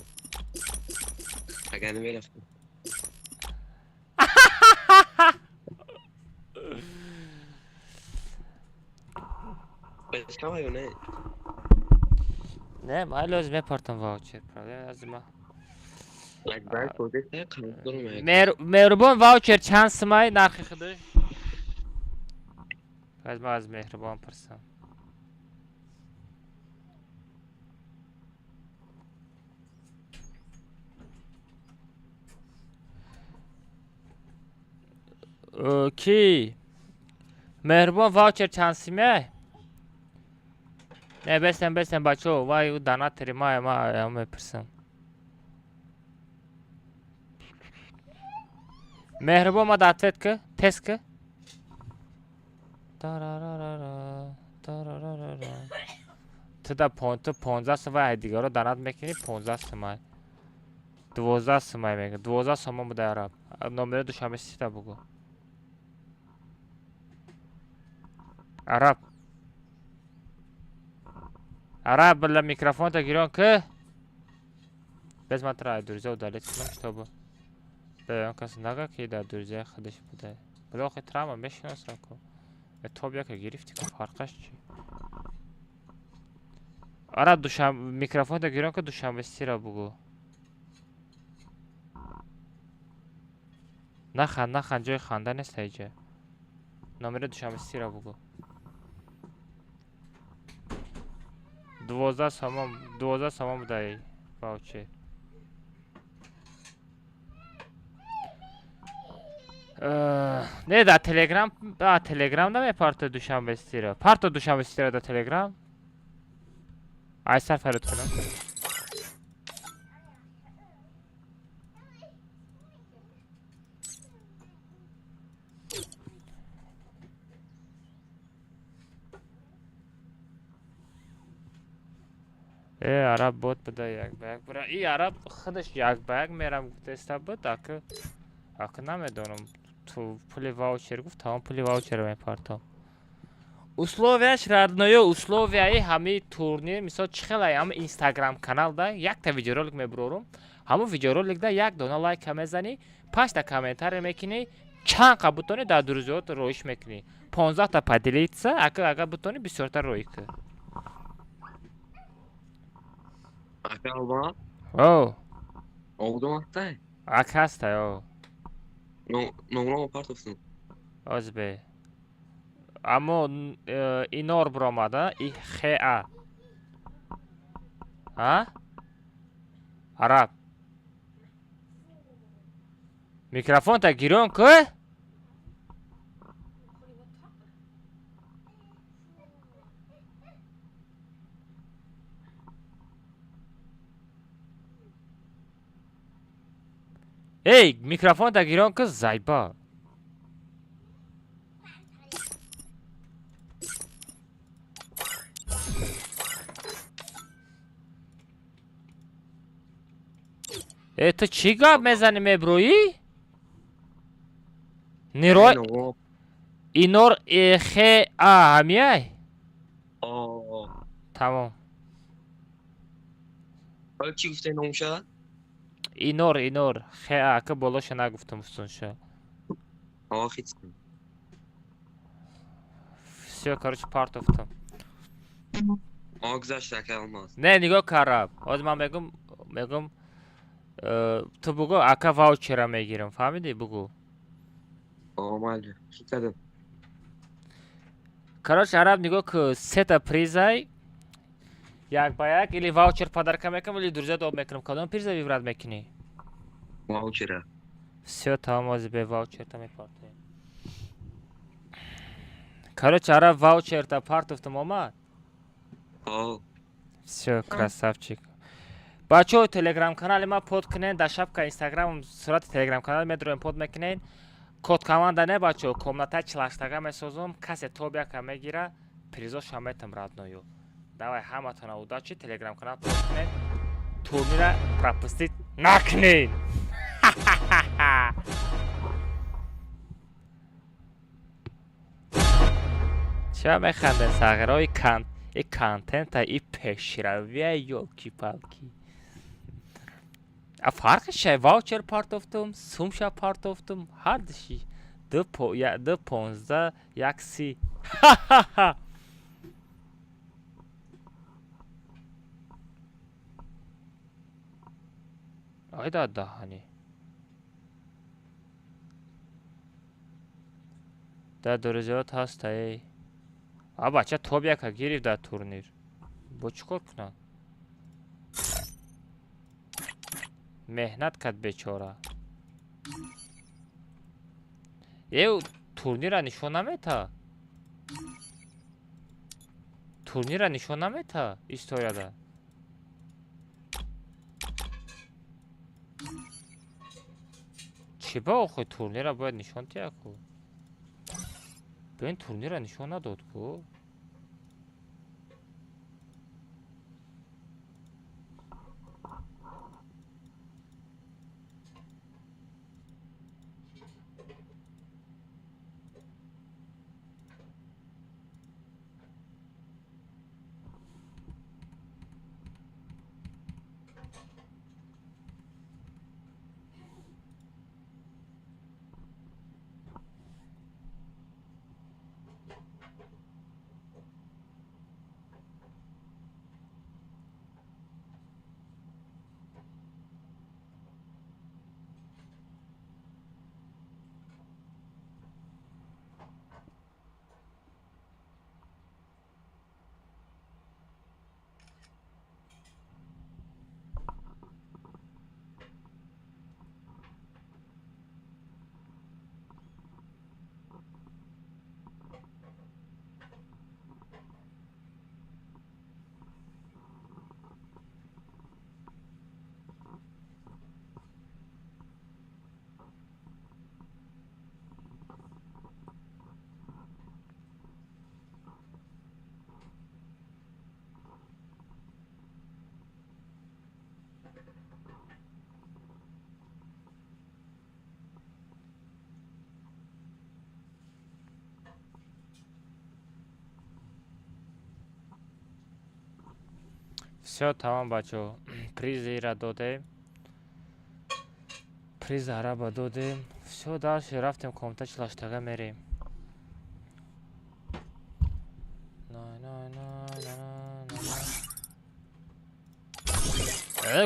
K: Agan میرفتم. بس کم یا نه؟
A: نه ما لازم میپرتم واوچر پرابلم از ما
K: یک بار پروژه قرض رو
A: مهربان واوچر چند سمای نرخ خودش؟ از ما از مهربان پرسم کی مهربان واوچر چند سمای؟ نه بستم بچه وای او دانات تری ما میپرسم مهربان ما داتت که تست که تو دا 15 سمای دیگه رو دانات میکنی 15 سمای 12 سمای میگه 12 سمای بوده عرب نمره دوشنبه سیتا بگو عرب عرب بلا میکروفون تا گیران که بس من ترا دوریزه و دلیت کنم کتابو بیان کسی نگه که در دوریزه خودش بوده بلا آخی ترا من بشناسم که تو بیا که گرفتی که فرقش چی عرب میکروفون تا گیران که دوشنبه سی را بگو نخند جای خنده نیست ایجا نمره دوشنبه سی را بگو 12 سامان بوده ای واوچر نه در تلگرام نمی پارت دوشنبه سی را پارت دوشنبه سی را در تلگرام ایسر فرد کنم عرب بود بده یک بیگ برای این عرب خودش یک بیگ میرم تستا بود اکه نمیدونم تو پولی واوچر گفت تمام پولی واوچر میپارتم условияш радноё условияи ҳами турнир мисол чӣ хелай ҳам инстаграм канал да якта видеоролик мебурорум ҳамун видеоролик да як дона лайка мезанӣ 5 та комментария мекунӣ чанд қа бутони дар дурузиёт роиш мекунӣ 15 та падилитса агар бутони бисёрта роӣ кӣ
K: Akşam
A: о
K: oldu mu hatta?
A: ак ҳастай о
K: Номером апартовсун.
A: озбе аммо инор буромада ихеа араб микрофон та гирон кӯ эй микрофон та гирон кӯ зайба تو چی گپ میزنی مبرویی؟ نیروی اینور خی همیه؟ تمام
K: حالا چی گفته نام شد؟
A: اینور خی که بالاش نگفتم استون شد
K: خیلی کن
A: все короче парт افتم
K: گذشت که алмаз
A: نه نگاه کرب از من میگم تو بگو اکا واوچر میگیرم فهمیدی بگو
K: مالجه چی کردم
A: короче عرب نگاه که سه تا پریزای یک با یک или واوچر подарка میکنم или друзья доб میکنم کدام پریزا вибрат میکنی
K: واوچر
A: все там از به واوچر تا میپارتیم короче عرب واوچر تا پارت افتم اومد все красавчик бачо телеграм канали ма под кунен да шапка инстаграм сурати телеграм канал медроем под мекунен код команда не бачо комната чилаштага месозум касе тобяка мегира призо шаметам родную. Давай ҳаматона удачи телеграм канал подписывайтесь. Турнира пропустить накнин. Ча механден саграи и контента и пешравия ёлки-палки. А фарқи ваучер партофтум, сумша партофтум, ҳардаши 2.15 1.30. Ха-ха-ха. Айда дахани. Да дуризот ҳастай. А бача тобяка гирифт дар турнир. Бо чӣ кор кунад? Меҳнат кард бечора. Турнира нишон намета. Турнира нишон намета историяда. Чӣ ба охои турнира бояд нишон тияку? Бин турнира нишон надод ку? Всё, тамом бачо. Призира додем. Приз араба додем. Всё, дальше рафтем комната чилаштага мерем.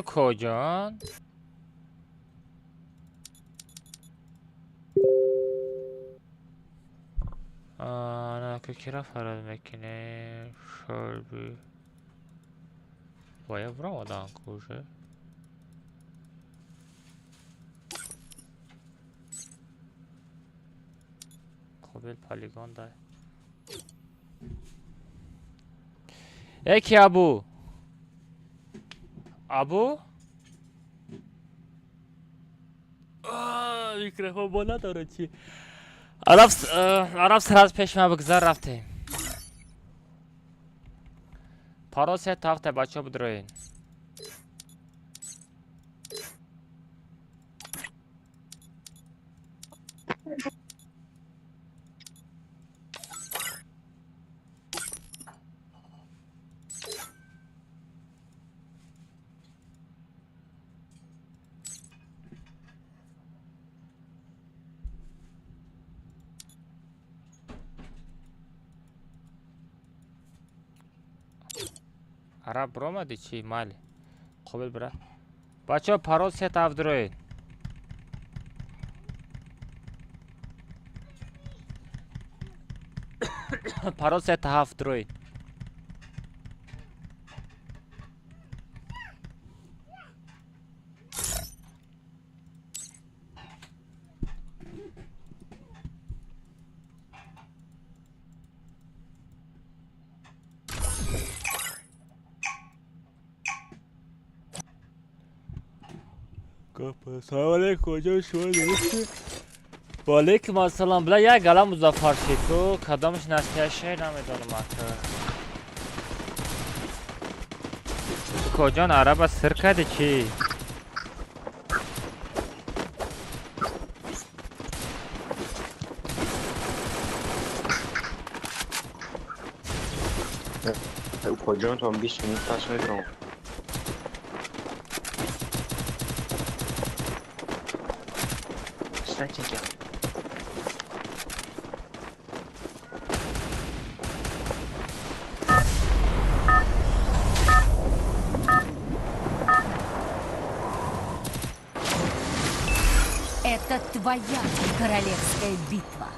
A: коҷон? Кира фарад мекине шорби. Боя бравадан куже. Қобил полигон дай. Эки абу. Абу? Микрофон бо надорад чи? Араб сразу пеш ма бигзар рафтем. Паросе тафте бачо бидроин. Араб бромади чи мали. Қобил бира. Бачо пароз сет авдроин. Пароз сет авдроин. Салам алейкум, кожа шумо дурусте? با علیکم السلام. بلا یک گلا مظفر شیکو کدامش نسلیه شیر نمیدانم اکا کجان عرب سر کده چی؟
K: کجان تو هم 20 minut پس میدونم
D: Это твоя королевская битва.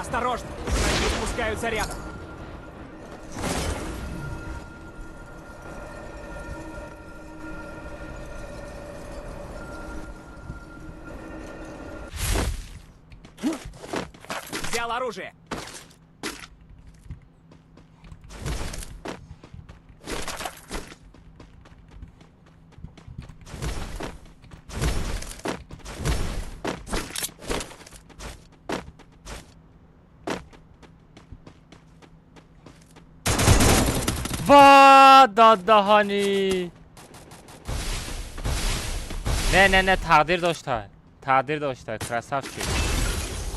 B: Осторожно! Враги спускаются рядом. Взял оружие.
A: وا دادهانی نه تقدیر داشته کراسافچی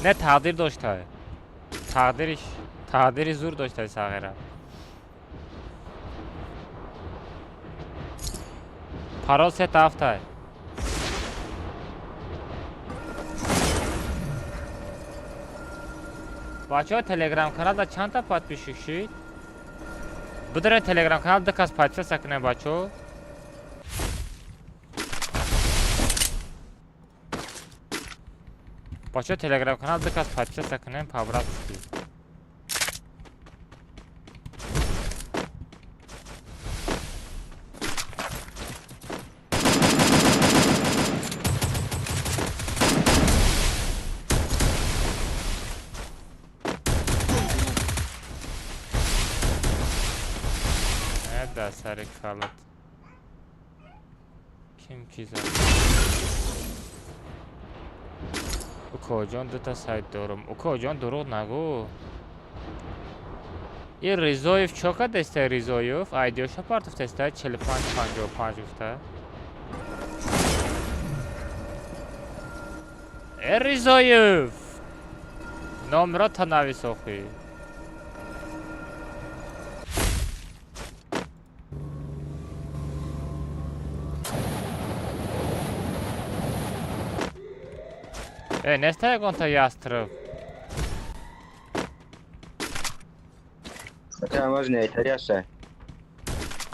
A: نه تقدیر داشته تقدیری زور داشته صغیره پرال ست هفته بچه ها تلگرام کانال دا چند تا подписчик شید بدره تلگرام کانال دکاس подписаться کنه بچه ها بچه ها تلگرام کانال دکاس подписаться کنه پابراتسکی در سر کالت kim زد اوکا جان دوتا سایت دارم اوکا جان دروغ نگو این ریزایف چاکا دسته ریزایف ایدیوشا پارتف دسته 45-55 گفته ای ریزایف نامرا تا نویس آخی не стай гонта ястреб.
K: Така можна і таряса.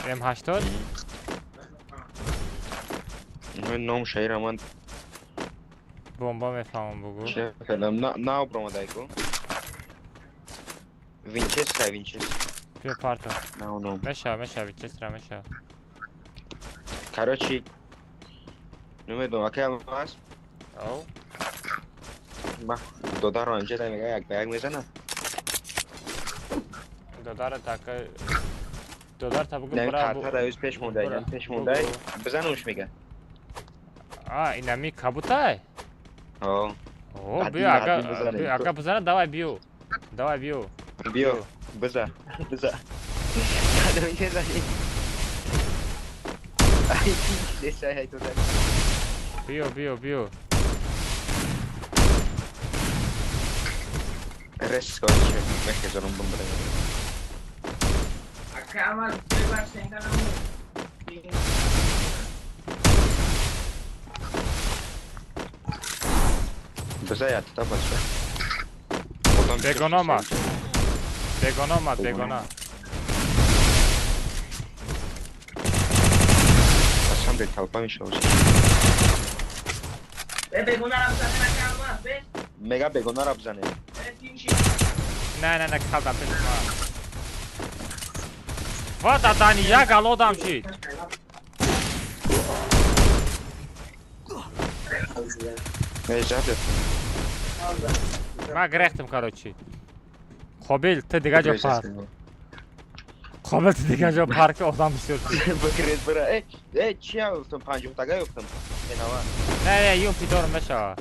A: М80?
K: Ну, ном шайраман.
A: Bomba میفهمم بگو.
K: چه فلم نه برام دایکو. وینچستر.
A: بیا پارتو.
K: نه.
A: میشه وینچستر میشه.
K: Короче, نمیدونم اگه هست.
A: او.
K: دودار رو اینجا میگه یک بیگ میزنه
A: دودار تا بگو
K: نه
A: برا
K: تا روز پیش مونده بزنوش میگه
A: اینمی کبوتای
K: او
A: بیا اگه بزنه دوای بیو
K: بزن
A: بیو
K: Rest coach, me che sono un bomber.
L: Acaba de verse en
K: Cos'hai a tutta faccia?
A: بگانا آمد بگانا آمد بگانا
M: اصلا به تلپا میشه
L: بگونه رو بزنه نکرمه بش
M: مگه بگانا رو بزنه
A: نه کلدم پیش ما وا دادانی یک الادم شید
M: نجات
A: ما گرفتم کاروچی خابیل تو دیگه جا پارک خابیل تو دیگه جا پارک آدم بسیار
M: بکرید برای چی هم گفتم 50 تگه گفتم
A: نه یون پیدارم بشه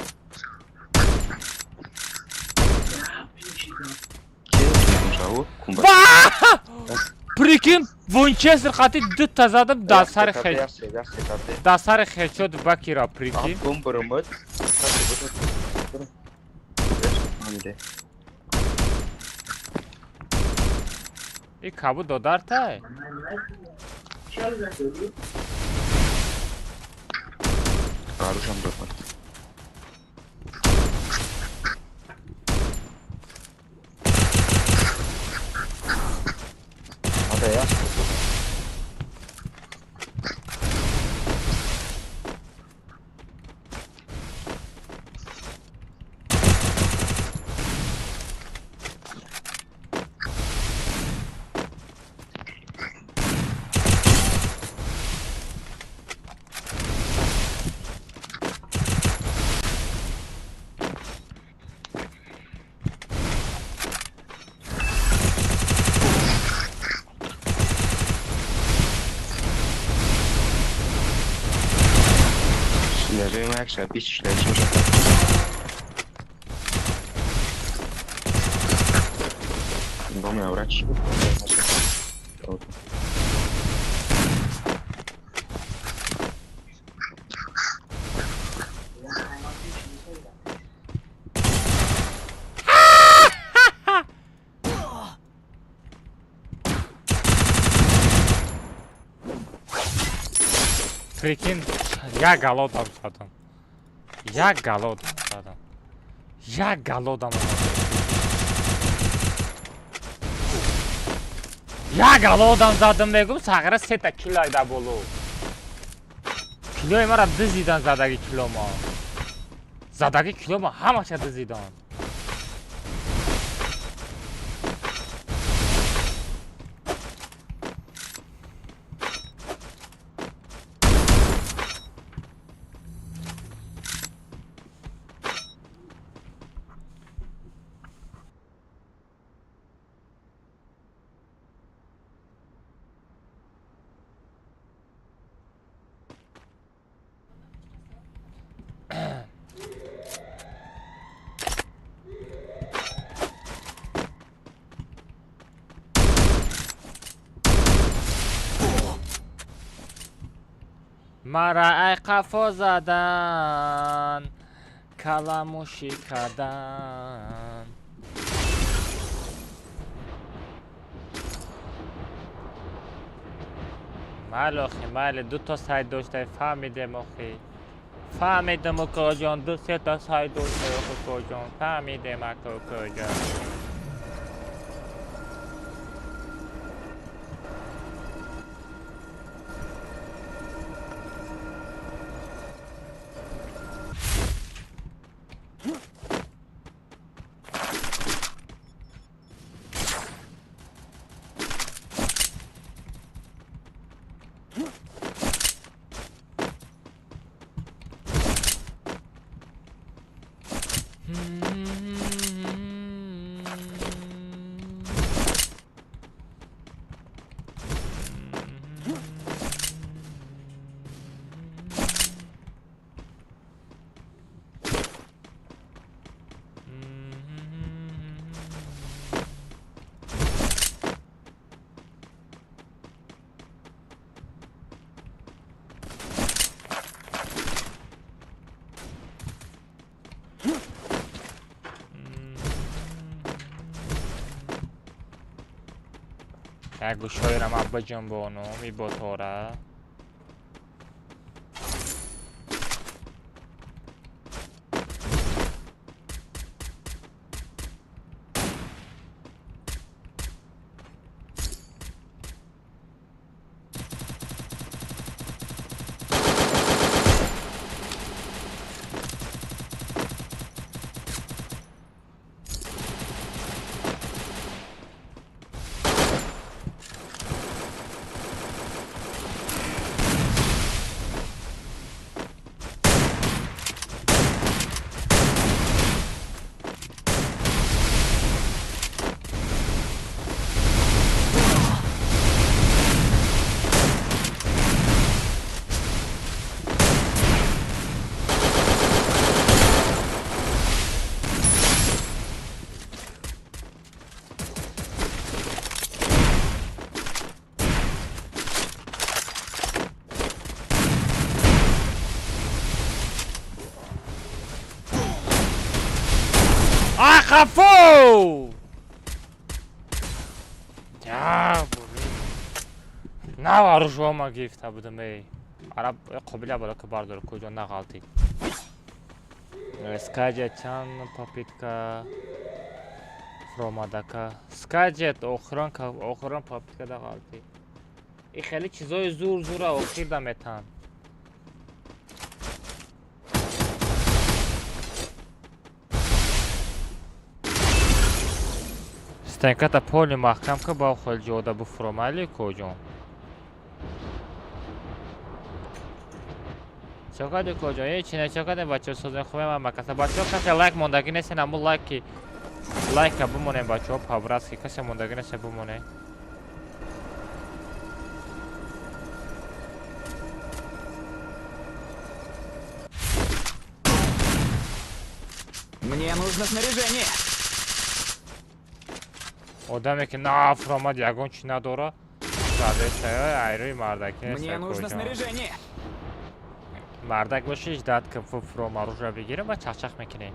A: پریکیم وینچستر خاطی دو تا زدم دستار خیل شد بکی را پریکیم
M: بوم برمد
A: ای کابو دودار تای
M: کاروشم دادم Leżymy jak trzeba pić, śledźmy, że tak. Bo miał rać.
A: Прикинь, я голодом задам. Я голодом задам. Я голодом задам. Я голодом задам бегум сагра 3 та килойда болу. Килой мара дизидан задаги килома. Задаги килома ҳамаша дизидан. مرا ای قفا زدن کلمو شکردن مال آخی مال 2 تا سایت داشته فهمیدم آخی فهمیدم اکا جان 2 3 تا سایت داشته اکا جان فهمیدم اکا جان گوشهایرم ابا جان بانو می بطوره خفو یا نه وارجو ما گیفته بودم ای عرب قبیله بالا که بارداره کجا نغلطی скаджетчан попитка фромадака скаджет охирон попитка да غلطی این خیلی چیزای زور آخر دمتن стенката поли маҳкам ка ба хел ҷода буфромали коҷон чокади коҷон е чина чокади бачо созен хубе ма макаса бачо касе лайк мондаги несен аму лайка бимонем бачо павраски касе мондаги несе бимоне
N: Мне нужно снаряжение.
A: одаме ки на фромад ягон чи надора садесаёй айрӯи мардаки
N: Мне нужно снаряжение.
A: мардак боши ждат ки фром оружие бигирем ва чахчах мекунем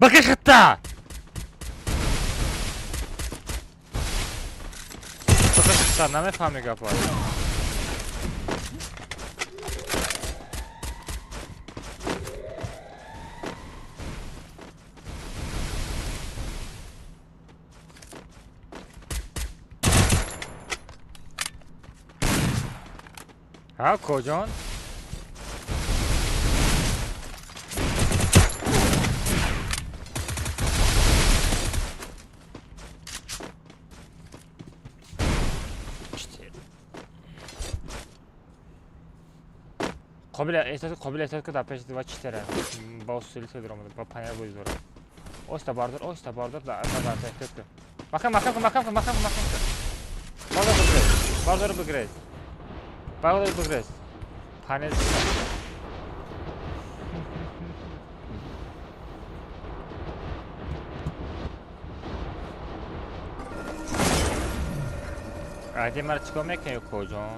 A: بکش خطا بکش خطا نمیفهمی گپا ها کجان قابل احساس که در پیش دیوار چی تره با اصولی تو درام با پنیر بوی زوره اوستا باردار در احساس که مکم باردار بگریز پنیر عادی مرا چیکار میکنی کجا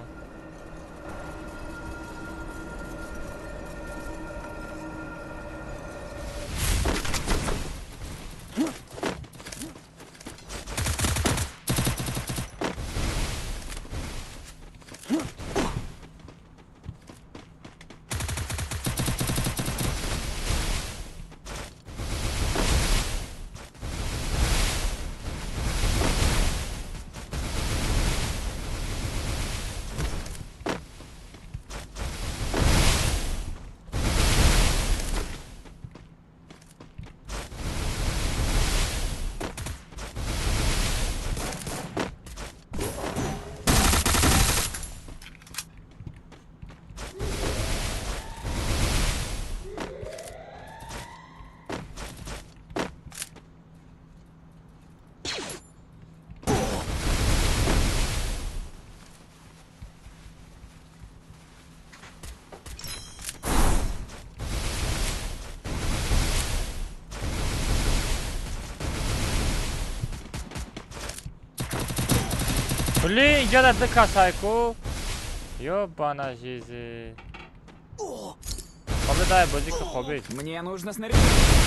A: Блин, اینجا در دکا سایکو یا بانا جیزی خوابه دای بازی که خوابید
N: Мне нужно снаряжение.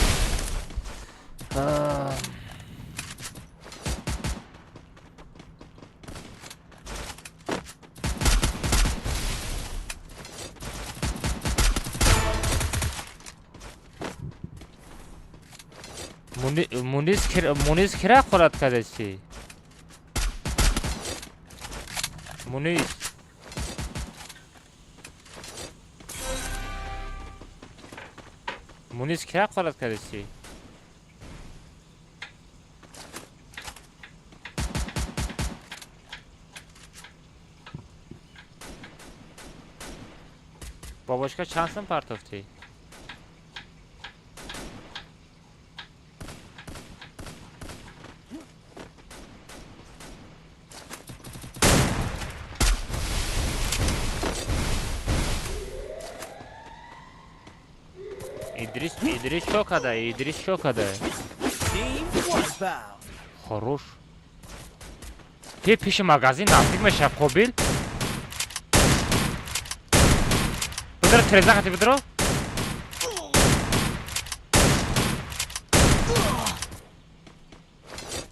A: Muniz kira خورد کردی Muniz kira خورد کردی باباشکا چند سن پرتافتی İdris çok aday, İdris çok aday. Хорош. Ты пиши магазин, нафиг меша кобил. Бедро треза хати бедро.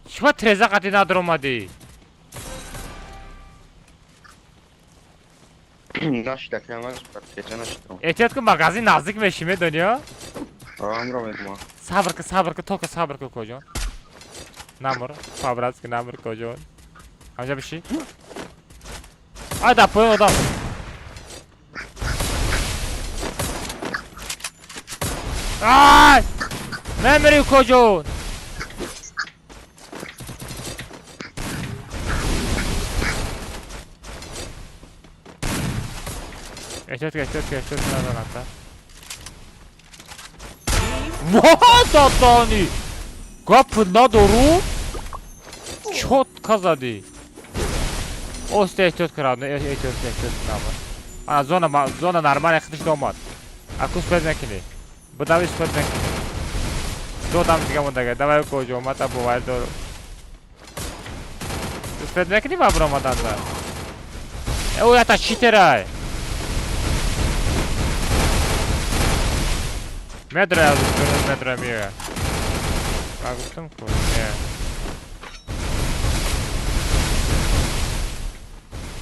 A: Чего треза хати надромади?
M: نشده که همه بچه نشده
A: احتیاط کن مغازه نزدیک بشیمه دنیا
M: آم رو میدونم
A: صبر کن تو که صبر کن کجان نمور فابرات که نمور کجان همجا بشی ای در پایین آدم ای نمیری کجان احتیاط کن ندارم حتی واه دادانی گپ ندارو چوت کزدی اوست احتیاط کردن احتیاط کنم زون نرمال خودش دومد اکوس بد نکنی بدویش بد نکنی دو دام دیگه مونده دوای کجا اومد تا موبایل دارو بد نکنی بابر اومدن او یا تا چیتره Metro yazdım, görün metro miye. Baktım ki, ne?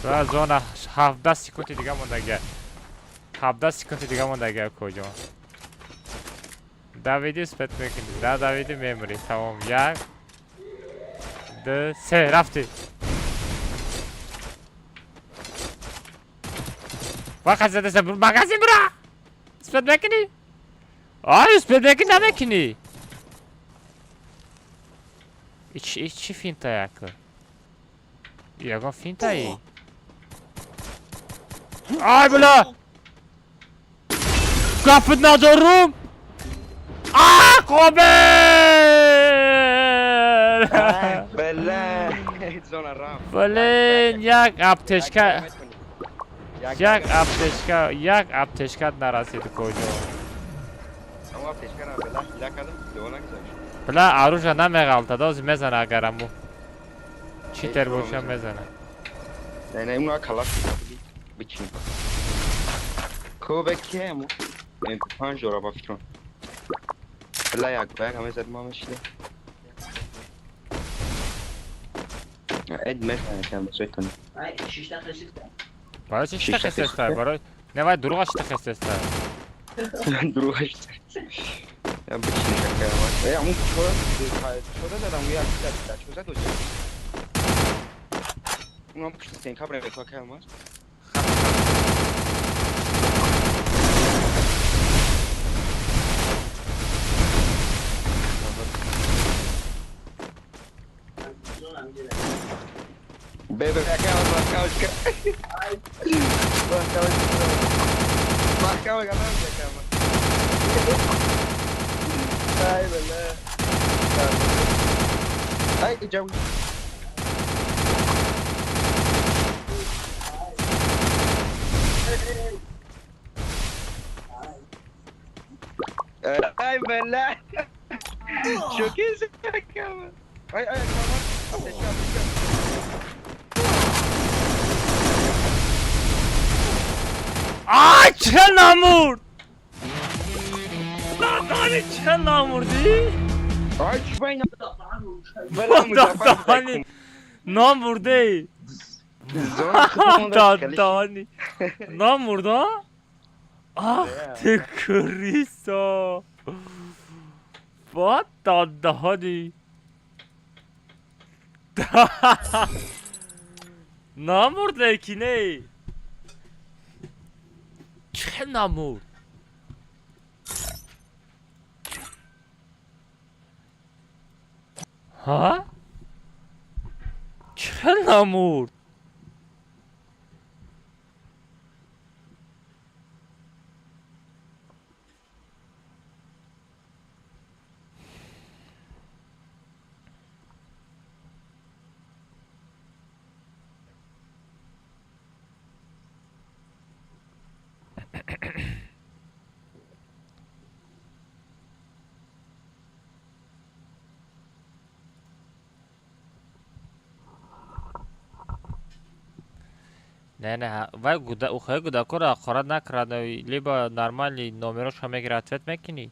A: Daha zona 17 sekundi دیگه مونده 17 سکونت دیگه مونده کجا Davidi spet میکنی دا Davidi memory tamam 1 2 3 رفتی وقت زده سه مغازه برا spet میکنی Ay spedeki ne mekini? İçi finta yakı. Yagan finta aí. Ay bula! Kapı nazorum! Aa Kober!
M: بله زون رام
A: Блин, як аптечка. Як аптечка нарасид кожа.
M: اما پیشکر هم بله هیله کردم دوانه گذاشت
A: بلا عروجا نمیغلطه داز میزنه اگرمو چیتر باشم میزنه
M: نه اونها کلاش بچین کوبه که امو این 5 دورا با فکرون بله یک باید همه زد ما مشیده اید میزنه که هم بسوی کنی
A: برای چی شیطه خسته برای نوای دروغ شیطه خسته
M: دروغش یا بچین شکر ما یا اون چوره دادم یا چوزه دو جا اونم کشتین کبره بکا که همه Bebe, acá, marcaba ganando acá, Ay, verdad. Ay, ya. Ay, verdad. Çok iyi acá. Ay, acá.
A: Ay چه نامورد دادانی چه ناموردی
M: Ay çubayna
A: دادانی نامورده دادانی نامورده آه تکریسا What the hadi. نامورد لیکینه چه نامورد ها چه نامورد نه وای اوخه گوداکو را خورد نکرد لیبا نرمالی نومروش همه گراتفت میکنی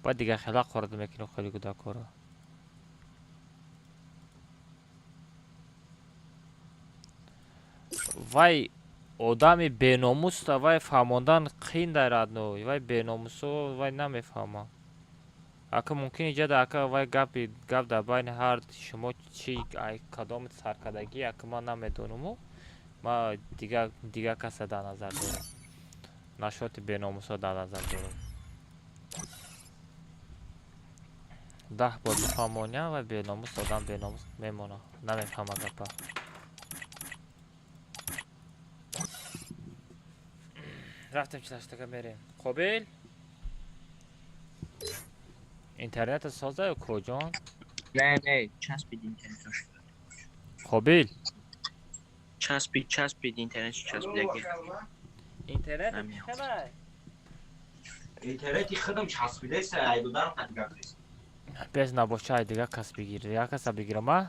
A: باید دیگه خیلی خورد میکنی خیلی گوداکو را وای آدمی بیناموس تا وای فهماندن قین دارد نو وای بیناموسو وای نمیفهمم اگه ممکن ایجاد اگه وای گپ در بین هر شما چی کدام سرکردگی اگه ما نمیدونم ما دیگه کس در نظر دارم نشوت بیناموسا در نظر دارم 10 بار بفهمونیم و بیناموس آدم بیناموس میمونه نمیفهمه گپا رفتیم چلاشتگه میریم قابل اینترنت سازه یا کجان؟
M: نه چسبید اینترنتش
A: قابل
M: چسبید اینترنتش چسبید
A: اینترنت خبر
L: اینترنتی خودم چسبیده سه دارم خطگر نیست
A: بس نباشه دیگه کس بگیره یا کس بگیره ما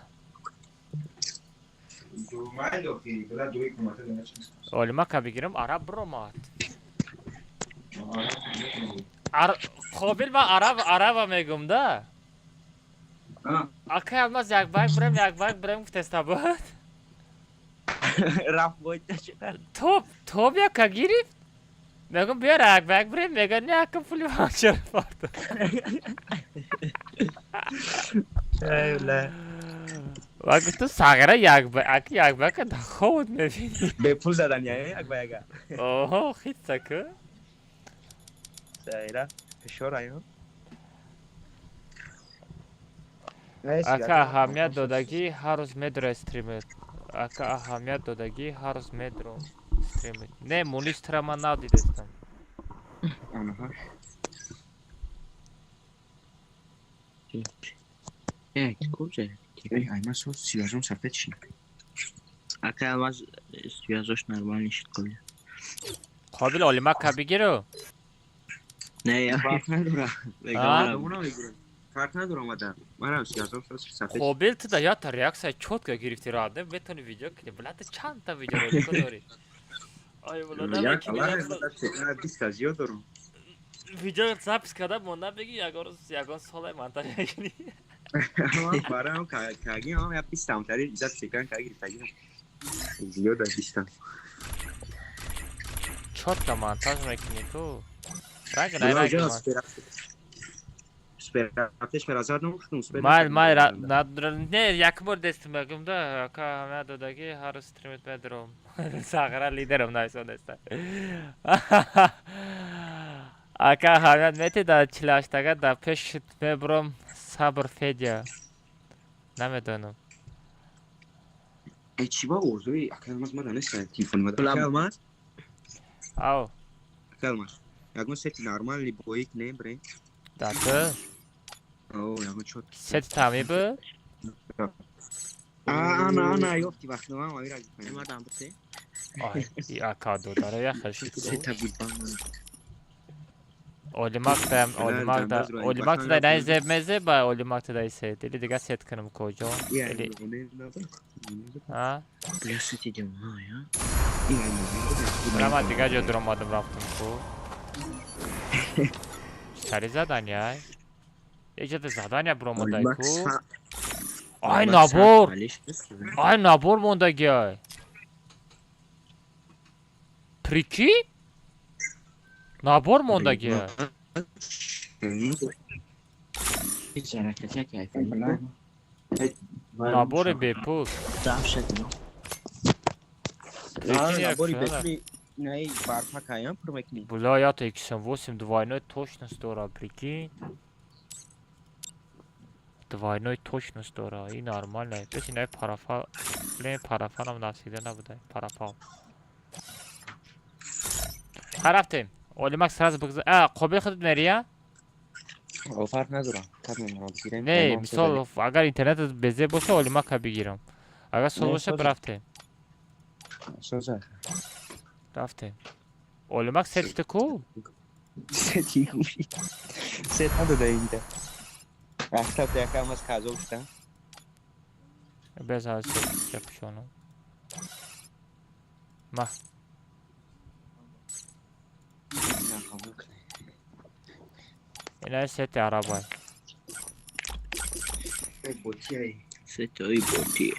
A: اولی ما که بگیرم عرب برو مات قابل ما عرب میگم ده اکه الماز یک باگ برم تستا بود
M: رفت باید
A: توب یا که گیرید میگم بیا یک باگ برم میگن نه که پولی وانچر پارتا وقتی تو ساگره یک باگ که خود میبینی
M: به پول زدن یک باگ
A: اوه خیلی سکه
M: سایره فشار آیو
A: اکه اهمیت دادگی هر روز میدره استریمت اکه اهمیت دادگی هر روز میدره استریمت نه مونیستر من ندیدستم
M: آنها کجه تیپی اینا سو سیازم سفید چی اکه از سیازش نرمال نیست کلی
A: قابل اولی ما که بگیرو
M: نه یا فرق نداره فرق نداره آمده من هم سیازم سفید
A: قابل تو دا یا تا ریاکس چوت که گرفتی را آدم بتونی ویدیو کنی بلد چند تا ویدیو رو بکن داری آیا بلد
M: من 20 تا زیاد دارم
A: ویدیو زبس کرده مونده بگی یگان ساله منطقه کنی
M: برای هم کاگی هم یا 20 تا تری ایزاد سکن کاگی زیاد در 20 تا
A: چوت که منطقه میکنی تو رای
M: سپراتش فرازاد نموختم
A: نه یک بار دستم بگم ده اکا همه دادگی هر استریمت بدرم ساگره لیدرم نایسان دسته اکا همه میتی دا چلاشتگه دا پیش میبرم صبر فیدیا نمیدونم
M: ای چی با ارزوی اکلماز ما دانسته تیفونی ما دانسته اکلماز
A: او
M: اکلماز یکمون سیتی نارمال لی با یک نیم برین
A: داته
M: اوه یکمون چود
A: سیتی تامی بود
M: انا یافتی وقت نوام آوی را گفتنیم ما دام بسه
A: آه یا کادو داره یا خشید
M: سیتا بیلبان
A: اولیماک دا نای زیب میزه با اولیماک دا ایسه دیلی دیگه سیت کنم کجا ها
M: بیا سیتی دیم ها یا
A: برام دیگه جا درام آدم رفتم کو سری زدن یای یه جد زدن یا برام آدای کو آی نابور مونده گیای پریکی؟ نابور مونده گیای
M: هیچ حرکتی کیفی
A: نابور بپول
M: جمع شد
A: Прикинь,
M: набори
A: як
M: бетуни не барфа каям промекни
A: Бля, я-то X8 двойной точность дора, прикинь. Двойной точность дора, и нормально. Если не парафал, не парафалом навсегда набудай, парафал. Харафтим. Олимак сразу бгз. Қобил худд мерия?
M: فرق ندارم کد نمیرم بگیرم
A: Не, мисол, агар интернетът безе боше, Олимака бигирам. Агар сол боше, рафтим.
M: سوزه
A: Рафтим. Олимак сетите ку?
M: ستی گوشی ست نداده اینده رفتم یکم از کازا گفتم
A: Без аз сет yapışonu. Ma.
M: نه قبول کنه
A: Ina seti arabay.
M: بوتی ای ست ای بوتی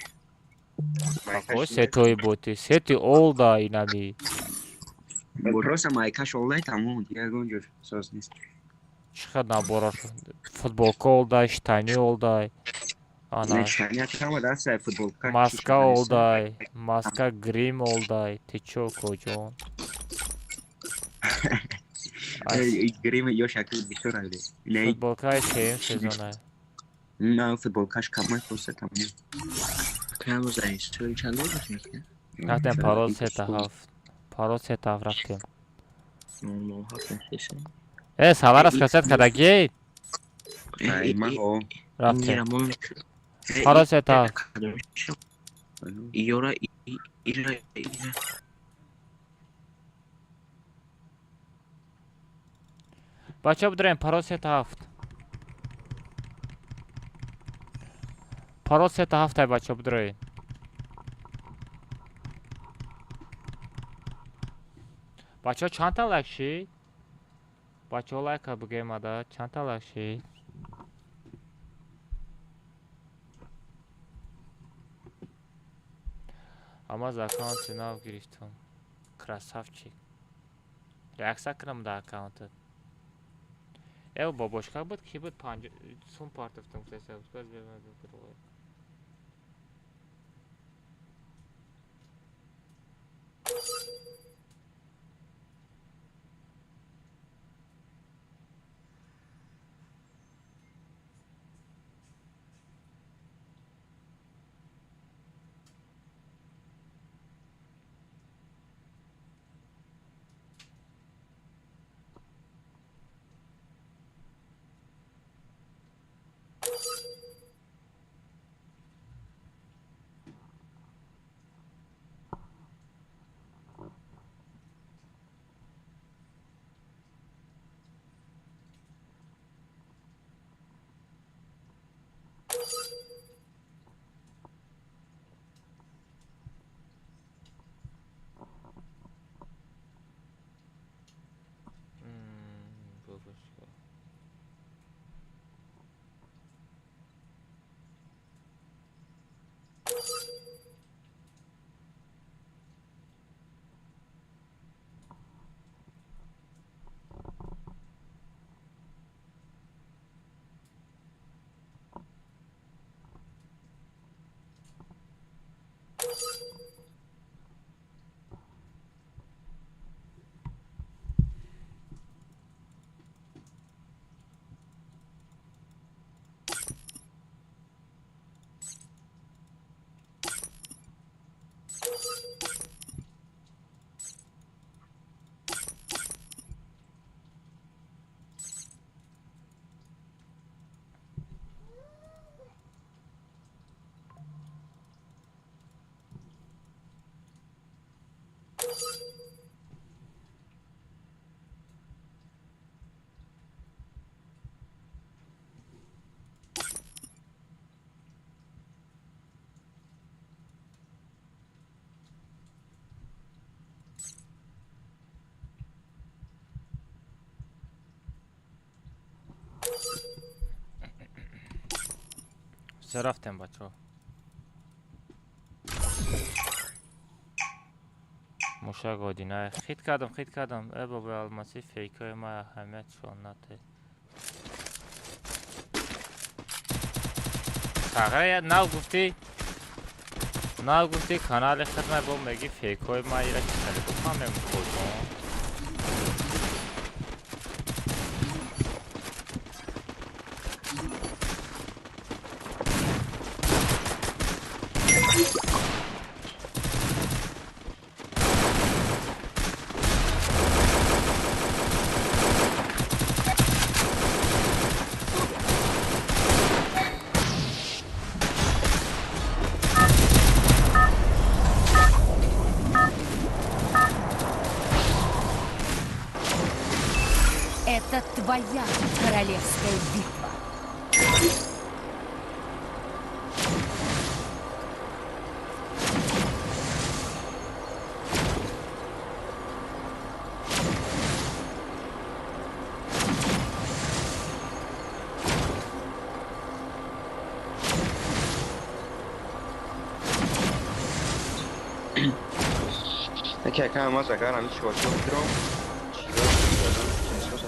A: Kako setoy boti? Seti olda inami.
M: просто майкаш олдай тамом دیگه اونجور ساز نیست
A: Chiqad nabor. Futbolka olday, shtani olday. Ana.
M: نشانی کم دست فوتبال
A: Maska olday. Maska grim olday. Ты чё, kojon?
M: گریم یا شکل بیشتر هده نه
A: Futbolka şeyin sezonu.
M: نه فوتبالکاش کمای پرسه تمام کم و زنیش تو چند دو باشید
A: Zaten parol seta haft. Parol seta raftim.
M: نو هفت نشیشه
A: Salaras kaset kadagi.
M: ما هو
A: Raftim. Parol seta.
M: یورا ایرا
A: Bacha budrayim, parol seta haft. Parol seta haftay bacha budrayim. Bacha چند تا لکشی؟ بچه ها لایک بگه ماده چند تا لکشی؟ اما за аккаунт ناو گرفتم красавчик реакция کنم در аккаунтت او باباشکا بود کی بود پنج سون پارتفتم کسی بود باز ببینم رفتم بچه ها موشک آدینه خیت کردم ای بابا الماسی فیکای ما اهمیت شان نته تغییر نه گفتی کانال خدمت با میگی فیکای ما ایرا که خیلی بکنم خودم
D: Это твоя королевская битва.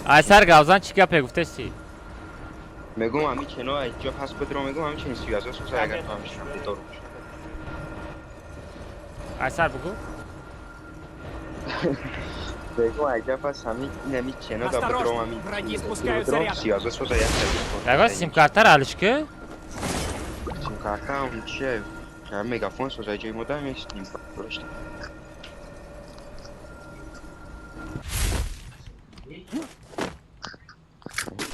A: اثر گازان چیکار پیگفته سی؟
M: میگم همین کنار اینجا پس بدرم میگم همین چنین سیاسه سوزه اگر تو همیشه دارو
A: اثر بگو
M: بگو اینجا پس همین نمی کنار دا بدرم همین سیاسه سوزه یک
A: نگاه سیم کارتر حالش که؟
M: سیم کارتر هم چیه؟ که مگافون سوزه جای مدام میشتیم درشتیم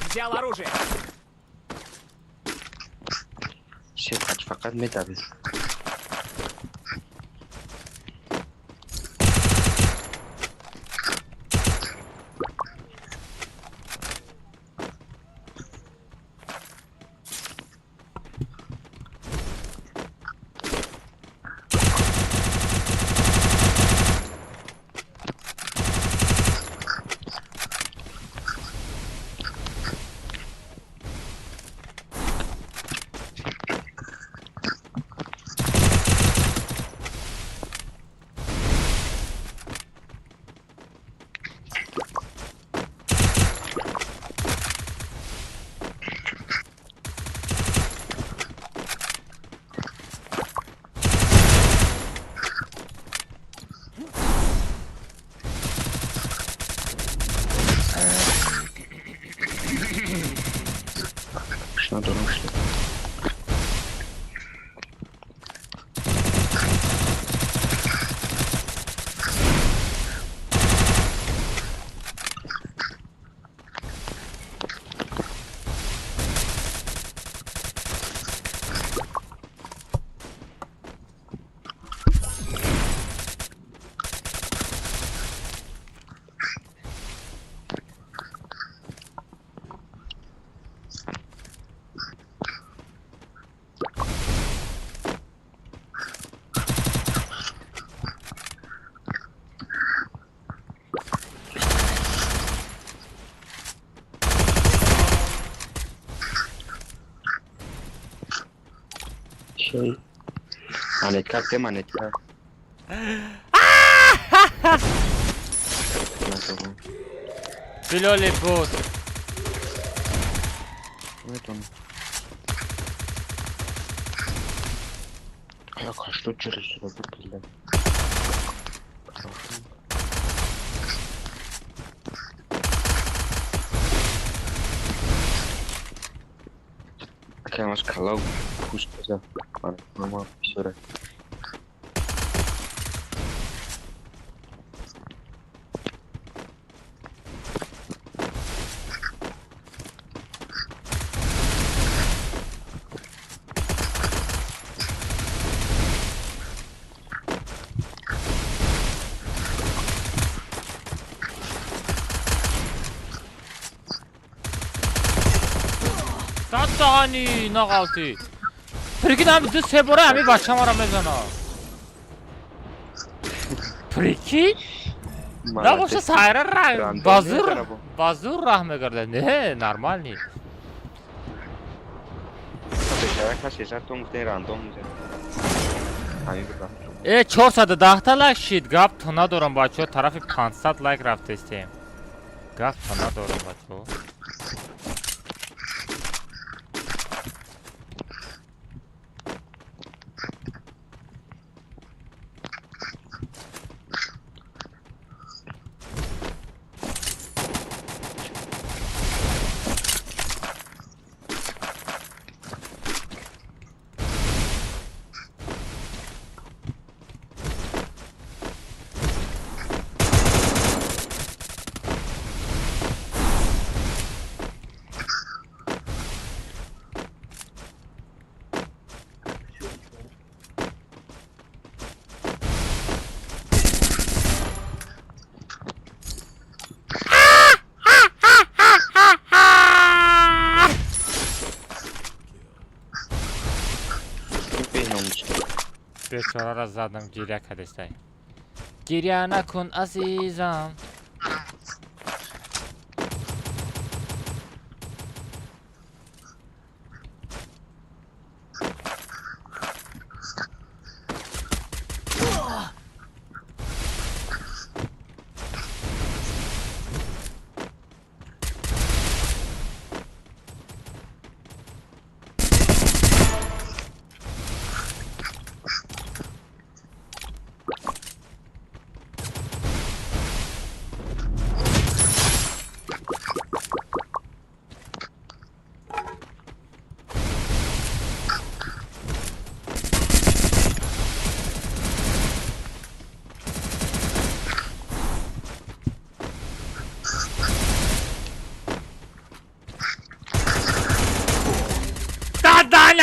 N: Взял оружие.
M: شفت فقط میتابه şey manet kart ya manet kart.
A: Biloli bot.
M: Evet onu. Ya kaçtı çırısı bu pille. Mas kalau justo ya vale, vamos a pisar.
A: دانی ناقاتی پریکید هم دو سه باره همی بچه ما را میزنه پریکی؟ نه باشه سایره رنگ بازور راه میگرده نه نرمال نی ای 410 تا لایک شید گفت تو ندارم بچه طرف 500 لایک رفته استیم گفت تو ندارم بچه бечора ра задам гиря кадестай. Гиря накун азизам.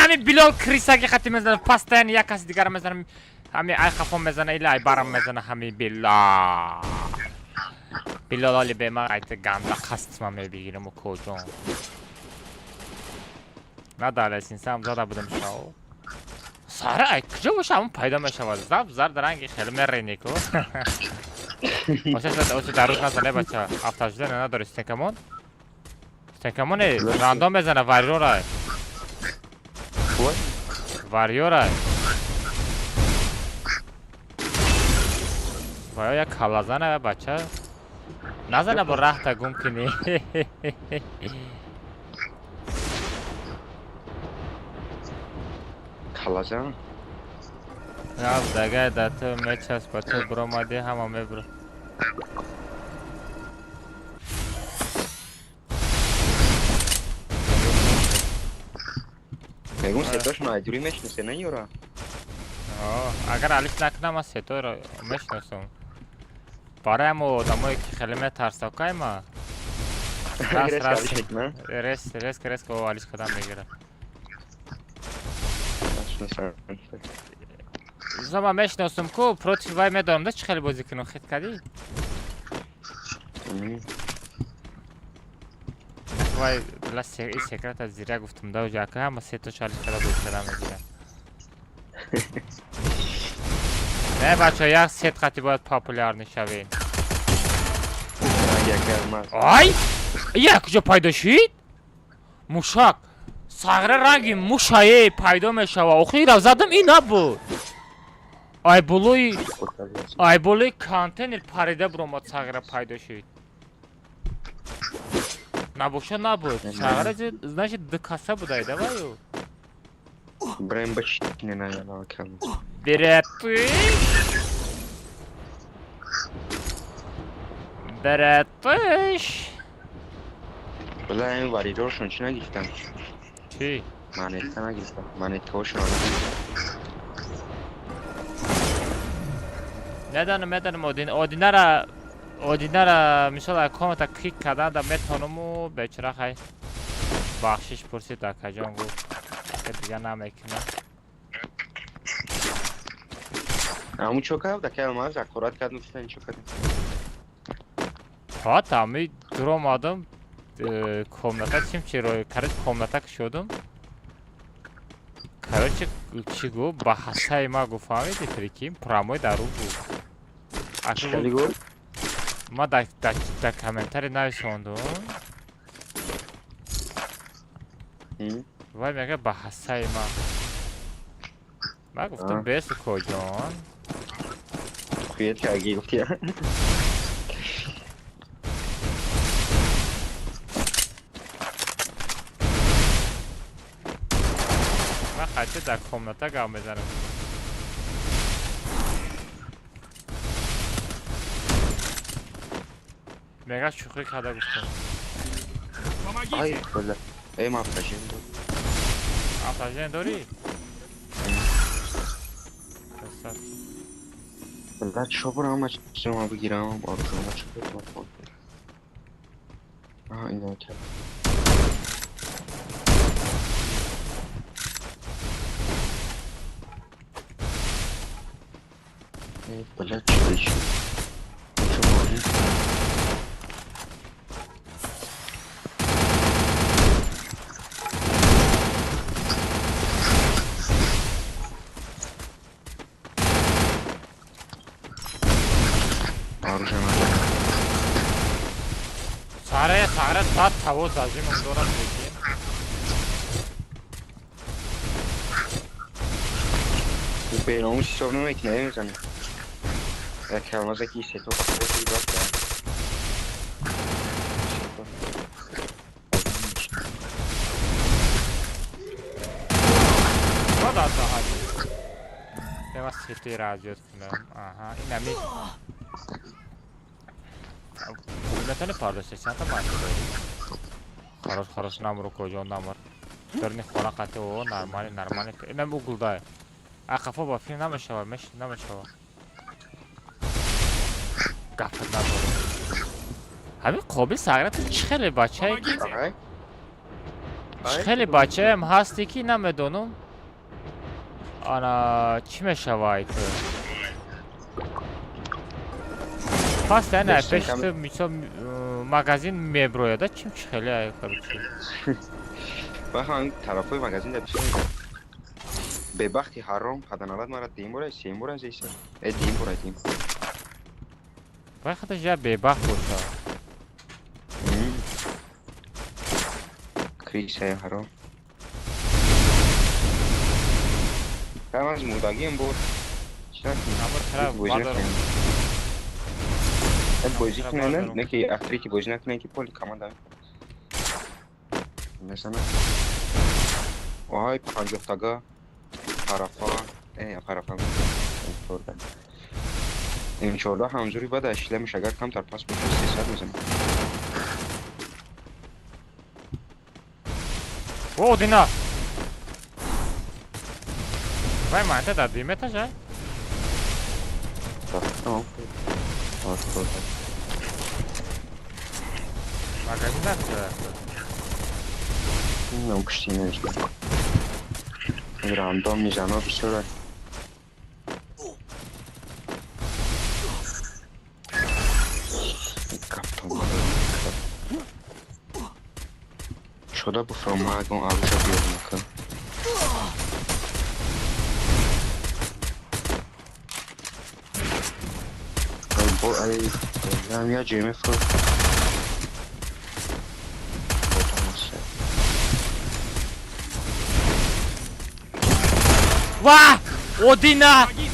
A: همین بلال کریسا که خطی میزنه پاستن یک کسی دیگر میزنه همین ای خفون میزنه ایلا ای برام میزنه همین بلال حالی به من ایت گنده خستم میبگیرم و کجا نداره سینسم زاده بودم شاو ساره ای کجا باشه همون پیدا میشه زب زرد رنگی خیلی میرینی که اوچه در روز نزنه بچه افتاجده نداره استنکمون راندام میزنه وریرون رای وریورای وای یک کلا زنه بچه نزنه با راه تا گم کنی
M: کلا زن
A: یا دیگه در تو میچست با تو برو مادی همه میبرو
M: میگون ستاشون آیدوری میشنسه نه یورا
A: اگر علیش نکنم از ستا رو میشنسم برای همه آدمایی که خیلی میترساکای ما رس که او علیش کدام میگیره زما میشناسم که پروتی وای میدارم ده چه خیلی بازی کنم خیلی کردی؟ وای بلا این سکرت از زیره گفتم دو جاکه همه سه تا چالیش کده بازی کدام میگیرم نه بچه یک ست قطعی باید پاپولار نشوین آی یک کجا پیدا شید؟ موشک ساغره رنگی موشایه پیدا میشه و اخی رو زدم این نبود آی بلوی کانتینر پریده برو ساغره پیدا شید نباشه نبود ساغره значит دکاسه بود ایده بایو
M: برایم بشکنه نه یالا کم
A: براتش
M: بلا این واریدورشون چی نگیفتن؟
A: چی؟
M: مانیت نگیفتن مانیت هاشون
A: ندانم اودینه را مثال کامتا کلیک کردن در میتونم و بیچاره خیلی بخشش پرسید در کجان گفت که دیگه نمیکنه
M: همون چوکه در که الماز اکورات کردن این چوکه
A: ها تامی درام آدم کامنتا چی روی کرد کامنتا که شدم کرد چی گو با حسای ما گو فهمیدی تریکیم پراموی در رو بود
M: چلی گو؟
A: ما در کامنتاری نویساندم وای میگه با حسای ما گفتم بیست کجان
M: خویت که اگه گفتی
A: من خیلی در کامنتا گام بزنم میگه شوخی کرده گفتم
M: ای بله ای ما افتاشین داری
A: افتاشین داری؟
M: بله چه برام همه چیزی ما بگیرم آرزو ما چه بگیرم آها اینو کرد بله چه بشید چه ماهی
A: سعر ساعت تواس از این دورم بگیم
M: بیناموش حساب نمیکنه نمیزنه یک کلماز اکی سه تو خواهد ایراد کرد
A: خدا ساعتی بما سیتی را ازیاد کنم آها این همی نتونه پارداشته چند تا مانچه داری خروش نمرو کجا نمر درنی خونه قطعه او نرمالی این هم بگلده اخفا با فیلم نمیشوه نمیشوه گفت نداره همین قابل ساغرت چه خیلی بچه خیلی بچه هم هستی که نمیدونم آنا چی میشوه تو پس نه پیش تو میشه مغازین میبرویده چیم چی خیلی خیلی چی
M: بخوام طرف های مغازین در پیش میگم به وقتی حرام پدنالت مرا دیم برای سیم برای زیسته دیم برای دیم
A: باید خدا جا به بخ بوده
M: کریسه حرام هم از موداگی هم بود بوجی کنه نه که افریکی بوجی نکنه که پولی کمان دارم مثلا وهای 50 تاگا پرافان این چورده همجوری باید اشله میشه اگر کم تر پاس بشه 300 میزنه
A: او دینا وای مانده در دیمه تا جای مگازین نکنه
M: نه پشتی نشده این راندام میزنه بسیاره شده بفرام اگه آروشا بیارم نکن ای نمیا جیمه فرو
A: واه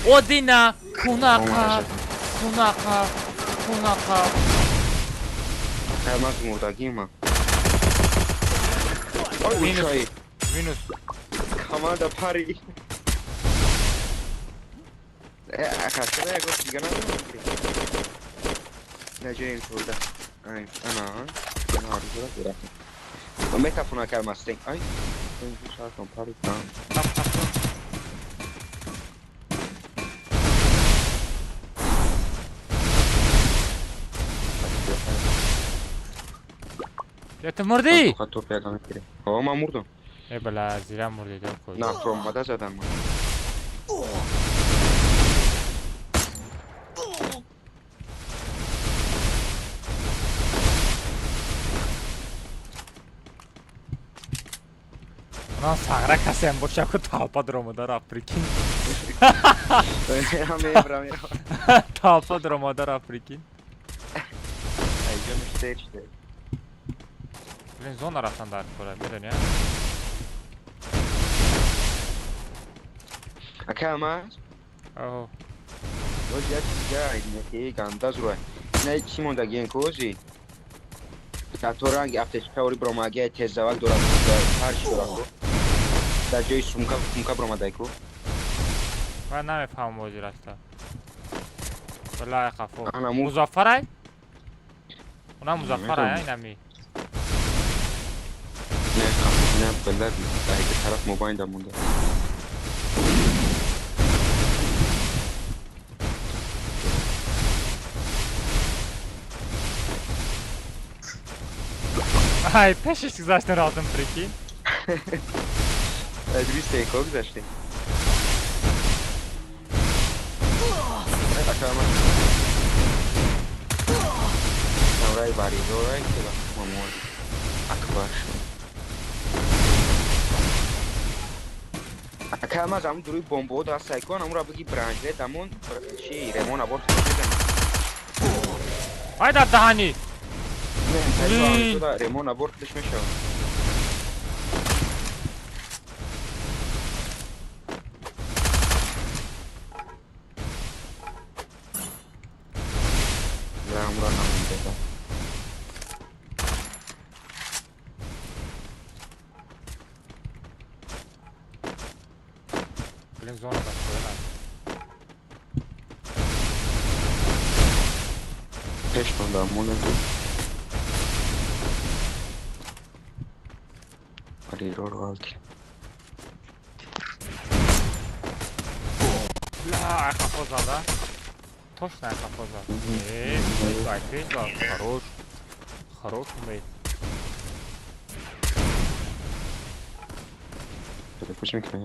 A: اودینا کوناکا
M: همه مردگی ما
A: مینوس
M: کمانده پاری اخشده یک وقت دیگه نجا این طورده انا آرزو را برخیم و میتفونه که مستین ای این شاید کن پاری کنم
A: یا تو مردی؟
M: تو پیدا نکریم من مردم
A: ای بلا زیرم مردی دو کن
M: نه فرام مده زدن من
A: اونا ساغره کسی هم باشه که تاپا درامدار افریکین تاپا درامدار افریکین
M: اینجا مشتر شده
A: بلین زون رفتن در کنه میدونی ها
M: اکه همه
A: اوه
M: باز یک چیزه اینه که گنداز روی نه چی موندگی این کوزی در تو رنگ افتش پوری برامگه تیز زوال دورم هر چی دورم رو در جای سمکا برامده کو
A: من نمیفهم موزی رسته بلا خفو مزافر های؟ اونا مزافر های این همی
M: نه بلد در یک طرف موبایل در مونده
A: ای پیشش گذاشتن رادم پریکین
M: ادریس تیکا گذاشته سامرای باریدو رای که مامون اکبر شد اکه همه از همون دروی بومبو دا سایکون همون را بگی برانجه دمون چی ریمون عبور خود بزنی
A: های در دهانی
M: نه تا ریمون ابورتش میشه عمران نمونده
A: Blink zona bak şöyle.
M: Peşman da mونه Hadi rol aldı.
A: لا خفوز هذا точно خفوز هذا فيش хорош хорош умеет
M: Это пусть микро.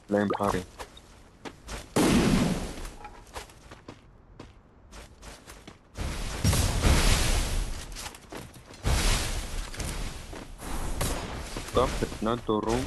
M: Lame party. Stop it, not the room.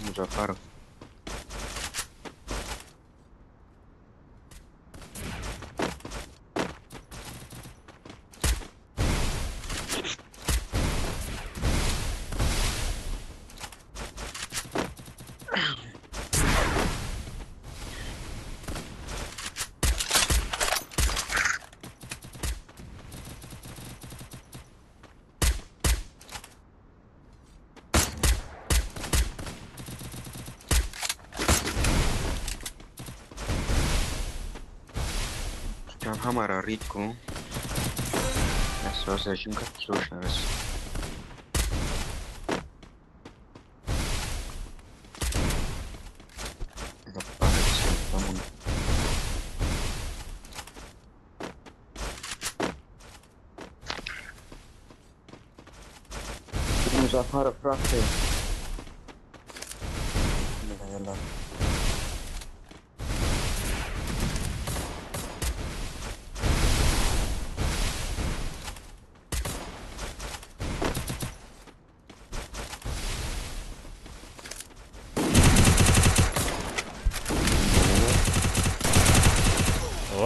M: Muzaffar. Там हमारा रिको ऐसा सेशन का क्लोज है मुज़फ़्फ़र अफराद से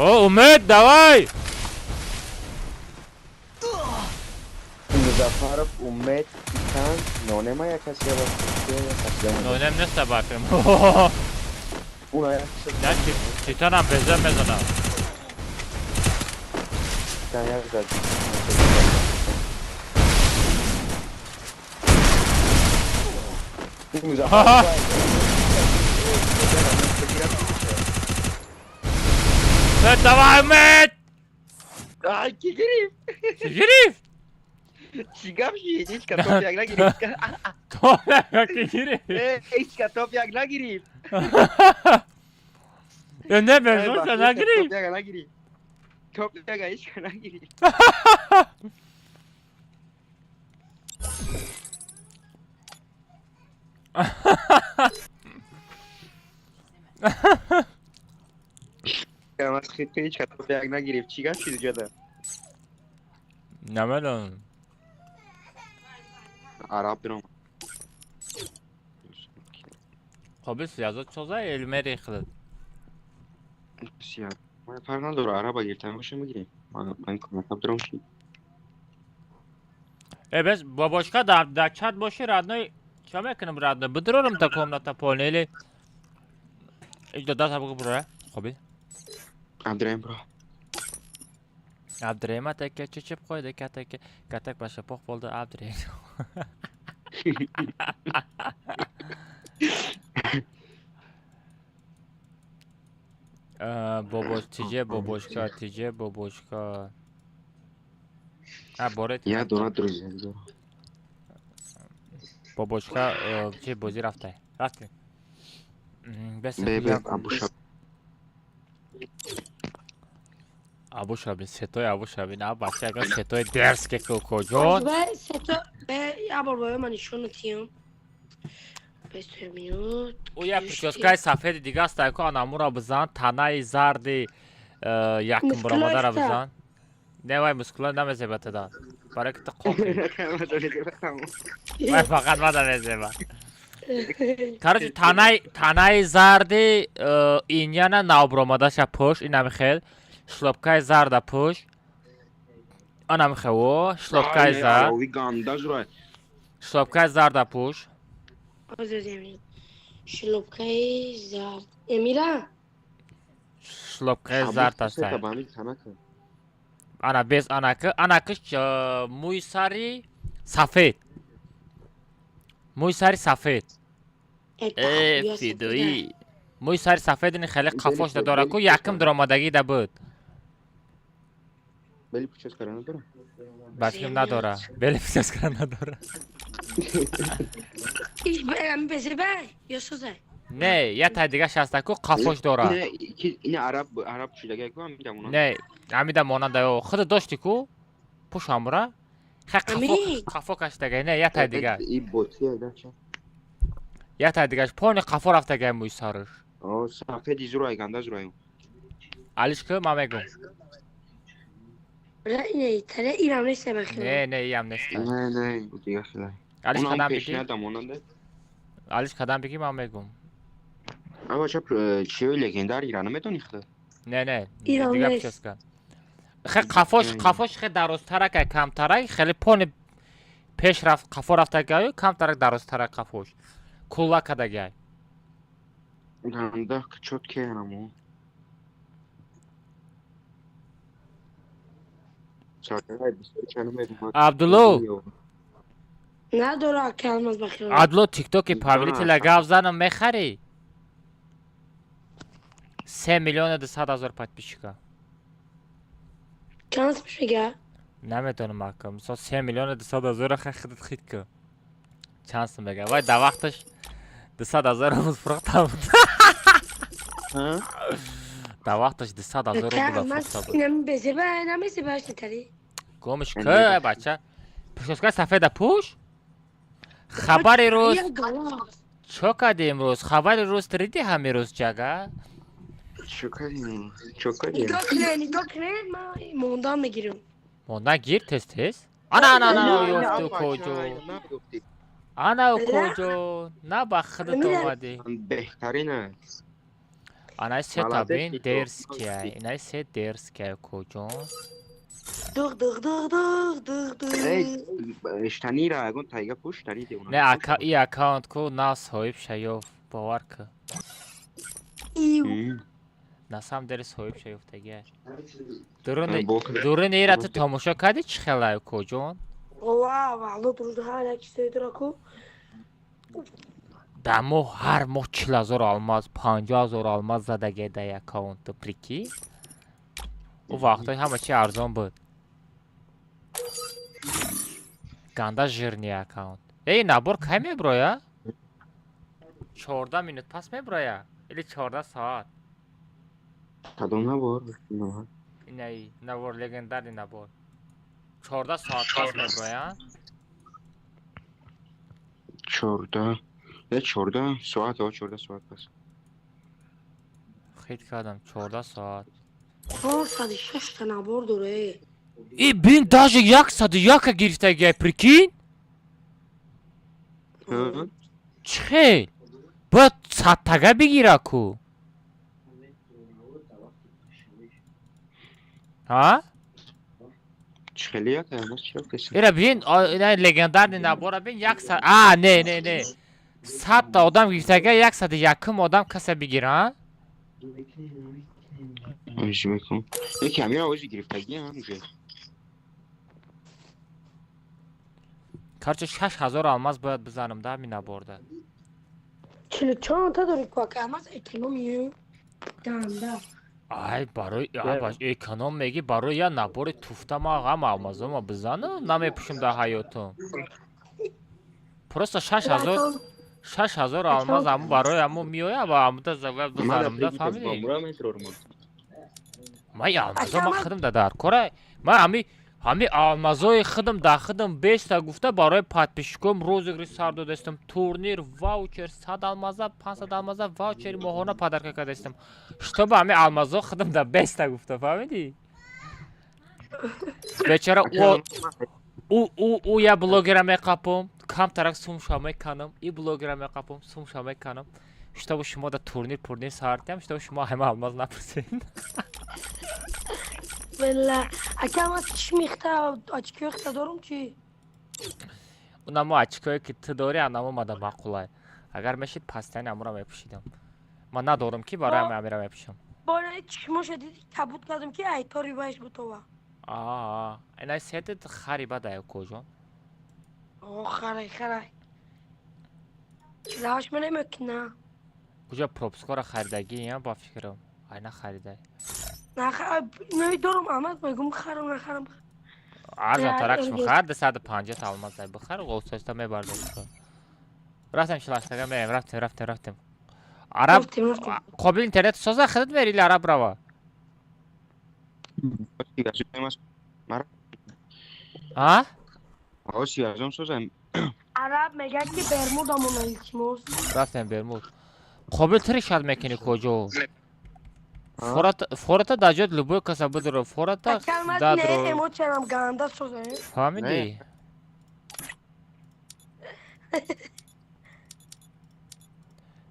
A: О, Умет, давай!
M: Muzafarov, Ummet, Titan, Nonema ya kasiya var.
A: Nonem ne sabahım?
M: Una ya.
A: Ya Titan'ım bezemezana.
M: Titan ya zaten. Muzafarov.
A: Ummet, давай, Ummet!
M: Ay, ki gireyim.
A: Gireyim.
M: Sigam shi, hiç katopyakla gireyim.
A: Topyakla gireyim.
M: Hiç katopyakla gireyim.
A: Ya ne ben o sana gireyim.
M: Topyakla gireyim. Topyakla hiç kana gireyim. هم از خیلی که هیچ کتاب یک نگیریم چی گفت چیزی جدا
A: نمیدونم
M: عرب برام
A: خب سیازت چوزه علمه ریخلد
M: بسیار من فرق نداره عرب گرفتن باشه میگیریم من کتاب درام شید
A: بس باباشکا در چت باشی ردنای چه میکنم ردنای بدرارم تا کامناتا پانیلی ایجا دست هم بگو برای خوبی
M: عبدالرحیم برو
A: عبدالرحیم تکه چه چپ خویده که تک باشه پخ بولده عبدالرحیم باباش تیجه باباشکا باره
M: یا دونات دروزی
A: باباشکا چه بازی رفته بس ابو شابی ستای ابو شابی نه بچه اگر ستای درس که کجا
C: ستا یا بار من نشون تیم بس میاد
A: او یا پرچاسکای سفید دیگه است که آنامورا بزن تنای زردی یکم برامده را بزن نه وای مسکولا نمیزیبت داد برای که تقوقی وای فقط مدن نمیزیبت کارچه تنای زردی این نه ناو برامده شا پوش این نمیخیل شلوبکای زرد پوش آنم خو شلوبکای زرد پوش
C: شلوبکای زرد امیرا
A: شلوبکای زرد است انا بیس انا کش موی ساری سفید فیدویی موی ساری سفید این خیلی قفاش داره کو یکم درآمدگی ده بود
M: بلی پوچس کردن نداره
A: بسیم نداره بلی پوچس کردن نداره
C: بزه بای یا سوزه
A: نه یه تا دیگه شسته کو قفاش داره
M: نه این عرب شده کو هم میگم اونا
A: نه همیده ماننده خود داشتی کو پوش همرا قفا کشته نه یه تا دیگه
M: این بوتیه داشت
A: یه تا دیگه پانی قفا رفته گه موی سرش
M: سفید زورای گنده زورای
A: علیش که ما میگم
C: نه تره ایران نیست بخیر
A: نه ای هم نیست
M: نه دیگه خیلی
A: علیش
M: اونم
A: قدم
M: پیش
A: بگی
M: ندم اوننده
A: علیش قدم بگی ما میگم
M: اما چه چیه لگندر ایران میدونی خدا
A: نه دیگه پوچس کن خیلی قفاش خیلی درستره که کمتره خیلی پانی پیش رفت قفا رفته گه کمتره درستره قفاش کولا کده گه
M: گنده که چود که همون
A: عبدالو
C: نداره کلمه بخیر
A: عبدالو تیک توکی پابلیتی لگاو زنم میخری 3 میلیون 200,000 подписчика
C: چند میشه
A: نمیتونم اکا مثلا 3 میلیون 200,000 خیدت خید که چند بگه وای در وقتش 200,000 بود فروخته بود در وقتش 200,000 بود فروخته بود
C: اینم بزه بای نمیشه باش تری
A: گمش که بچه پوشکای سفید پوش خبر روز چو کردی امروز خبر روز تریدی همین روز جگه
M: چو کردیم
C: نگاه کنه ما موندان میگیرم
A: موندان گیر تست انا یفتو کجو انا کجو نه بخدت اومدی
M: بهترینه
A: انا سه تابین درس که اینا سه درس که کجو
M: اشتنی را اگون تایگه پوش تنیده اونا
A: نه ای اکاونت کو ناس هایب شیوف باور که ناسم درس هایب شیوف تگه دورون ایرات تاموشا کردی چی خلای کجون
C: واو درود ها لکسته درکو
A: دمو هر ماه 40,000 آلماس 50,000 آلماس زدگه ده اکاونت پریکی او وقتا همه چی ارزان بود گنده جرنی اکاونت ای نبور که میبرویا 14 مینوت پس میبرویا ایلی 14 ساعت
M: کدوم نبور
A: نه نبور لگندری نبور 14 ساعت پس میبرویا
M: 14 یه 14 ساعت ها 14 ساعت پس
A: خیلی کردم 14 ساعت
C: 406 تا نبار داره.
A: ای بین داج 101 گرفتگی پریکین چه باید 100 تگه بگیره کو ها
M: چخلیه که همه چرا کسی
A: ایره بین لگندر نباره بین 100 نه 100 تا آدم گرفتگی 101 آدم کسی بگیره
M: آنجی میکنم یکی همین آوازی گرفتگی همونجه
A: کارچه 6000 الماس باید بزنم در می نبارده
C: 44 تا داره که همه اکنومیه دنده.
A: ای برای اکنوم میگی برای یه نبار توفته ما غم المازو ما بزنم نمیپوشم در حیاتم پروستا 6000 الماس همو برای همو میویه و همو تا زویب بزنم در فهمیدی ما یه المازو ما خودم در کاره ما همی المازوی خودم در خودم 20 تا گفته برای پادپیشکم روزگری سر دادستم تورنیر واوچر 100 المازه 500 المازه واوچر ماهانه پدرکه کردستم شتاب همی المازو خودم در 20 تا گفته فهمیدی بیچاره او یه بلوگر میقاپم کم ترک سوم شامه کنم ای بلوگر میقاپم سوم شامه کنم شتاب شما در تورنیر ساردیم شتاب شما همه الماز نپرسین
C: والله اکم از چی میخته آچکی وقت دارم چی؟
A: اونم آچکایی که تو داری انم ماده مقوله اگر میشید پستین امورا میپوشیدم من ندارم که برای همه امیرا میپوشم
C: برای چشمو شدید کبود کردم که ایتاری بایش بتوه
A: اینای سیدت خریبه دایو کجا؟
C: خرای لحاش من نمیکنه
A: کجا پروپسکار خریدگی یا با فکرم اینا خریده
C: دارم احمد بگم نخرم
A: ارزان ترکش بخرد 150 تا الماس دای بخر غوصاشتا میبرده رفتم شلاشتگه رفتم عرب قابل اینترنت سازه خودت بری عرب روا ها؟
M: آسی ازم سازم
C: عرب میگه که برمود همونه ایچموز
A: رفتم برمود قابل تری شد میکنی کجا؟ فورتا داجد لبوی کسا بدرو فورتا
C: داد رو امو چنم گنده سوزه
A: فهمیدی؟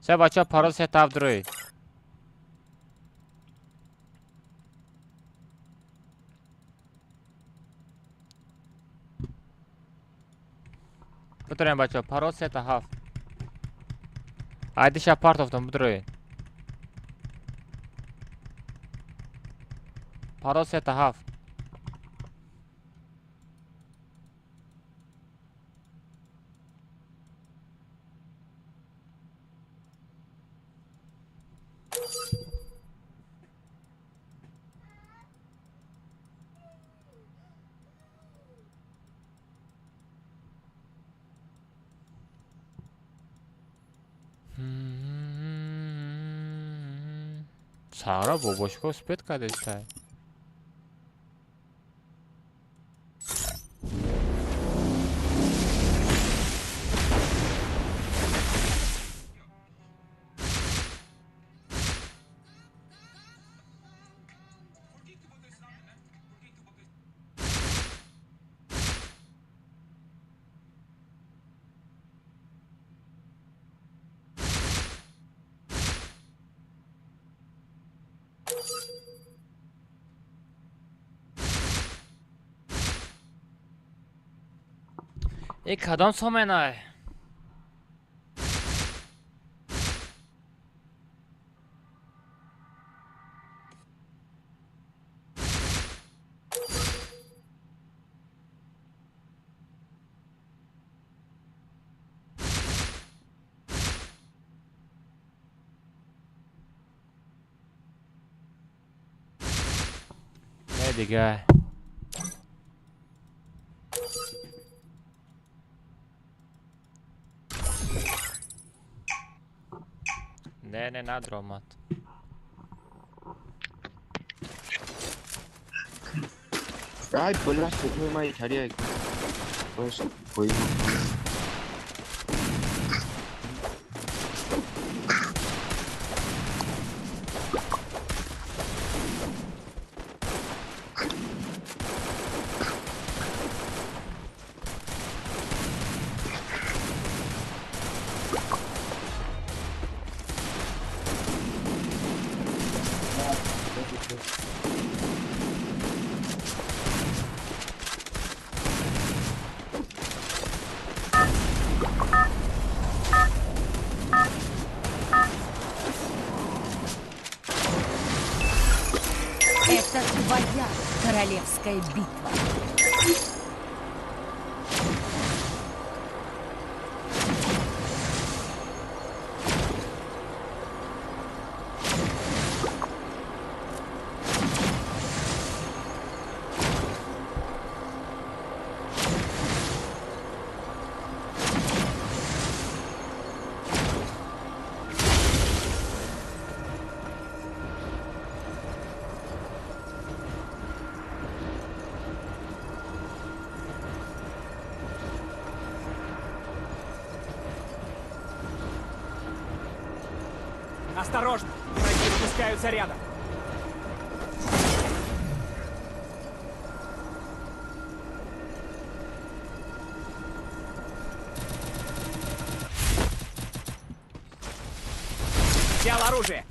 A: سه بچه پارال سه تاف دروی بطوریم بچه پارال سه تا هاف عادی شا پارت افتم بطوری پارال سه تا هاف Sara бабочка успеет когда ставить. एक कदम समय ना है ये दिखा है Ne nadro mat.
M: Ay bolas to mai thariya. Bas koi
D: Это твоя королевская битва.
N: Осторожно! Враги спускаются рядом. Взял оружие.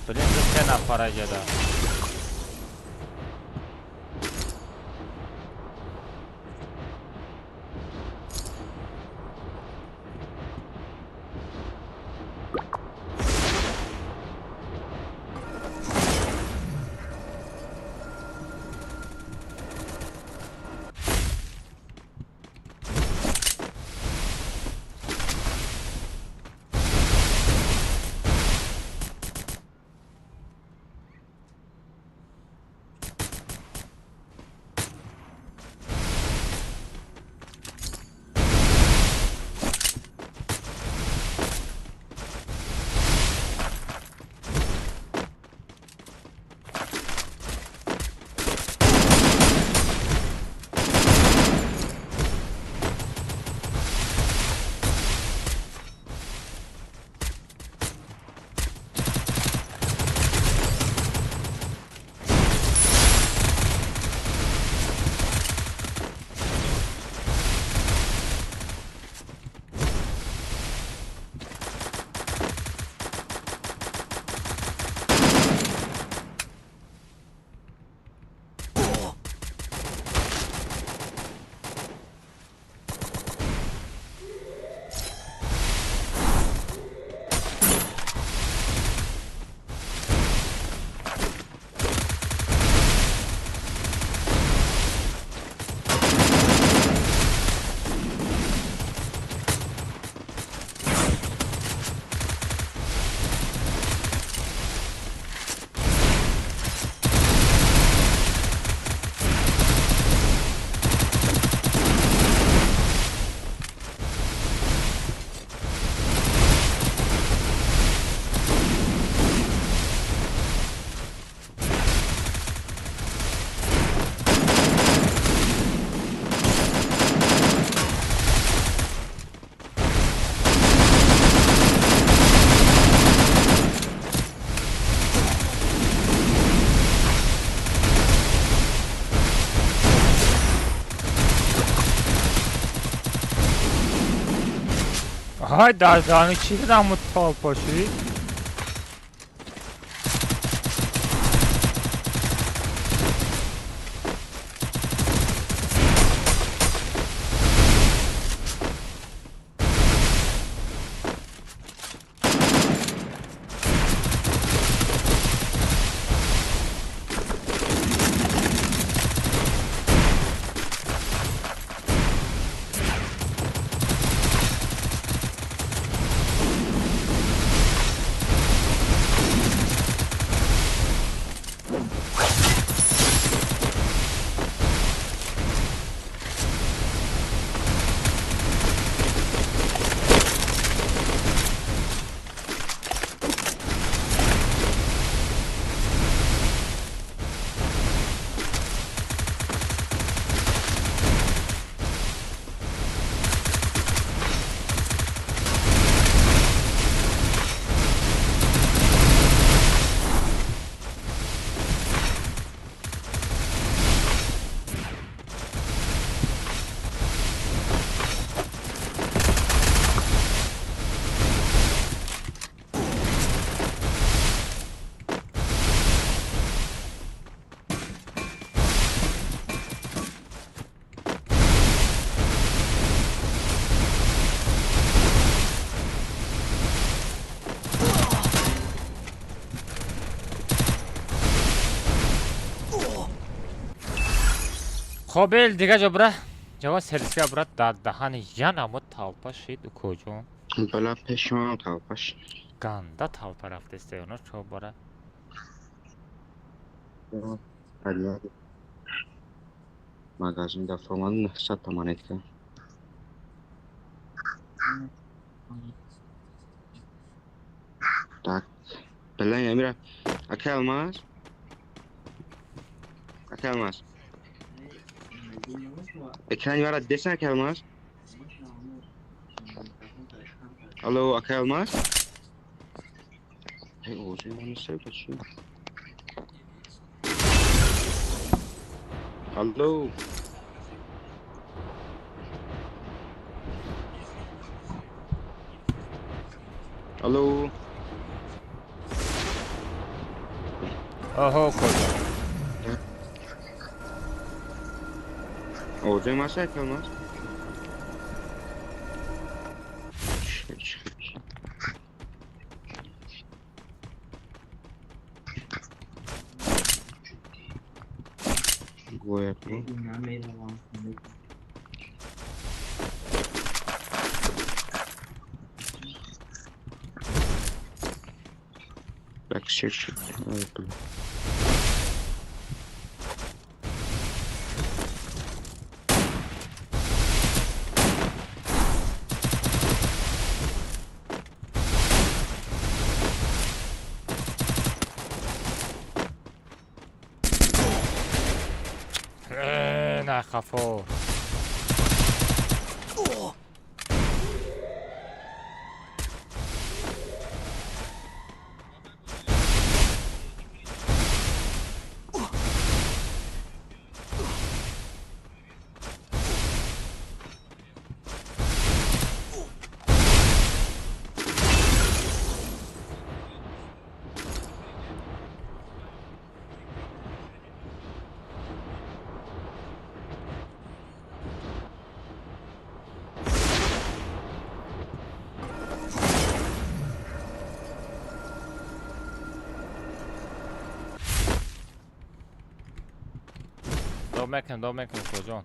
A: Блин, за 3 нafara jada. های دادانی چی دارم مطال پاشوی؟ خب ال دیگه جا برا جوان سرسکه برا دهان یانا مو talpa شید کجا
M: بالا پشمان talpaش
A: گنده talpa رفته استیانا چو برا
M: Aliado. Magazine da Froman satamanetken. Tak. Belen ya mira. Aqui almas. Aqui almas. Ekran yara desen aqui almas. Alo aqui almas. Hey hoje eu não sei o que é. Alô. Alô.
A: اوهو کجا
M: Hoje é mais aqui almas. Back section.
A: نه خفو دو مکن کجا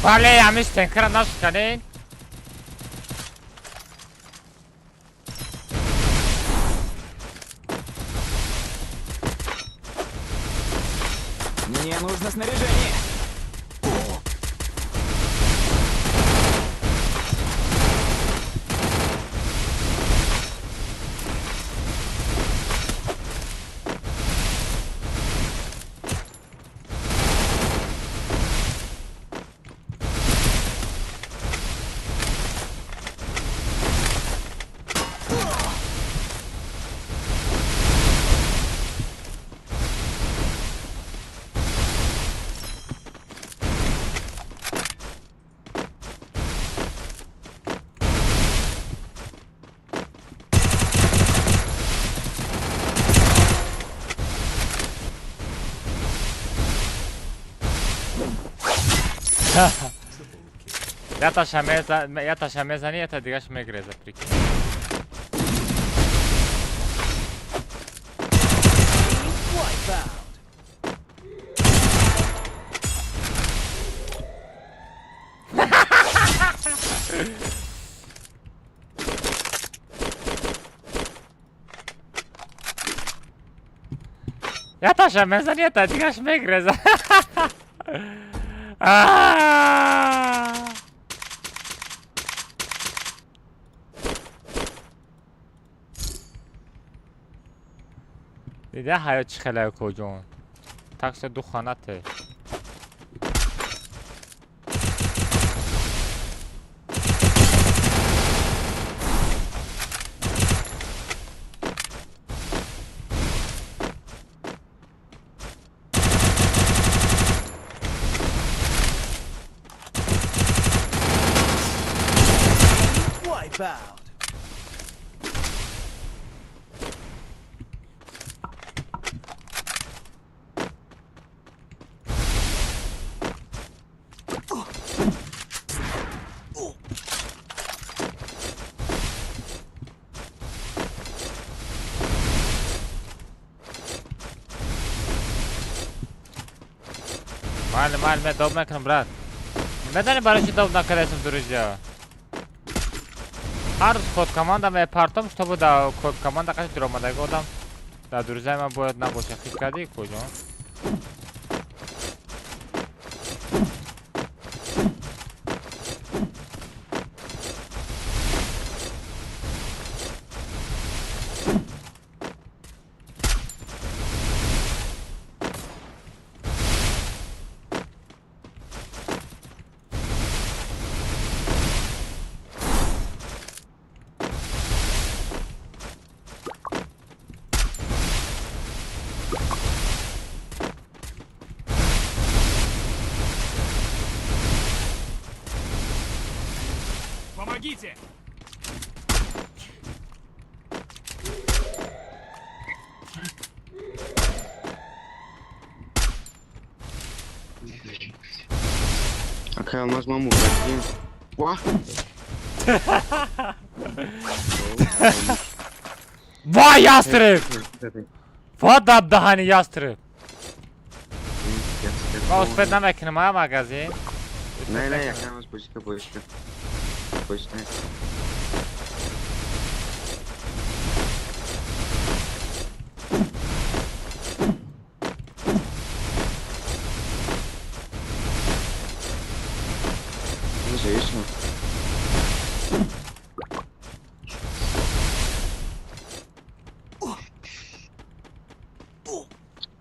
A: Vale, همش تنکر نشد کنین
N: Мне нужно снаряжение.
A: یا تا شمیزنی یا تا دیگهش میگریزه پریکی Ja Tascha, mezanieta, digaš megre. دیده حیات چی خیلی کجون تاکس دو خانته
B: Wipe out.
A: معلم دوب نکنم برات بدانی برای چی دوب نکردیم درجا هر روز کد کاماند هم پرتام شده بود کد کاماند قش در آمده گفتم در درجه من باید نباشه خیلی کردی کجا
N: Помогите!
M: Akay almaz mı mutluyum? Vah!
A: Vay yastırık! Vay dahani yastırık! Mouse pad namekinam ha magazin?
M: Ne yakamaz boşka. Boşka. Nasıl yiyorsun?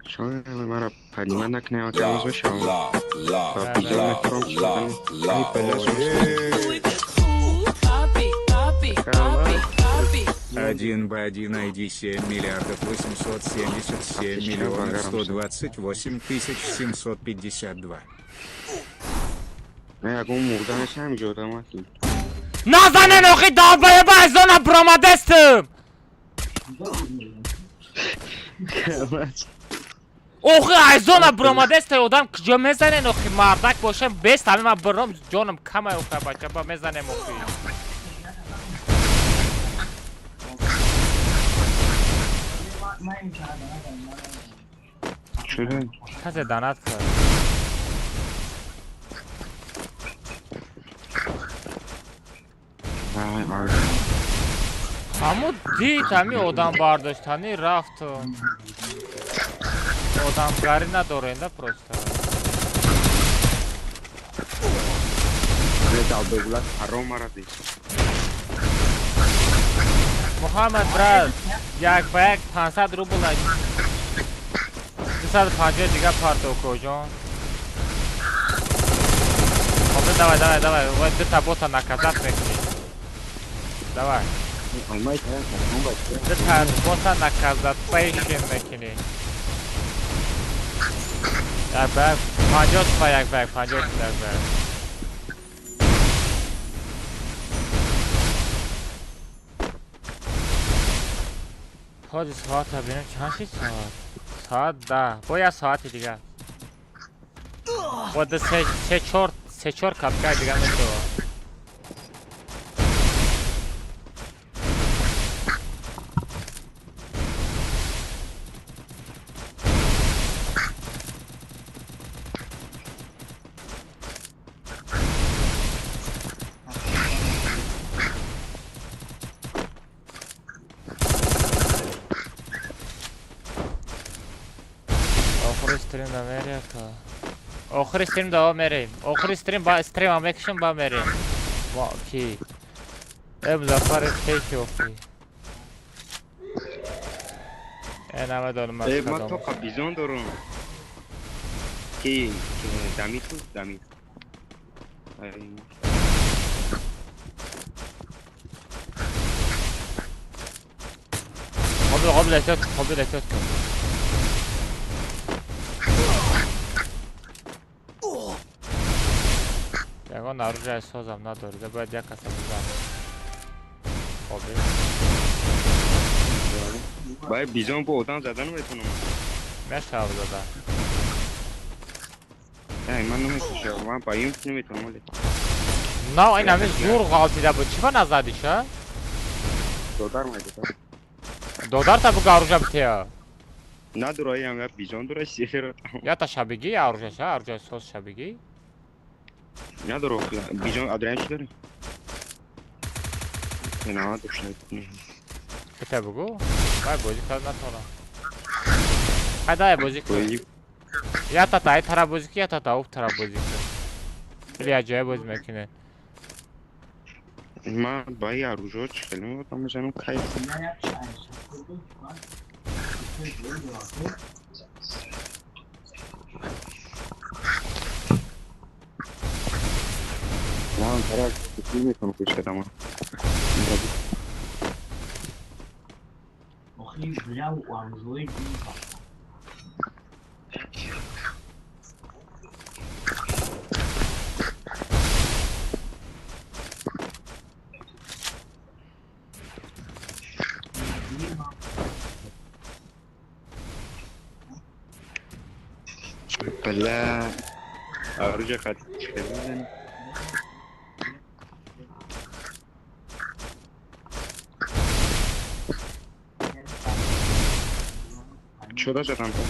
M: Şöyle bana padima nakne akamız mı şahı? Papilla metrom şahı. İyi paylaşmışsın.
O: 1 ID 7 миллиардов 877 миллионов 128 тысяч 752.
M: Ne bu muğdan eşem jodan var ki.
A: Nazanen oki davaya bazona bromadestim! اوخی ایزونا برامادسته آدم کجا میزنن اوخی مردک باشم بیست همه من برام جانم کمه اوخی بچه با میزنم اوخی
M: شده؟
A: کسی دانت کرد همو دید همی آدم برداشتنی رفت آدم گاری ندارنده پروستا محمد براد یک با یک 500 روبل 250 دیگه پارتو کجا خب давай باید دو تا بوتا نکزت میکنی давай دو تا بوتا نکزت پیشین میکنی یک بگ 50 تا یک بگ 50 تا یک بگ خود ساعت ها بینم چند شید ساعت 10 با یک ساعت دیگه با سه چور کپکای دیگه میتو آخر استریم دا میره که آخر استریم دا میریم آخر استریم با استریم هم بکشم با میریم ما کی مظفر کیکی اخی این همه دارم
M: من تو بیزون دارم کی دمیت بود دمیت
A: قبل احتیاط کن یکان نارو جای سازم نداره باید یک کسا بزن
M: باید بیزون با اوتان زدن میتونم
A: میشه هم زدن
M: نه من نمیتونم من بایم نمیتونم ولی
A: نه این همه زور غالطیده بود چی با نزدی شه؟ دودار تا بگه آروژه بتیا
M: نه درایی هم بیزون درایی سیخیر
A: یا تا شبگی آروژه شه آروژه سوز شبگی
M: نه درو بیزون ادرین چی داری؟ نه داشته
A: بته بگو باید بازی کرد نتونم خیلی بازی کرد یا تا تایی طرف بازی که یا تا اوب طرف بازی کرد خیلی عجایب بازی میکنه
M: من باید آروژه خیلی میبودم بزنم کیف من طرف کسی میتونم کش کدام
L: آخی بلا و آروژوی دیگه
M: بلا آروژه خیلی میزنی چرا زدم تو؟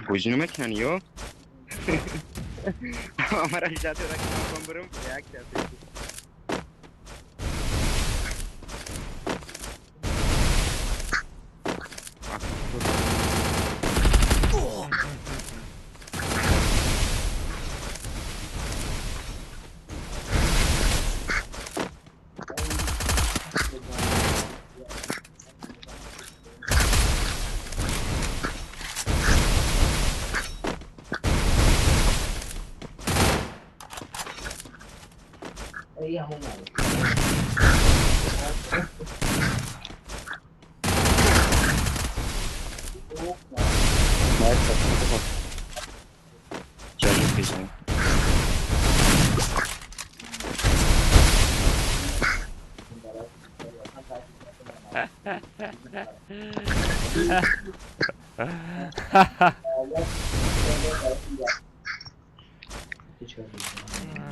M: بوجی نمیکنی یا؟ हमारा जाते रख बम्बरम क्या कहते हैं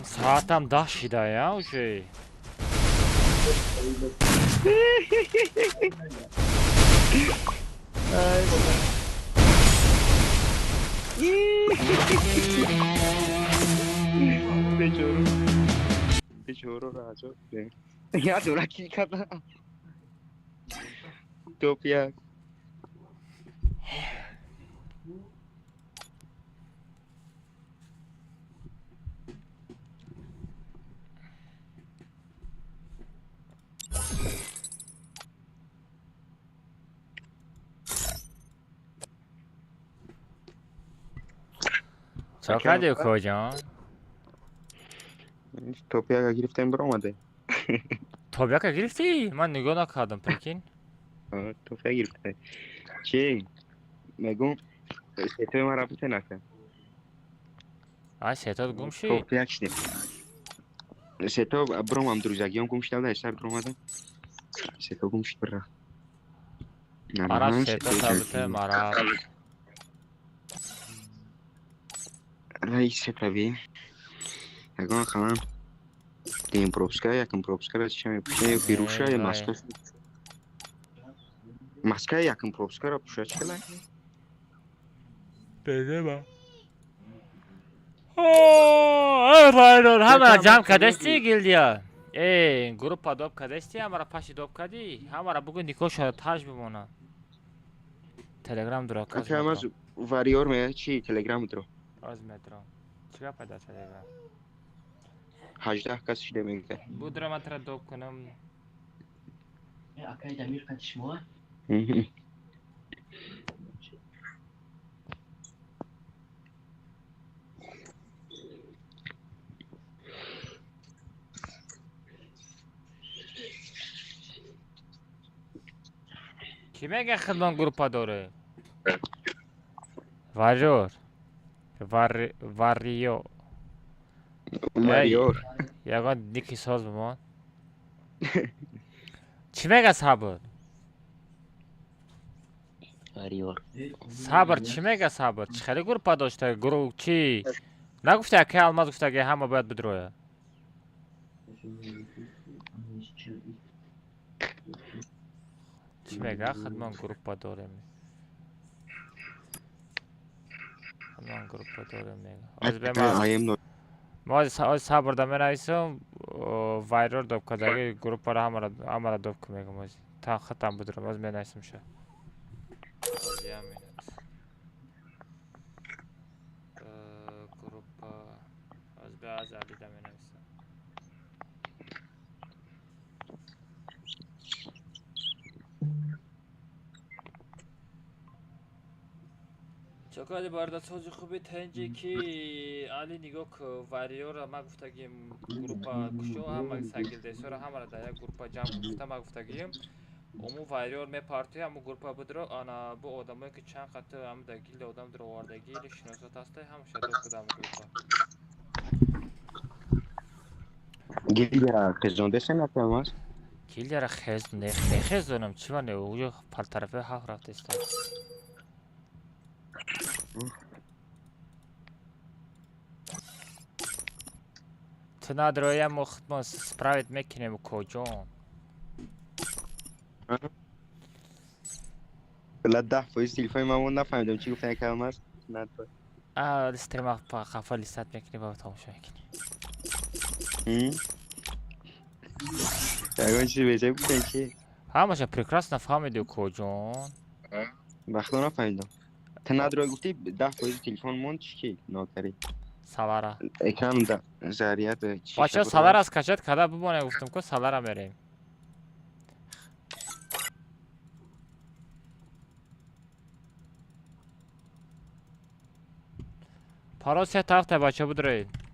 A: Saatam daşida ya o şey.
M: बेचोरो राजो यार थोड़ा की करना टोपिया
A: چقدر دیو کجان؟
M: توپیا گرفتم برآمده.
A: توپیا گرفتی؟ من نگاه نکردم پکین.
M: توپیا گرفته. چی؟ میگم سیتو ما رابطه نکن.
A: Ay Setod gum şi.
M: خب یک شدیم سه تا برام هم دروزگی هم گم شده در سر برام آدم سه تا گم شد بره
A: Mara Setod tabute mara.
M: رئیس طبیعی اگه خواهم دیم پروبسکا یکم پروبسکا را چشم پوشه بیروشه یا ماسکا ماسکا یکم پروبسکا را پوشه چکله
A: بده با Vayron hamara jam kadesti gildiya. Gruppa dop kadesti hamara pashi dop kadi. Hamara bugun nikoh shada taj bimona. Telegram dura kaz.
M: اصلا هم از واریور میاد چی تلگرام درو
A: Az metro. Chiga pada telegram.
M: 18 کس شده میگه
A: Budra matra dop kunam.
P: Akay Damir kaçışma.
A: Kime xidmat gruppa dore? Varyor. Varyo.
M: واریور
A: Yagan diki soz bimon. Chimega sabr.
P: واریور
A: Sabr chimega sabr. Chkhali gruppa doshta guruh chi. Nagufta ki almaz gufta ki hamma bayad bidroya. Chimega xidmat gruppa dore mi. Xidmat gruppa dore mi. Az bema.
M: آیم نو
A: ما از صبر دم نایسم وایرور دوب کداگی گروپ پر همارا دوب کمیگم از تا ختم بدرم از من نایسم شه گروپ از به از علی دم نایسم چکاری بارد سوزی خوبی تنجی کی علی نگاه که واریور ما گفتگیم گروپا کشو هم ساکل دیسور هم را دایا گروپا جام گفته ما گفتگیم امو واریور می پارتی همو گروپا بدرو آنا بو آدمایی که چند خطه هم دگیل آدم درو واردگیل شناسات هسته هم شده کدام گروپا
M: گیل یا خزونده سن اپراماز
A: گیل یا خز دونم چی وانه اویو پر طرفه حق رفته است تو ندرویم ما سپراویت میکنیم کجون
M: بلد 10% تلفن ما نفهمیدم چی گفتن کلمه است نداره
A: استریم خفا لیست میکنی با تماشا میکنی
M: اگه چی بهجه گفتن چی
A: همشه پریکراس نفهمیدی کجون
M: بخدا نفهمیدم تا نداره گفتی 10% تلفن مون چی ناکری
A: سالارا
M: اکران دا زریعت
A: باشه سالارا از کچت کده بمونه گفتم که سالارا میریم پاروس یه تخته بچه بدرید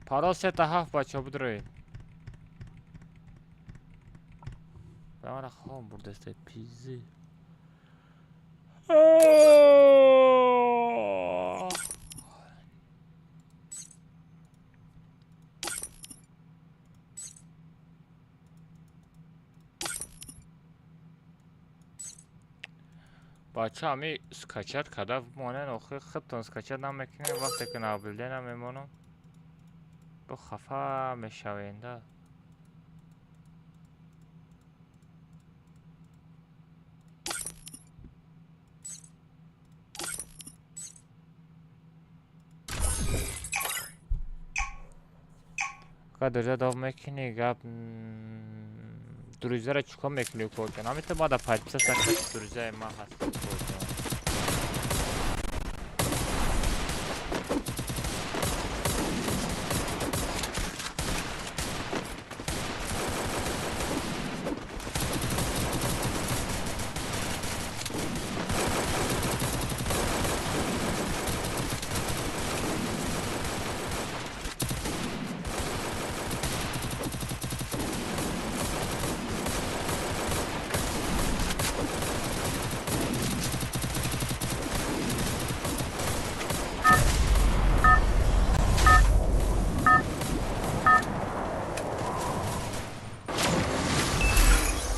A: پاروس یه تحف بچه بدرید بمانه خواهم بردسته پیزی بچه همی سکچت کده مانه نوخی خطون سکچت نمیکنه وقتی که نابلده نمیمونم با خفا میشوینده که درجه داو میکنی گب دروزه را چکا میکنی کوچن همیته ما دا پایپسه سکت دروزه ما هست کوچن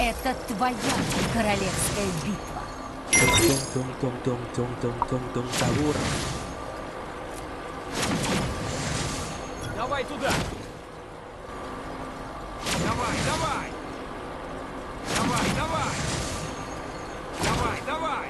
D: Это твоя королевская битва.
H: Тунг-тунг-тунг-тунг-тунг-тунг-тунг-тунг сахур.
N: Давай туда! Давай, давай! Давай, давай! Давай, давай!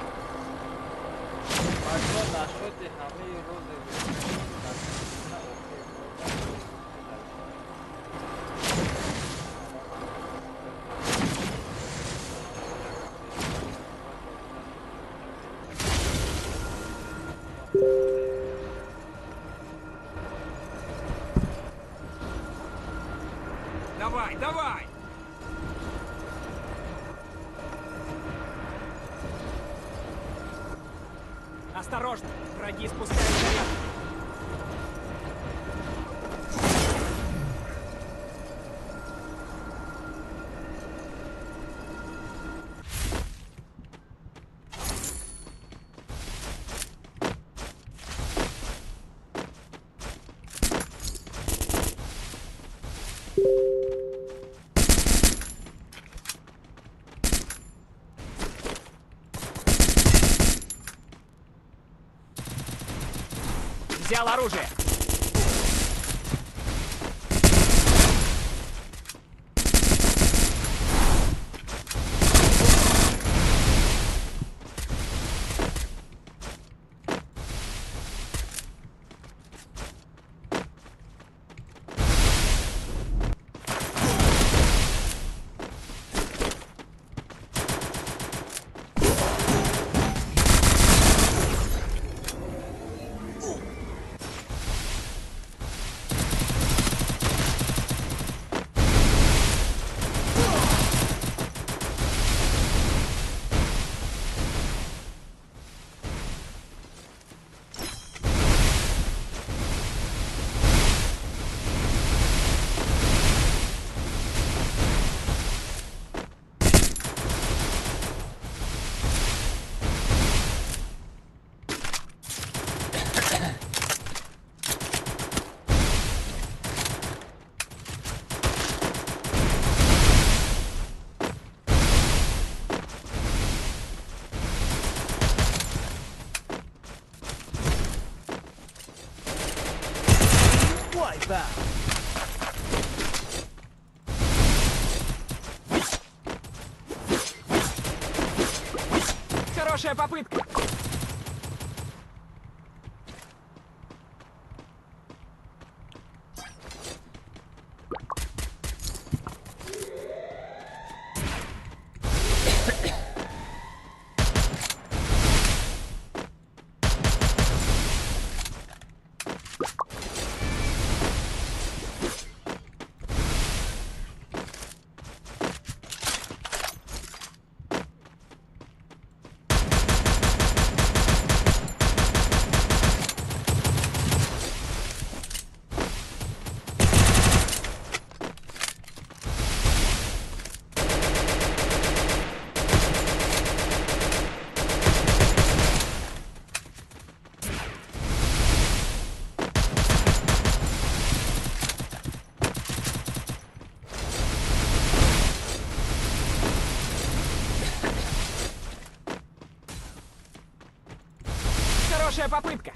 N: Давай, давай! Осторожно! Враги спускают заряд! Взял оружие! Хорошая попытка! Хорошая попытка!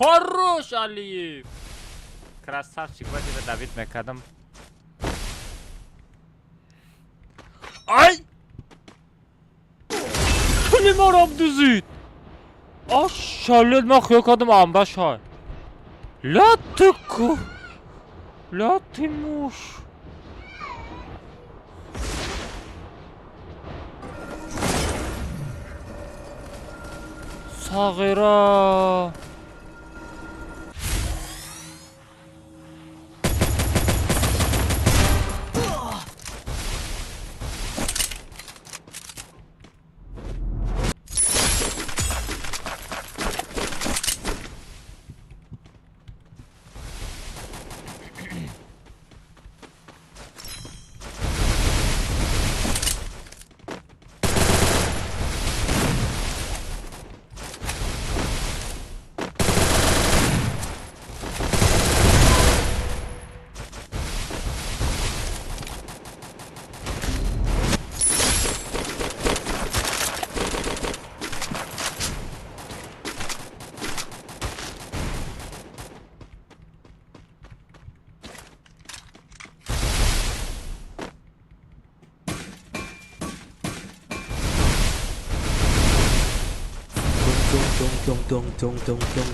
A: Хорош, Алиев! Красавчик, вот тебе Давид Мекадам. Ай! Что не мором дузит? Aşağılı ben yok adım ambaşay. La tıkku. La timuş. Sağıra.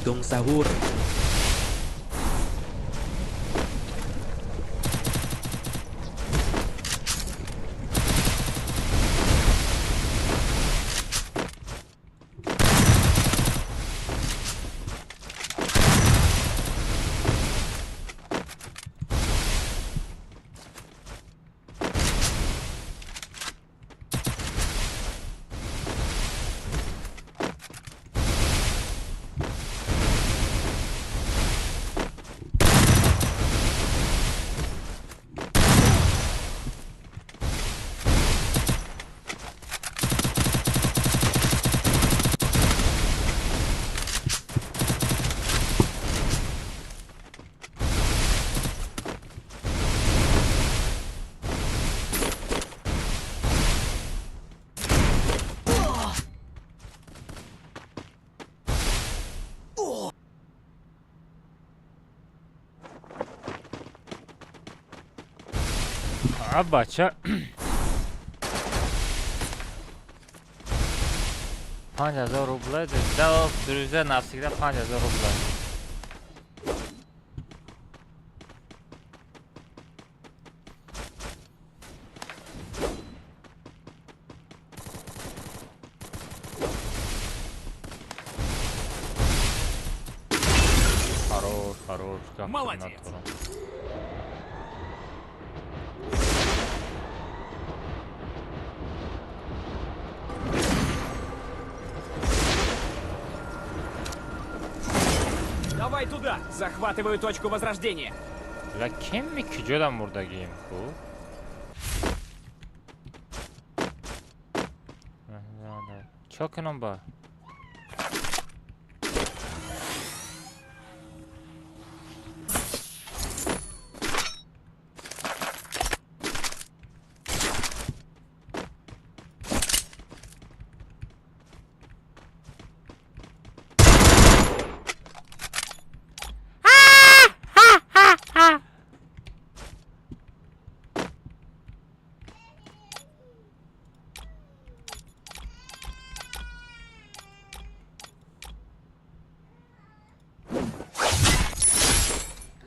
H: Tung sahur.
A: بچه 5000 روبله دروزه نفسیده 5000 روبله хорош как
N: Молодец. Давай туда! Захватываю точку возрождения!
A: لا کمی کجا مردگیم خب چا کنم با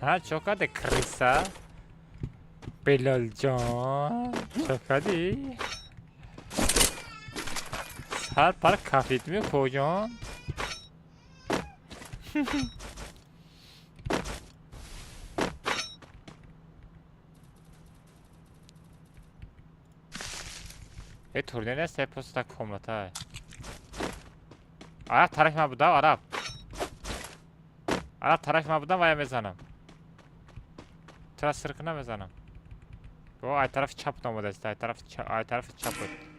A: ها چوکاده کریسا بلال جان چوکادی سر پر کافیت می کجان ای تورنیر است پستا کملتا عرب طرف ما بودا عرب طرف ما بودم وای میزنم طرف سرکنه میزنم او ای طرف چپ نموده است ای طرف چپ بود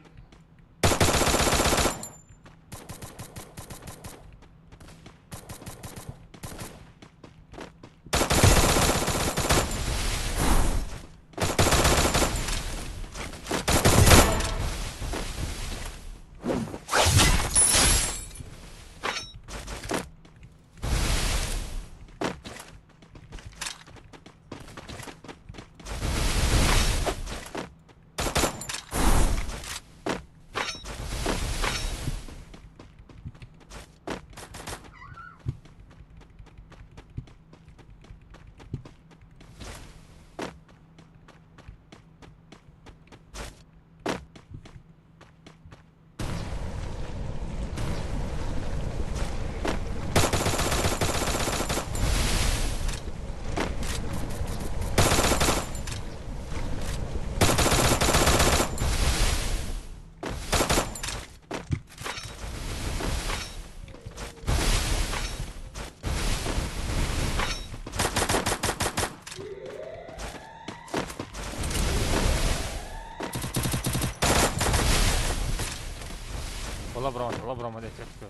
A: Labramada ehtiyat gör.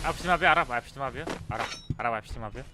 A: Apıştım abi, Arap, apıştım abi. Arap apıştım abi.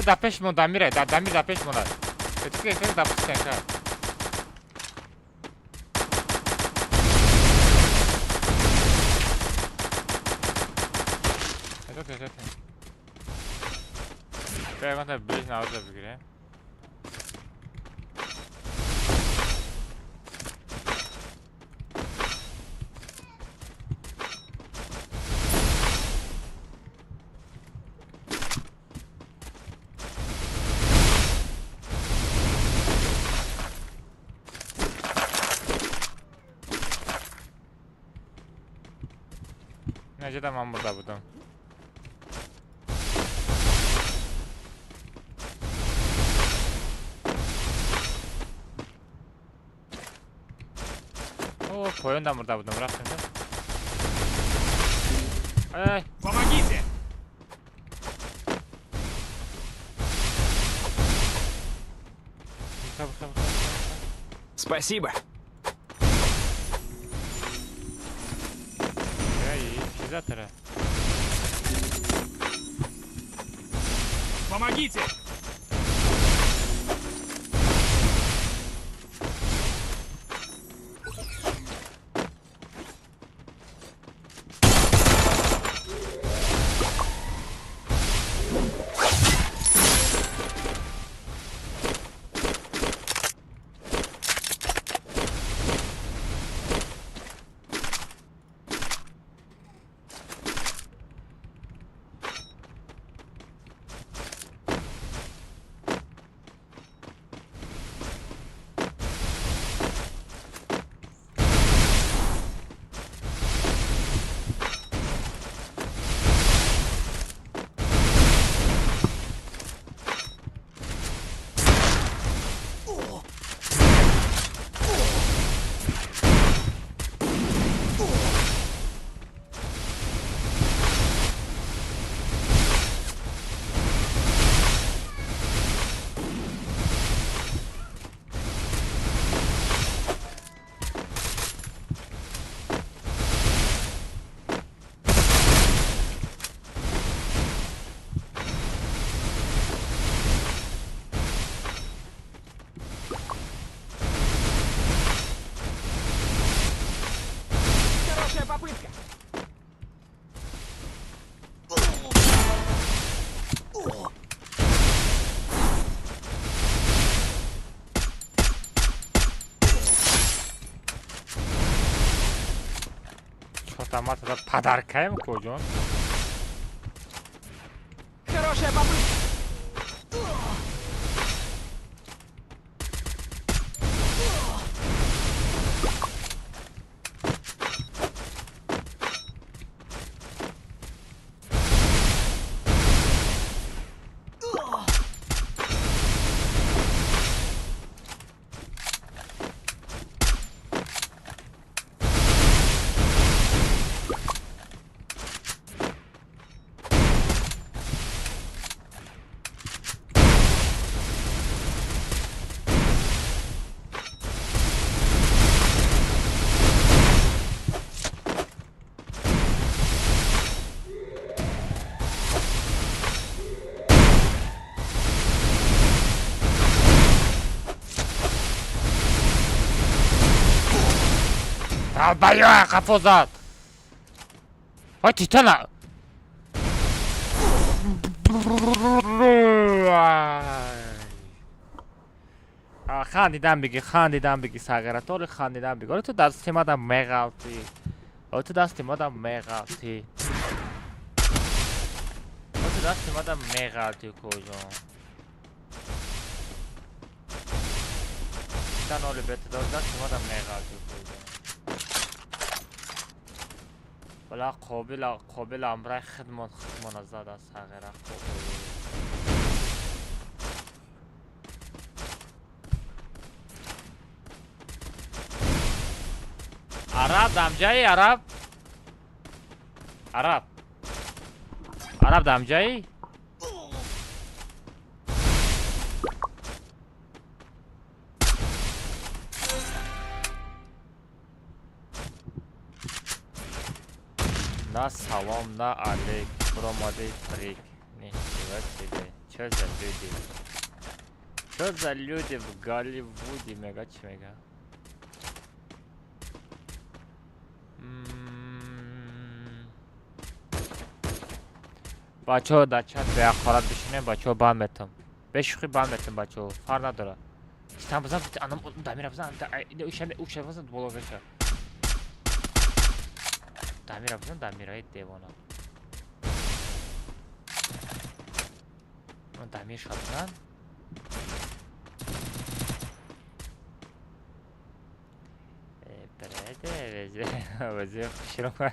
A: Da pești mă, Damire, Damire da pești mă. Deci că e da pești așa. Uite. Pe aia bleci n-au de bigre. Necədə mən burada budum? O, koyun da burada budum, bırak şimdi. Ay.
N: Помогите! Спасибо.
A: Завтра.
N: Помогите! Попытка.
A: Автомата подаркаем кожу.
N: Хорошая попытка.
A: Долбоёб, капузат! Ой, титана! خندیدم بگی ساغراتور خندیدم بگی تو دست ما دا مغالطی تو دست ما دا مغالطی تو دست اومدم میغلطی کجا کانال بهتر دست اومدم میغلطی کجا بلا قابل امره خدمت زد از غیره قابل عرب دمجایی عرب عرب دمجایی نه سلام نه علیک براماده فریک نه وسیده چه زلودی в Голливуде میگه چی میگه بچه ها در چند به اقارت بشینه بچه ها بند میتم به شوخی بند میتم بچه ها فر نداره چیستم بزن انم دمیره بزن اوشه بزن بلوگه شد دمیره بزن دمیره های دیوانا من دمیر شد بزن برده وزیر خوشی رو کن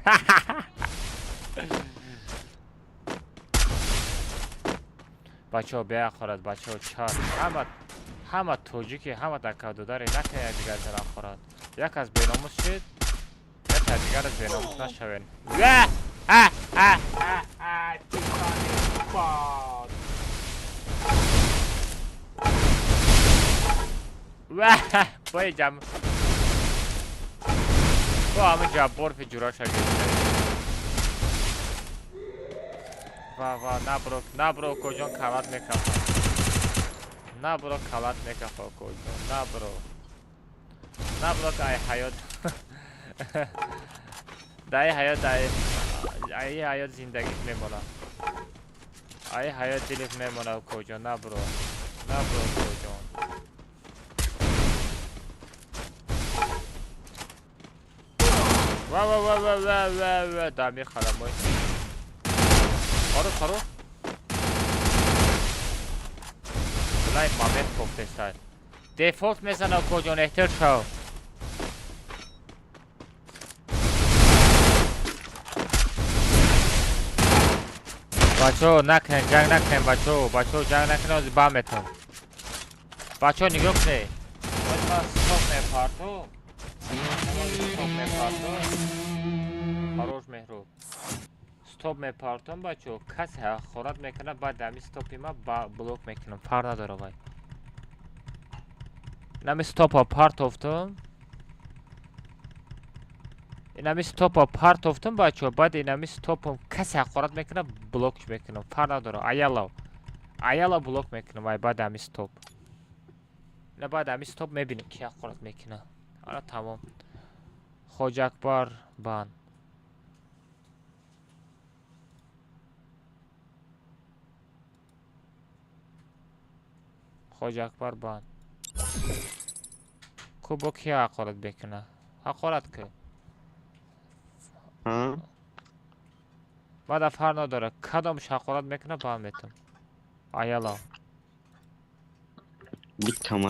A: بچه ها بیا خورد بچه ها چار همه توجی که همه دکادو داره نکنه دیگر در خورد یک از بیناموس شد یک از دیگر از بیناموس نشوین بای جمع با همه جبار پی جورا شگید و نبرو کجان کلات میکفا نبرو کلات میکفا کجان نبرو که ای حیات دای حیات ای حیات زندگیت میمونه ای حیات دلت میمونه کجان نبرو کجان و دمیر خرم بای خارو بلای مامت کفته سر دیفولت میزنه کجان احتر شو بچه نکنن جنگ نکنن بچه جنگ نکنن از بامتون بچه نگاه کنه ستوب میپارتو خروش مهرو ستوب میپارتم بچه کسی خورد میکنه بعد دمی ستوپی ما بلوک میکنم پر نداره بای نمی ستوپ ها پارت افتم اینمی ستوپ ها پارت افتم بچه بعد اینمی ستوپ هم کسی خورد میکنه بلوک میکنم پر نداره ایالا بلوک میکنم وای بعد دمی ستوپ نه بعد دمی ستوپ میبینیم که خورد میکنه حالا تمام خوج اکبر بان خوج اکبر بان کو با کی حقارت بکنه حقارت که بعد افر نداره کدامش حقارت میکنه بان میتون ایالا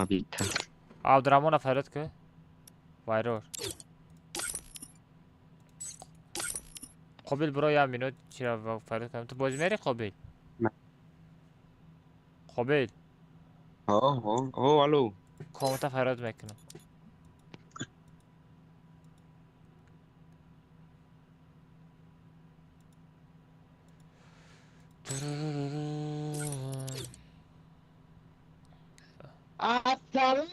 M: بیتا
A: عبدالرحمن فرد که وایرور قابل برو یه مینوت چرا فرد کنم تو بازی میری قابل
M: الو
A: کامتا فراد میکنم
Q: السلام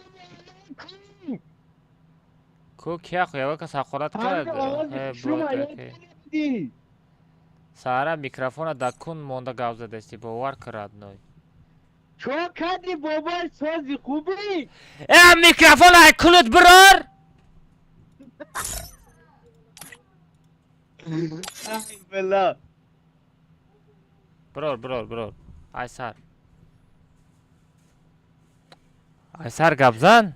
A: کو کیا خواه کس حقارت کرد سارا میکروفون دکون مونده گاو زدستی باور کرد نوی
Q: چو کدی بابای سازی خوبی
A: میکروفون های کلوت برار
Q: بلا
A: برار ایسر گبزن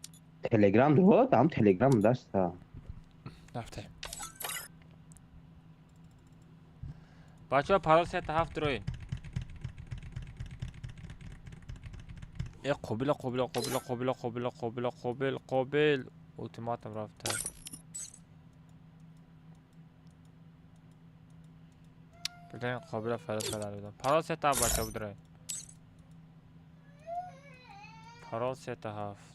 Q: تلگرام دو دام تلگرام دستا
A: رفته بچه ها پرال 7 روین قبل اوتوماتم رفته بدین قابل فرستادن بدم پرال 7 بچه بود روین پرال 7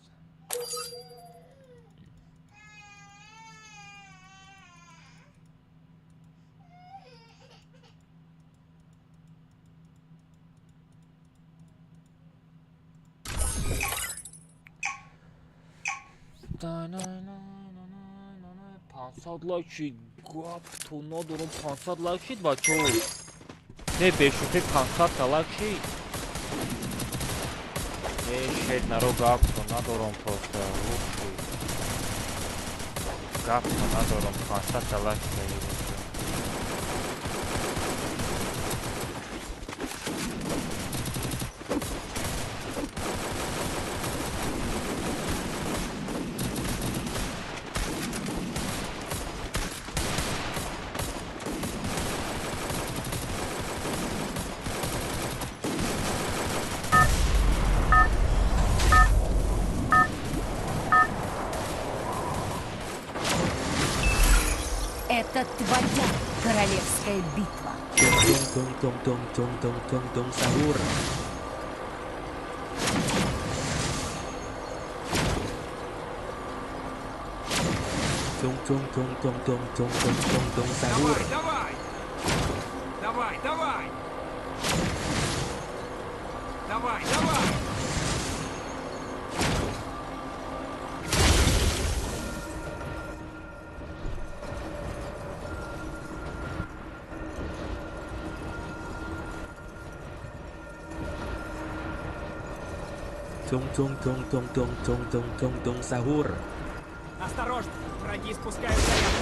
A: 500 لایک شید گاب تو ندارم 500 لایک شید بچه نه بشوفه 500 تا لایک شید نه شید نرو گاب تو ندارم پروسته گاب تو ندارم 500 تا لایک شید
D: Это твоя королевская битва.
H: Тон-тон-тон-тон-тон-тон-тон-тон сахур. Тон-тон-тон-тон-тон-тон-тон-тон сахур.
N: Давай, давай! Давай, давай! Давай, давай!
H: Тон-тон-тон-тон-тон-тон-тон-тон сахур.
N: Осторожно! Враги спускают заряд!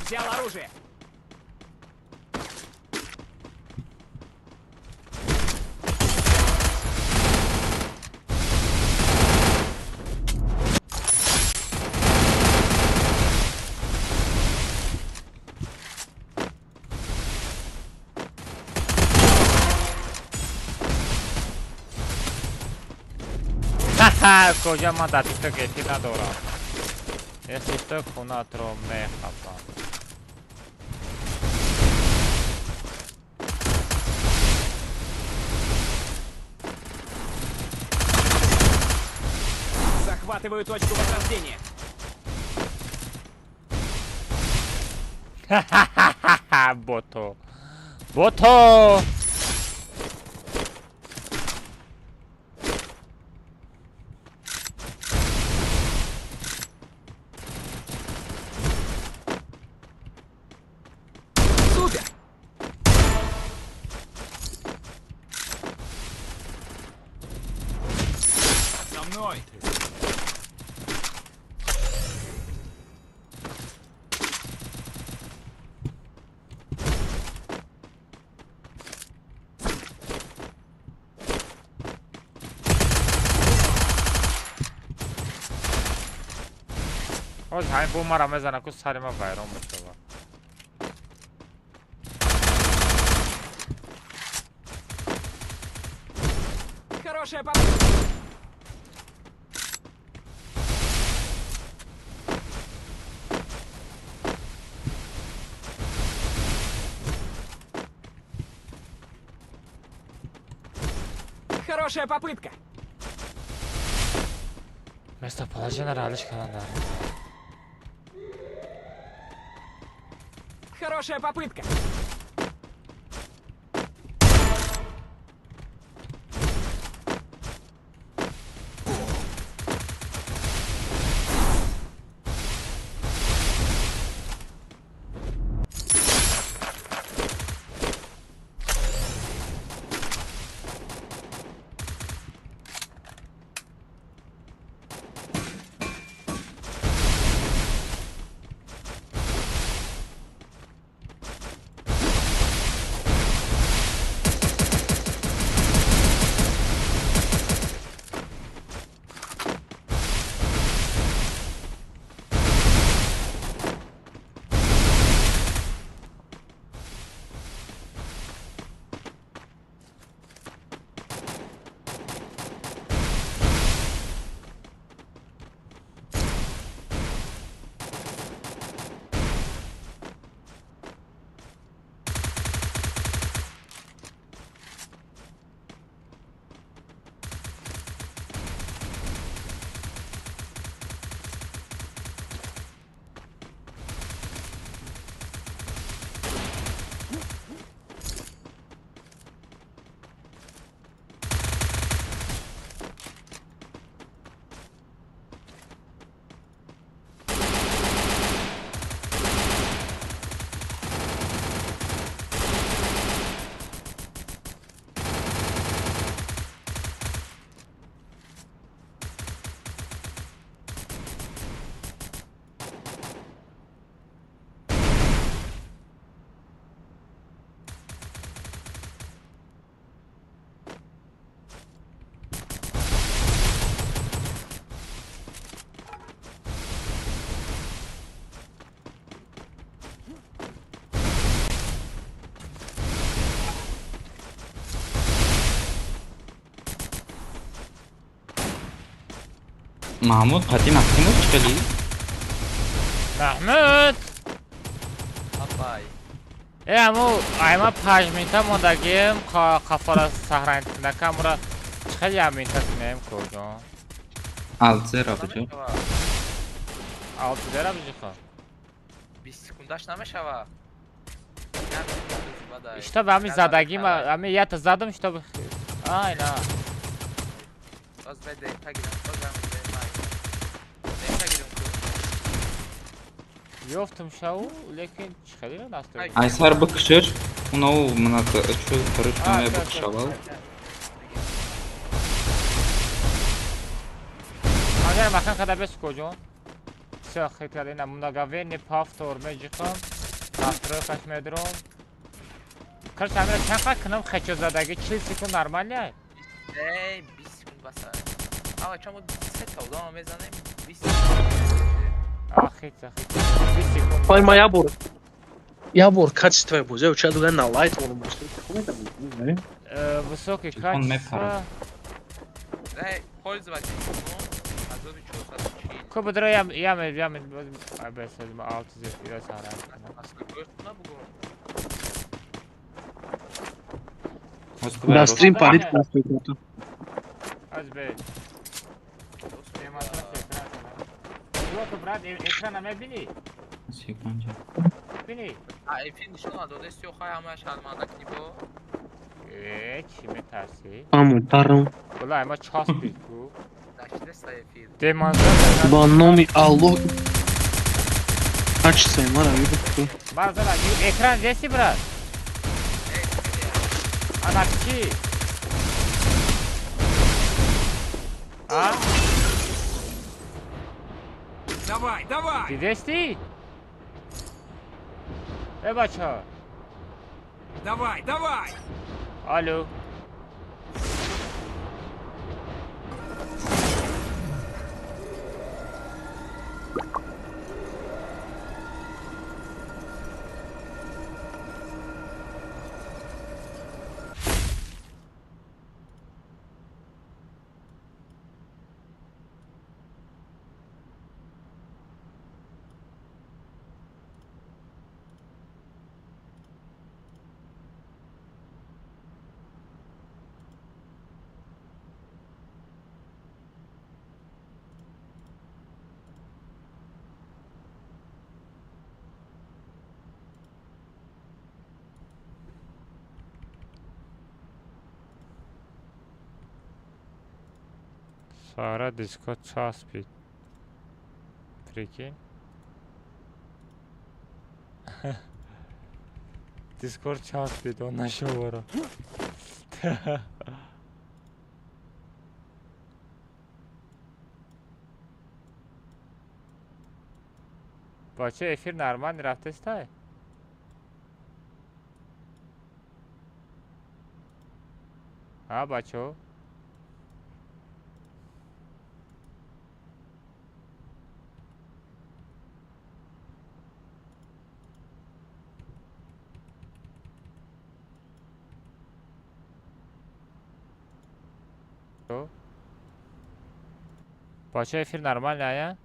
N: Взял оружие!
A: کجا من در تیک تاک ایتی ندارم یه تیک تاک خونت رو میخوابم
N: Захватываю точку возрождения!
A: بوتو بوتو
N: Супер! За мной!
A: آج همین بوم را میزنه که سر ما ویران بشه
N: Хорошая попытка! Хорошая попытка!
A: Местоположение ралиш каландар.
N: Хорошая попытка!
R: محمود قطعی مکسیموس چلی؟
A: محمود
E: آفای
A: همو ایما 5 minute موندگیم قفار سهرین نکم را خیلی هم minute کنیم کجا
R: 6 را بجو
A: 6 را بجو خواه
E: 20 سکوندش نمیشوه
A: اشتا به همین زدگیم همین یه تا زدم اشتا بخیر آی نه
E: باز به دیتا گیرم باز به همین دیتا گیرم
A: یافتم شو لیکن خیلی را دست دارم
R: Айсар быкшыр. Унау мына чё короче быкшавал.
A: اگر مکان کده بس کجا سه خیلی کده نمونگاوی نپاف تورمه جیخم دسترو کشمه درم کرش همین چند خواهد کنم خیچو زدگی 40 سکون نرمالیه
E: ای 20 سکوند بسه آقا چون 3 تا بودم میزنیم 20
A: خیلی 20 سکون
G: Ой, моя бур. Я бур, качество бузе, уча дуга на лайт, он может.
A: высокий
R: Телефон
A: качество
E: ей пользователь
A: Көп дро я обесед 600 лира сара.
G: На стрим парит просто это.
A: Азбе. Вот брат, экрана мебини.
R: Секунду.
A: Бини.
E: ай фин шуна доде сё хай ҳамаш ҳалмада книбо
A: чӣ метарсӣ?
G: Аму тарам.
A: Валай ма час биту.
E: дашта эфир
A: Демонстрация.
G: Ба номи Аллоҳ. Качество мара виду.
A: Базара, экран здесь, брат. Она чӣ? А?
N: Давай, давай!
A: Ты дести? Бача.
N: Давай, давай!
A: Алло. Сара дискот час бит. Прикинь. Дискорд час бит, он нашел вора. Бача, эфир нормально рафте стай? А, бачо? Бача, эфир нормально, а?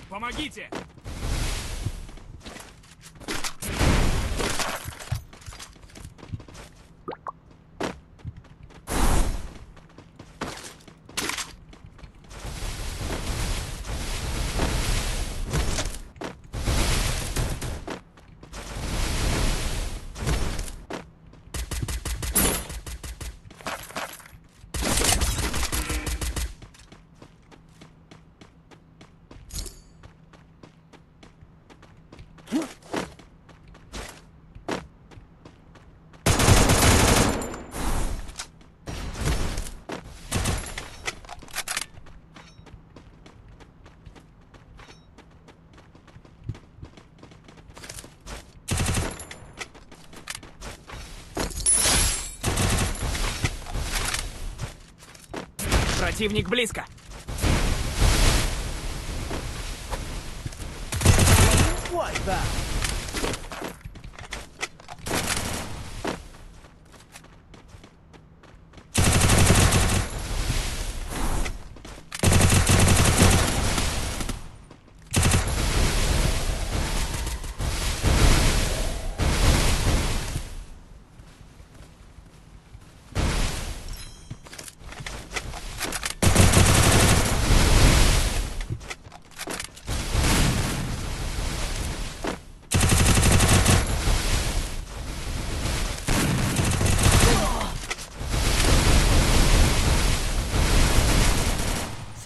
N: Помогите! Противник близко.
B: Wipe out.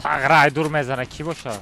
A: Sağıray dur mezana ki boşa.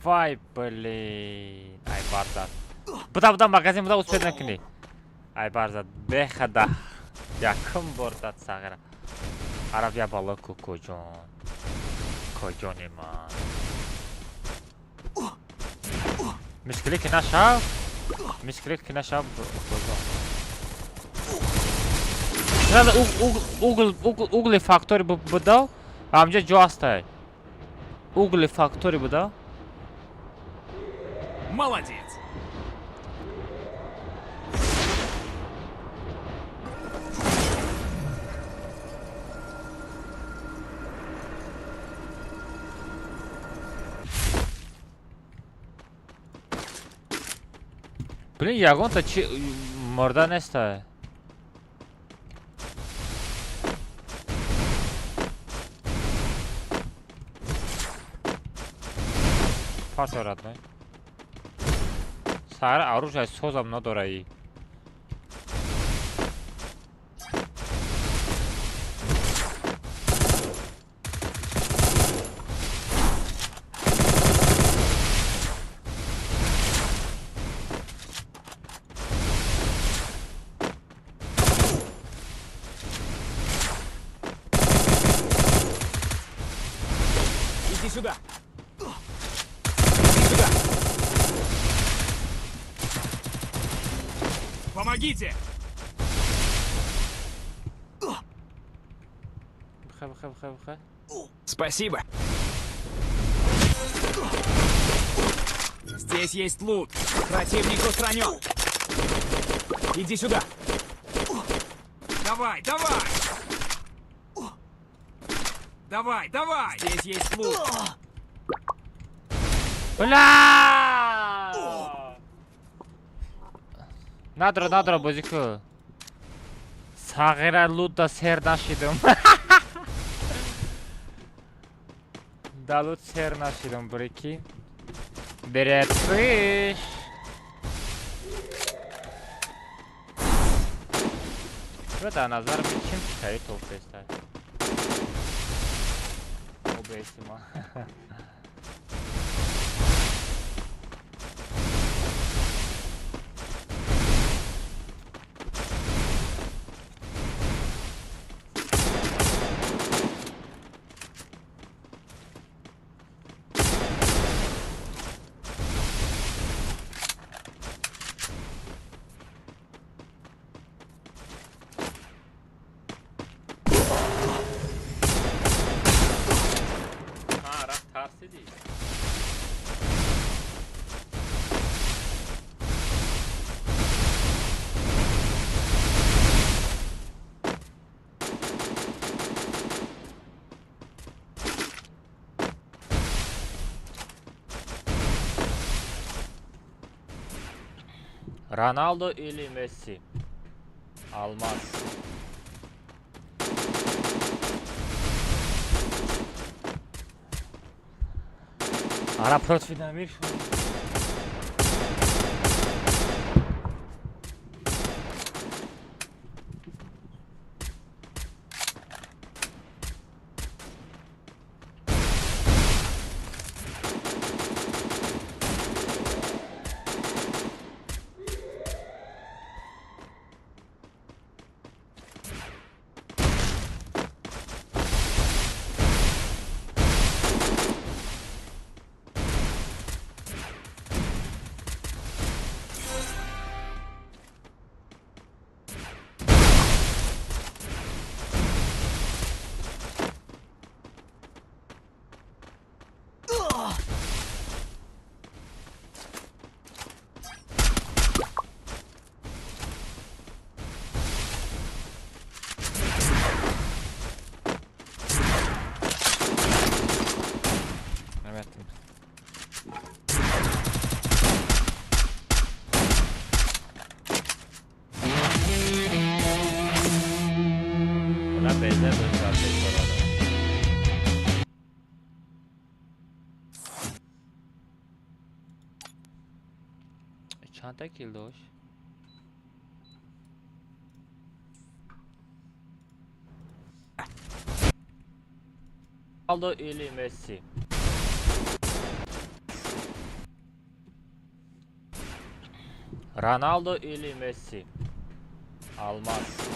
A: Vay блин. Ай Барзат. Буда магазин буда успеть накни. Ай Барзат. Бехада. Якын бордат сагыра. Арабия бала кокожон. Кожонема. Мишклик нашав. Мишклик нашав. Надо угли фактори буда. Амжа джоастай. Угли фактори буда.
N: Молодец!
A: Блин, ягон-то морда не стоит. Пасо, родной. Сара оружие созам надорай.
N: Иди сюда! Помогите! Спасибо. Здесь есть лут. Противник устранен. Иди сюда. Давай, давай. Давай, давай. Здесь есть лут.
A: Бля! Надро, бозику. Сагыра лута сер нашидым. Да лут сер нашидым, брики. Берет фиш. Да, Назар чем читает толпеста. Обесима. Ronaldo или Messi? Almaz. Ara против Дамир. چند تا کیل داشت؟ Ronaldo или Messi? Ronaldo или Messi? Almaz.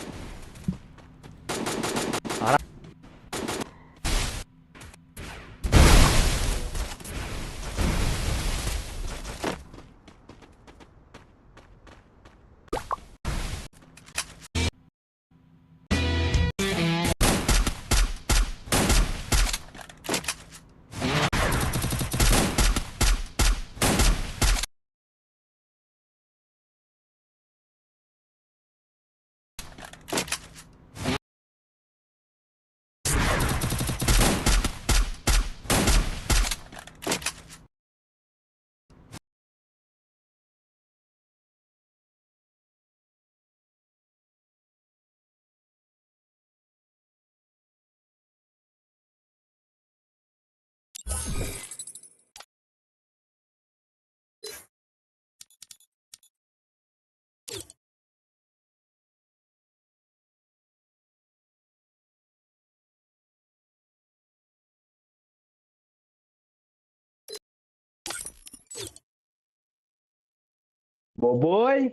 Q: بابای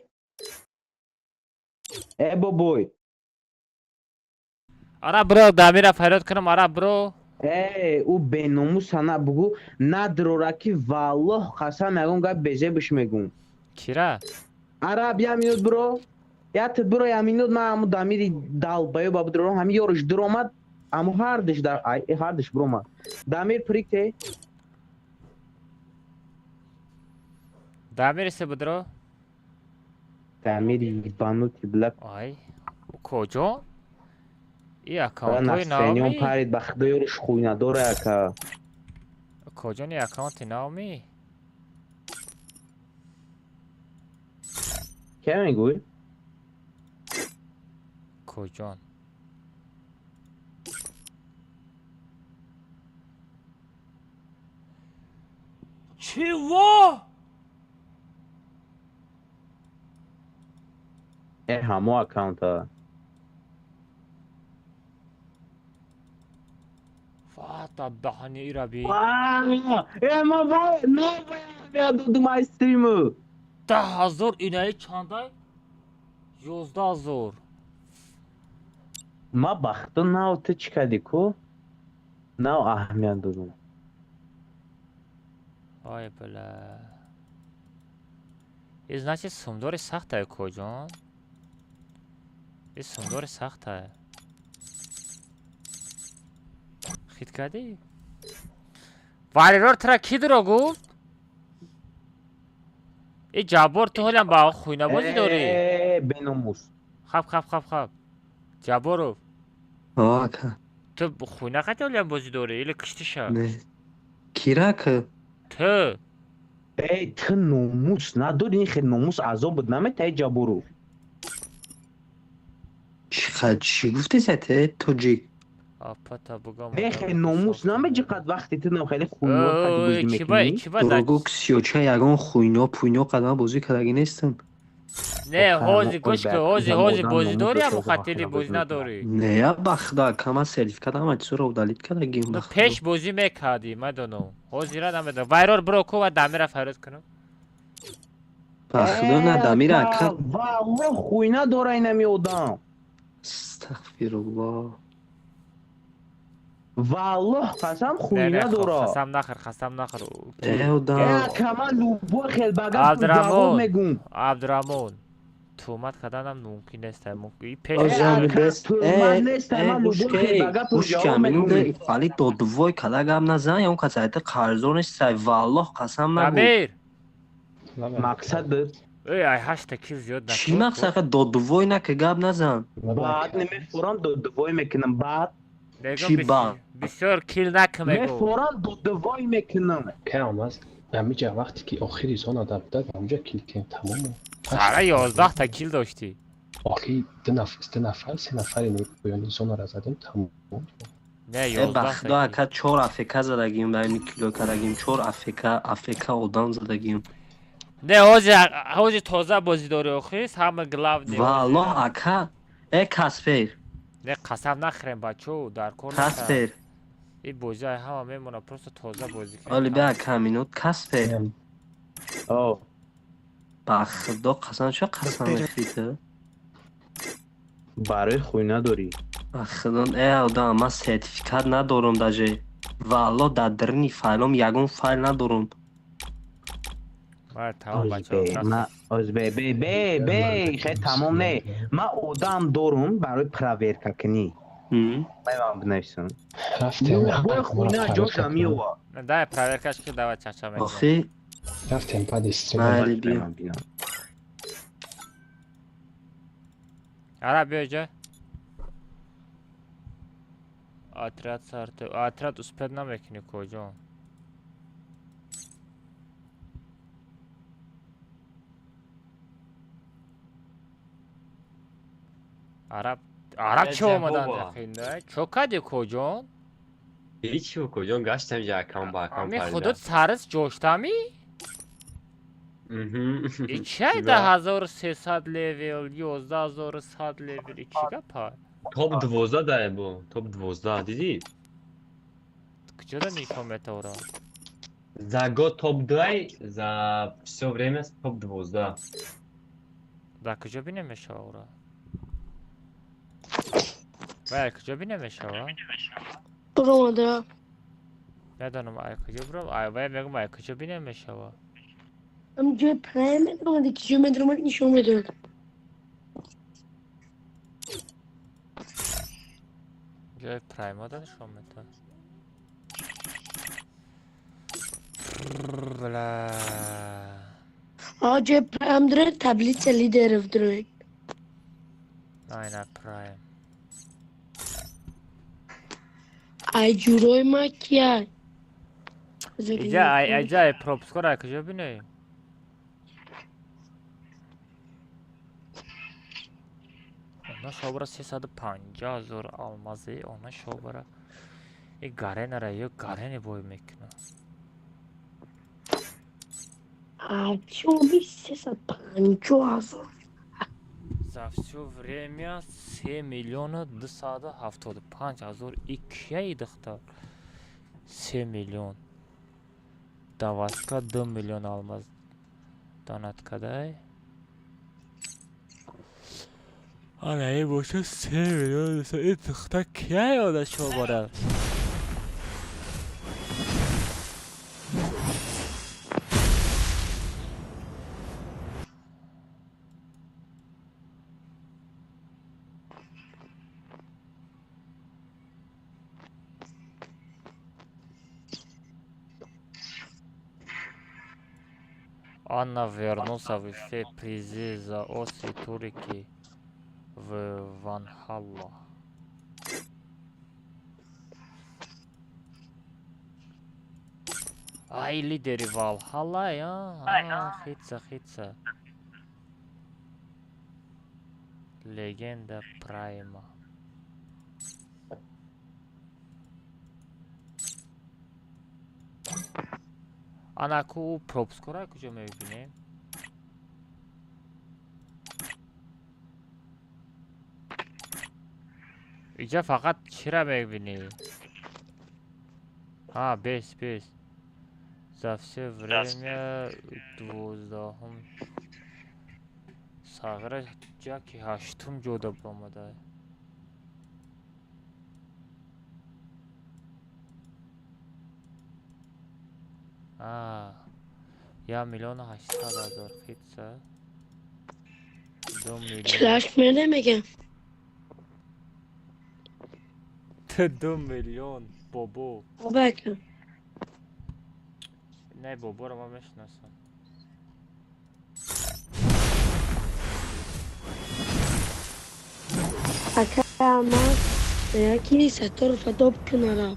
Q: ای بابای
A: آره برو دامیر فریاد کنم آره برو
Q: او به ناموس sana بگو ندروراکی والله قسم میگم گپ بزه بش میگم
A: کیرا
Q: آره بیا مینوت برو یات برو یا مینوت ما همو دامیری دالبایو بابا درو هم یورش درومد همو هاردش در ای هاردش برو ما دامیر پریکته
A: دامیر سه بدرو
Q: دامیر بانوتی بلک
A: آی کجا ای اکانت
Q: انا
A: های
Q: سنیون
A: نامی
Q: پارید بخدایورش خوی نداره اکا
A: کجا نی اکانت نامی
Q: که میگوی
A: کجا چی وا
Q: همو اکانت ها
A: فاتا دهانی ای را بی
Q: ما باید دو ما استریمو
A: 10,000 اینایی چنده 11,000
Q: ما бахта нав ты чикади ку нав аҳамият додам
A: ой бля и значит сумдори сахтае коҷон и сумдори сахтае хит кардӣ варирор тра ки дуро гуфт и ҷаббор ту ҳолам ба хуйнабозӣ дорӣ
Q: беномус
A: хаб ҷабборов
S: ака
A: ту хуйнақа ҳолам бозӣ дорӣ или киштиша
S: кира ка
A: ту
Q: ای تو ناموس نداری؟ این خیلی ناموس عذاب بود نمیتایی جا برو.
S: چی گفتی سته توجی؟
A: آپاتا بگم
Q: نه خیلی ناموس نمیجی قد وقتی تو خیلی خوینا قدی بازی میکنی.
S: دروگو سیوچه یگان خوینا پوینا قدم بازی کردگی نیستم.
A: نه هوزی گوش که هوزی بازی داری یا مخاطری بازی نداری؟
S: نه یا بخدا کما سلف کردم اچ رو دالید کردگیم
A: تو پیش بازی میکردی مدونم هوزی را نمیدونم وایرور بروکو و دمی را فرود کنم
S: بخدا نه دمی را اکر
Q: والله خوینا داره اینمی آدم.
S: استغفرالله.
Q: والله قسم خوینا داره.
A: خسم نخر
Q: ای کما لوبو خیلی بگم تو جواب میگم.
A: عبدالرحمن تومت کردنم ممکن نیست ممکن پیش
Q: تومت نیست من لوبو خیلی بگم تو جواب میگم.
S: خالی دودوی کلاگم نزن یا اون کسایت قرضونش سای والله قسم نگو.
A: امیر
Q: مقصد
A: ای هشت کیل زیاد نکن.
S: چی مقصد دودوی نه که گاب نزن.
Q: بعد نمیفورم دودوی میکنم بعد.
S: چی بعد؟
A: بسیار کیل نکن میگو.
Q: میفورم دودوی میکنم.
G: که آماز همینجا وقتی که آخری زون آدم داد همونجا کیل کنیم تمامه.
A: سره 11 تا کیل داشتی.
G: آخی دو نفر سه نفری نیپویانی زون را زدیم تمام.
A: نه 11
S: بخدا اکا 4 افکا زدگیم برای کیلو کردگیم 4 افکا آدم زدگیم.
A: نه هوزی تازه بازی داری آخیست همه گلاو دیوزی.
S: والله اکا ای کسپر.
A: نه قسم نخریم بچو در کور
S: کسپر.
A: این بازی همه میمونه پروست تازه بازی کنیم.
S: ولی بیا کمینوت کسپر.
Q: آه.
S: بخدا قسم چه قسم میخیده؟
Q: برای خوی نداری.
S: بخدا ای آدم من سرتیفیکات ندارم داجه. والله در درنی فایلم یگون فایل ندارم.
A: تمام بچه
Q: ما از بی خیلی تمام نه ما آدم دارم برای پراورکا کنی میام بنویسم باید خونه جوش همیوا
A: ده پراورکاش که دوا چچا میگم
S: آخی
G: رفتیم پا دیستریم
S: بیا
A: آره بیا جا آترات سارته آترات اسپد نمیکنی کجا عرب چه اومدن دقیقه چو کدی کجا؟
T: هیچی و کجا گشتم جا اکام با اکام
A: امی خودت سرس جوشتامی؟ ای چه 10300 لیول 11100 لیول ای چی گپا؟
T: توپ 12 داره بو توپ 12 دیدی؟
A: کجا да ничего этого?
T: За год топ-2, за все время топ-12.
A: Да, куда бы не мешало, ура. Вай, куда бы не мешало?
C: Бро, да.
A: Я думаю, ай, куда бро? Ай, вай, мегу май, куда бы не мешало?
C: Amca prime mi? Kilometre nişan ediyor.
A: جای پرایم ها دادش آمده
C: Acı prime dire tablet lider dire.
A: نه پرایم
C: Ay جوروی ما کیه؟
A: ایجا پروپس کرا کجا بینه اونا شو برا 350,000 آلمازی اونا شو برا ای گاره نره یا گاره نبوی میکنه
C: Acı o bir 350,000
A: За все время 3,275,000 2 дохтар 3 миллион даваска 2 миллион алмаз донат кадай ана ай боша 3 миллион ин дохтар кия ёдаш шобара Анна вернулся в все призы за осы турки в Ванхалла. Ай, лидери Valhalla, а? Хитца. Легенда Прайма. Анаку пропускора куҷо мебинем? Иҷа фақат чира мебинӣ? Бес. За все время 12-ум. Сағира ҷаки 8-ум ҷода бомада. $1,800,000 хитса. 2 миллион.
C: Çılaş mı demeyken?
A: 2 миллион бобо.
C: Belki.
A: Не, бобо ро ман мешинасам.
C: Ama belki sektör fedop kenara.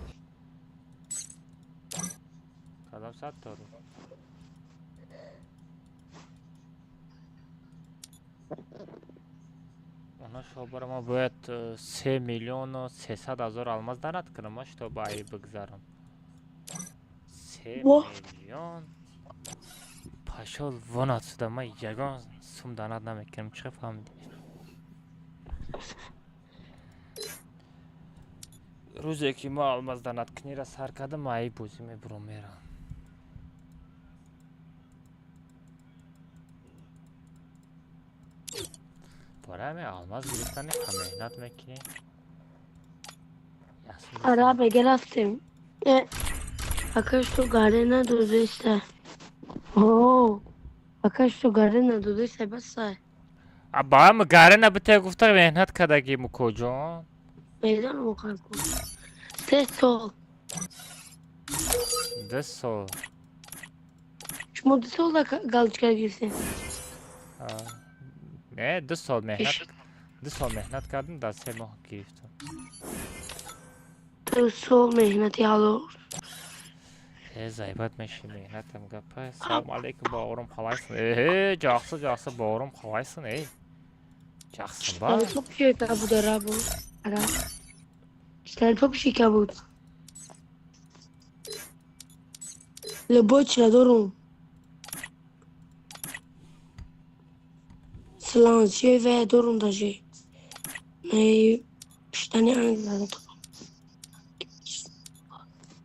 A: Кадом саттору? Она шобара ма бояд 3,300,000 алмаз дарад кунам, што ба ай бигзарам. 3 миллион. Пашол вон отсюда, ма ягон сум данад намекунам, чӣ фаҳмидӣ? Рӯзе ки ма алмаз данад кунира сар кардам, ма ай бозӣ мебурам мерам. برای алмаз گرفتن مهنت میکنی؟
C: Araba گرفتیم. Akash to gare nadode se. Oh. Akash to gare nadode se bas hai.
A: با هم گاره نبته گفته مهنت کردگی مو کجا؟
C: میدان موقع کن. 3 سال.
A: 2 سال.
C: شما 2 سال da galçka girsin.
A: نه 2 سال مهنت کردم در 3 ماه گرفتم.
C: 2 سال مهنتی حالا.
A: زایبت میشی مهنتم گپه. سلام علیکم باورم خلایسın. Жақсы باورم خلایسın. Жақсы ба.
C: Çok şey kabul araba. İşte çok şey kabul. Любочь надорум. Силансио ve дорум даже. Не штани англа.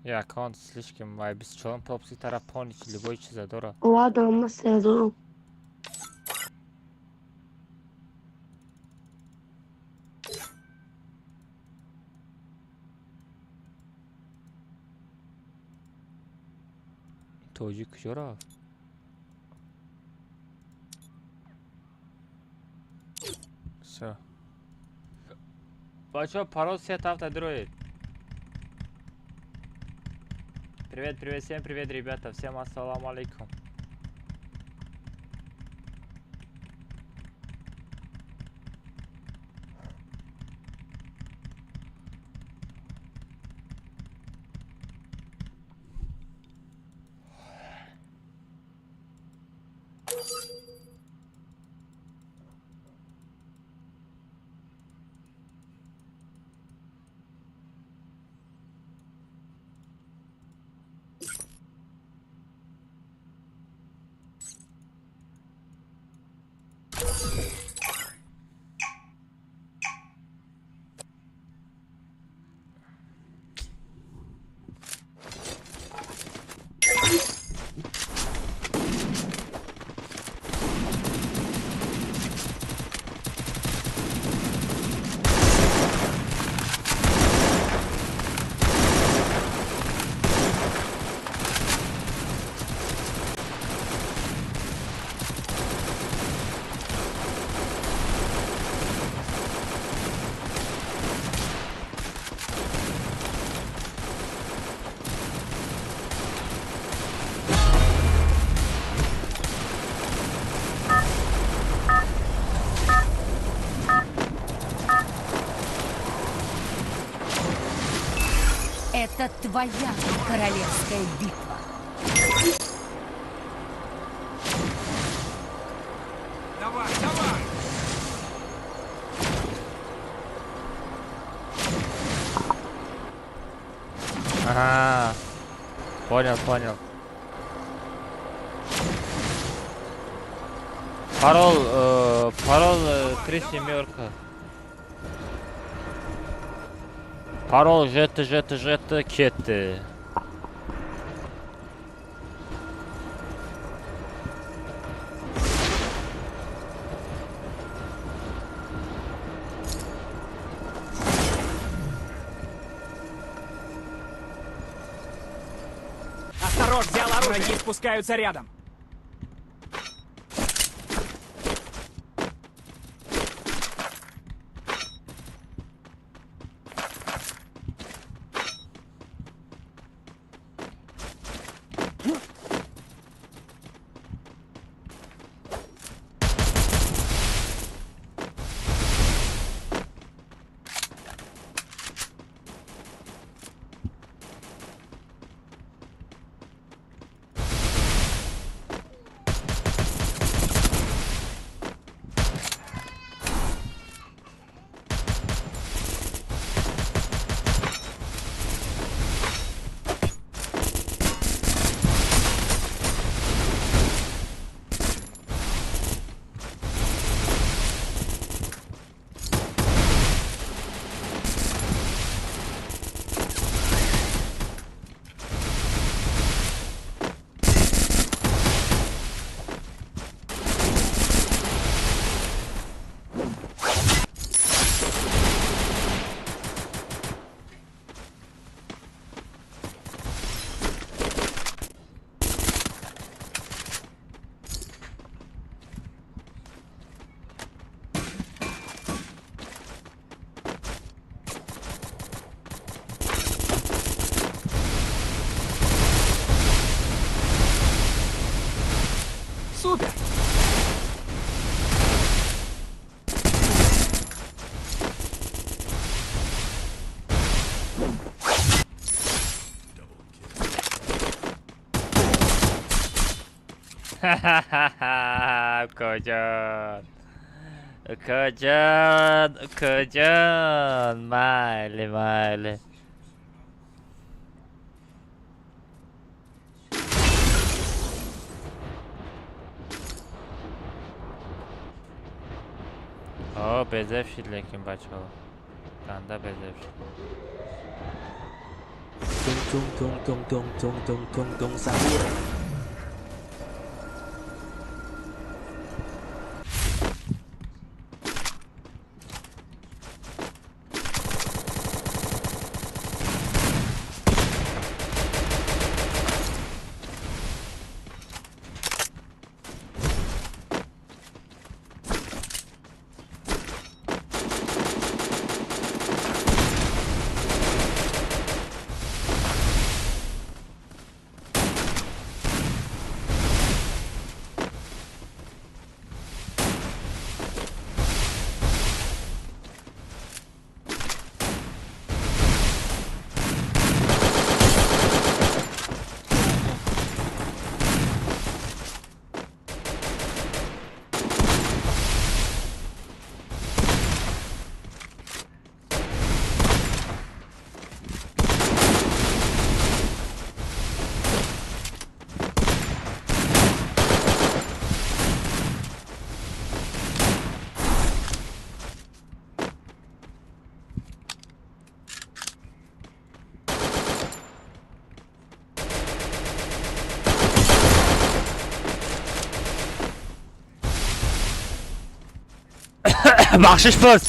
A: Я аккаунт слишком обесчён, пропуски тарапонич, любой чизадора.
C: Ладно, мы сядем.
A: توجیه کجا رفت؟ Все. Бачо, парол сет автодроид. Привет, всем привет, ребята, всем ассаламу алейкум.
D: Это твоя королевская битва.
A: Понял, понял. Пароль 3 семерка. Пароль жт кетти.
N: Осторожно, взял оружие. Враги спускаются рядом. Супер!
A: Ukacan, Майли. О, безевшид лекин бачаҳо. Ганда безевшид.
H: Tung sahur.
A: Baxşiş pul.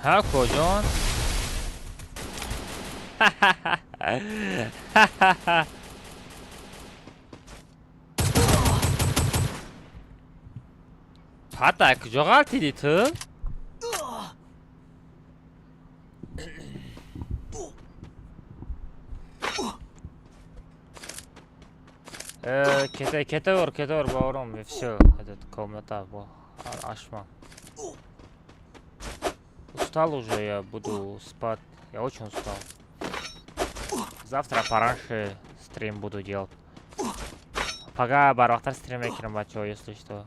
A: Ha kocan. Patak жоғалтиди ту? Кетевор, бауырым, все, этот комната, ашма. Устал уже, я буду спать, я очень устал. Завтра пораньше стрим буду делать. Пага барвақтар стрим мекунам бачаҳо, если что.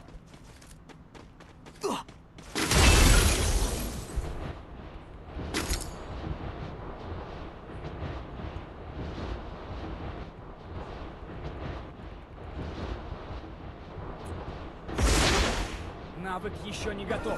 N: Навык еще не готов.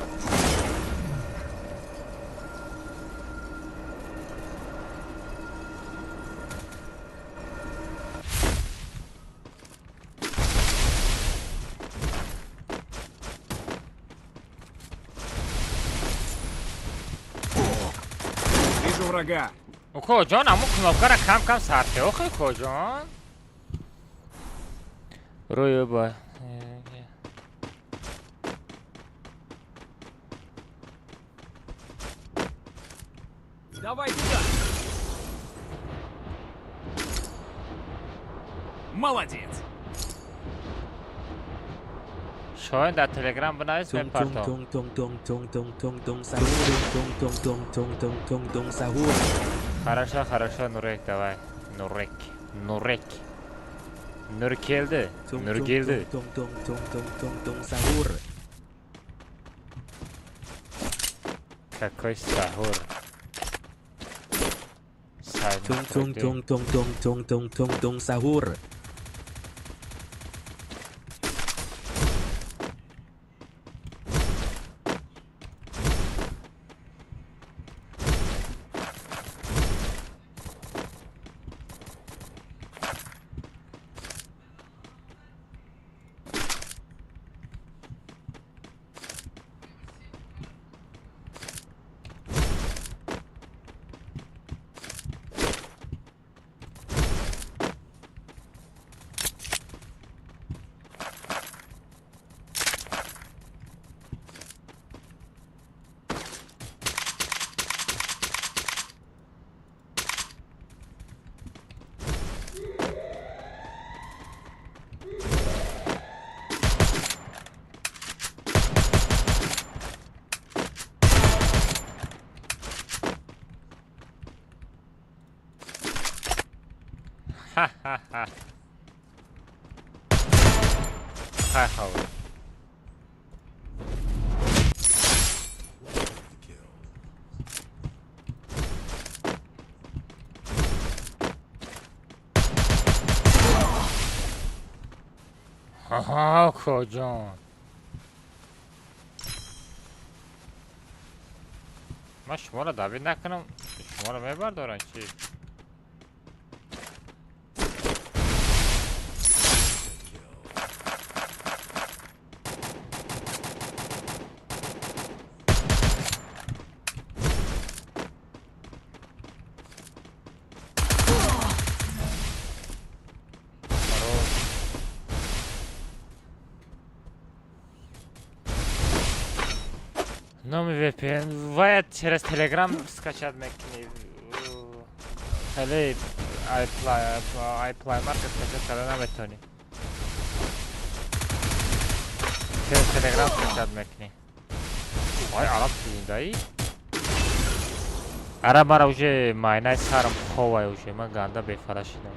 N: Вижу врага.
A: Кожон, аммо кнопкара кам сарфе. Охи кожон. Рӯё ба.
N: Давай туда. Молодец.
A: Шоин дар Telegram бинавис мепартом. Хорошо, хорошо, Нурек, давай. Нурек. Нур келди. Какой сахур.
H: Сахур.
A: Ага, кожон. Ман шуморо давид накунам, шуморо мебардоран чи? Номер VPN. باید через Telegram скачать میکنی. خیلی iPlay Market скачать کردن نمیتونی. через Telegram скачать میکنی. وای عرب زنده‌ای. عرب مرا уже майнай сарам ховай уже. من ганда бефара шидам.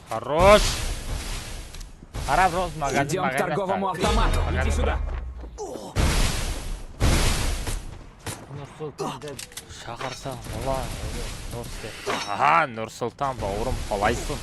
A: Хорош! Араб роз магазин.
N: Идем к торговому автомату. Иди сюда.
A: Нурсултан deb chaqirsa, vola, ha, Nursulton ba'urim qolaysin.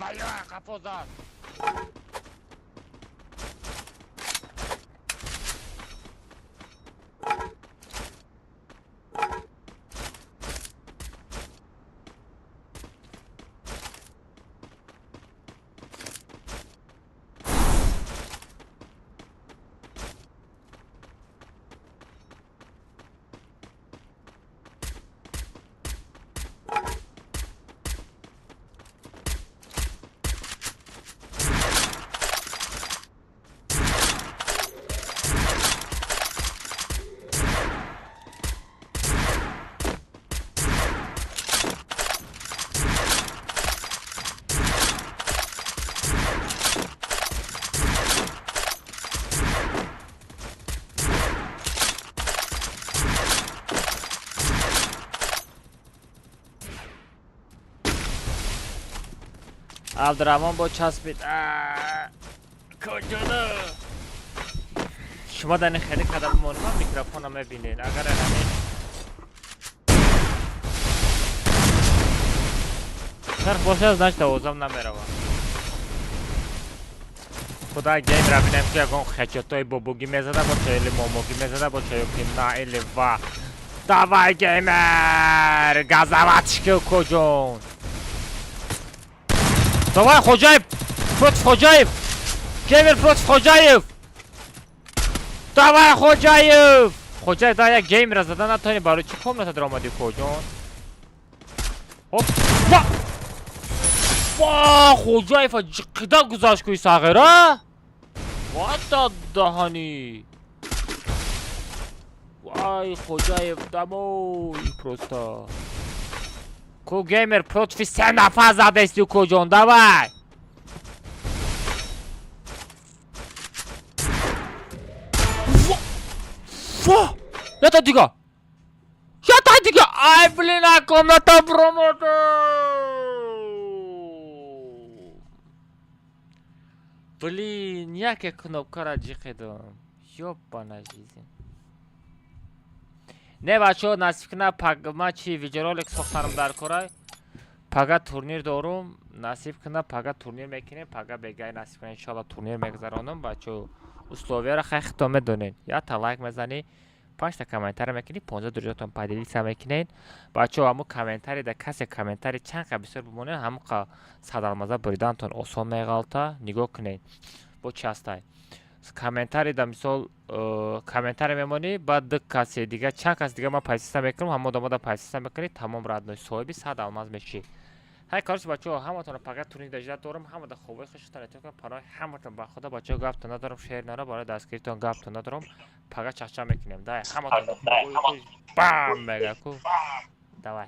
A: Bayrağı kapozan. Abdurrahmon با چسبید. کجاده؟ شما در خیلی قدم منها میکروفون هم ببینید. اگر همین سرخ باشه از نشته اوزم نمیروم. خدا گیم را بینم که اگه خچتای بابوگی میزده با چایل موموگی میزده با چایل که نایل و داوای گیمر گازواتشکی کجون داوای خوجایب فروت خوجایب گیمر فروت خوجایب داوای خوجایب خوجایب دا یک گیم را زدن نتونی برای چی کم نتد رامدی کجون هوپ با خوجایب قدا گذاشت کوی ساغره وات دهانی وای خوجایب دموی پروستا کو گیمر پروت فی 3 نفر زده استی کجون داوای فا یا تا دیگه ای بلی نکن نتا پروموتو Блин, яке кнопка раджиқидам. Ёбана жизнь. Не бачо насфикна паг ма чи видеоролик сохтарам дар корай. Пага турнир дорум. насиб кунад пага турнир мекунем, пага бегай насиб кунад иншаллоh турнир мегзаронам бачо. Условияро хай хито медонен. Я та лайк мезани, 5 та комментарий мекунӣ, 15 дурҷатон падилиса мекунед. Бачо ҳамун комментарий да касе комментарий чанд ка бисёр бимонед, ҳамун ка садалмаза буридантон осон меғалта, нигоҳ кунед. Бо чи ҳастай? Комментарий да мисол комментарий мемонӣ, баъд ду касе дига, чанд кас дига ман пайсиста мекунам, ҳамон домода пайсиста мекунед, тамом радной соҳиби садалмаз мешӣ. ҳай кориш бачаҳо, ҳаматонро пага турнир дажда дорам, ҳамада хобои хуштон этиёка паноҳи ҳаматон ба худа бачаҳо гапто надорам, шеърнора барои дастгиритон гапто надорам, пага чахча мекунем. Дай ҳаматон бам мега ку. Давай.